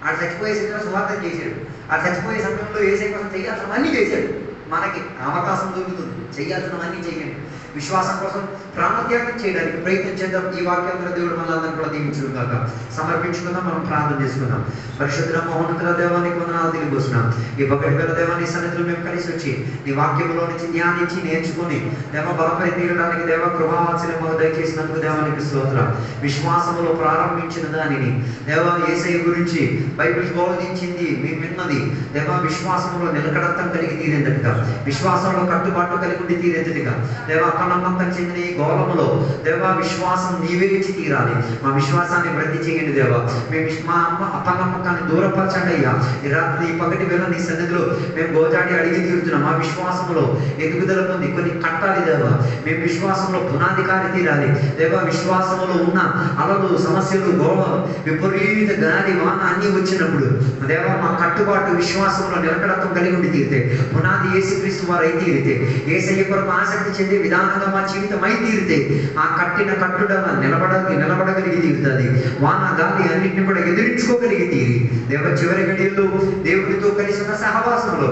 ఆడు చచ్చిపోయే స్థితిలో సువార్తం చేశాడు. ఆ చచ్చిపోయే సమయంలో యేసయ్య కోసం చేయాల్సినవన్నీ చేశాడు. మనకి అవకాశం దొరుకుతుంది, చేయాల్సినవన్నీ చేయండి. విశ్వాసం కోసం ప్రాణత్యాగం చేయడానికి ప్రయత్నం చేద్దాం. ఈ వాక్యాలను దేవుడు మనందరం కూడా దీవించును గాక. సమర్పించుకుందాం, మనం ప్రార్థన చేసుకుందాం. పరిశుద్ధ మహోన్నతుల దేవానికి వందనాలు తెలియజేస్తున్నాం. ఈ పగటి వేళ దేవాన్ని సన్నిధిలో మేము కలిసి వచ్చి నీ వాక్యంలో నుంచి ధ్యానించి నేర్చుకుని దేవ బలపై తీరడానికి దేవ కృపావాత్సల్యం మాకు దయచేసినందుకు దేవానికి స్తోత్రం. విశ్వాసములో ప్రారంభించిన దానిని దేవ యేసయ్య గురించి బైబిల్ బోధించింది మేము విన్నది దేవ విశ్వాసంలో నిలకడత్వం కలిగి తీరేందుగా, విశ్వాసంలో కట్టుబాటు కలిగి ఉండి తీరేందుగా దేవ అపనమ్మకం చెందిన ఈ గోళములో దేవ విశ్వాసం నీవే ఇచ్చి తీరాలి. మా విశ్వాసాన్ని వృద్ధి చేయండి దేవ. మేము మా అపనమ్మకాన్ని దూరపరచండి అయ్యా. ఈ రాత్రి ఈ పగటి వేళ నీ సన్నిధిలో మేము గోజాడి అడిగి తీరుతున్నాం. మా విశ్వాసంలో ఎదుగుదల పొంది కొన్ని కట్టాలి దేవ. మేము విశ్వాసంలో పునాధికారి తీరాలి దేవ. విశ్వాసంలో ఉన్న అలలు, సమస్యలు, గోళం, విపరీత గాలి, వాన అన్ని వచ్చినప్పుడు దేవ మా కట్టుబాటు విశ్వాసంలో నిలకడత్వం కలిగి ఉండి తీరితే, పునాది యేసుక్రీస్తు వారు అయి తీరితే, యేసయ్య కొరకు ఆసక్తి చెందే విధానంగా మా జీవితం అయి తీరితే ఆ కట్టిన కట్టుదల నిలబడగలిగి తీరుతుంది. వాన గాలి అన్నింటిని కూడా ఎదిరించుకోగలిగి తీరి దేవ చివరి గడియల్లో దేవుడితో కలిసి ఉన్న సహవాసంలో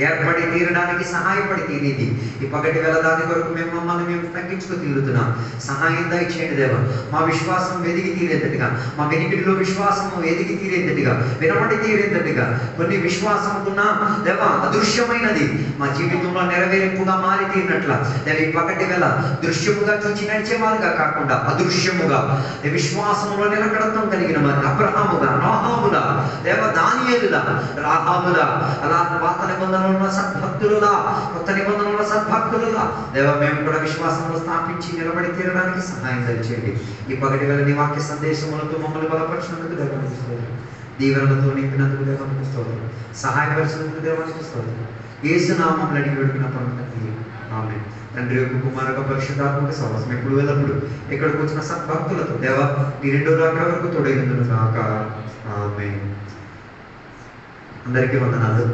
ఏర్పడి తీరడానికి సహాయపడి తీరేది. ఈ పగటి వేళ దాని కొరకు మమ్మల్ని మేము తగ్గించుకు తీరుతున్నాం. సహాయం దయచేయండి దేవ. మా విశ్వాసం ఎదిగి తీరేటట్టుగా, మా వెనికిడిలో విశ్వాసం ఎదిగి తీరేటట్టుగా, వినబడి తీరేటట్టుగా, కొన్ని విశ్వాసముకున్న దేవ అదృశ్యమైనది మా జీవితంలో నెరవేర్పుగా మారి తీరినట్ల దేవ ఈ పగటి వేళ దృశ్యముగా చూచి నడిచేవారుగా కాకుండా అదృశ్యముగా విశ్వాసంలో నిలకడత్వం కలిగిన వారు అబ్రహాముగా, నోహాముగా దేవ, దానియేలుగా, రాహాబుగా, అలా పాత నిబంధన సద్భక్తులుగా, కొత్త నిబంధనల సద్భక్తులుగా దేవ మేము కూడా విశ్వాసంలో స్థాపించి నిలబడి తీరడానికి సహాయం దయచేయండి. ఈ పగటి వేళ నీ వాక్య సందేశములతో మమ్మల్ని బలపరిచినందుకు దేవానికి స్తోత్రం. దీవెనలతో నింపినందుకు దేవానికి స్తోత్రం. సహాయపరిచినందుకు దేవానికి స్తోత్రం. యేసు నామములో అడిగి వేడుకున్న పరమతండ్రి, ఆమేన్. తండ్రి యొక్క కుమారుక పరిశుద్ధాత్మక సహవాసం ఎప్పుడు వెళ్ళప్పుడు ఇక్కడికి వచ్చిన సద్భక్తులతో దేవ నీ రెండో రాకడ వరకు తోడైనందుకు కాక. ఆమేన్. అందరికీ వందనాలు.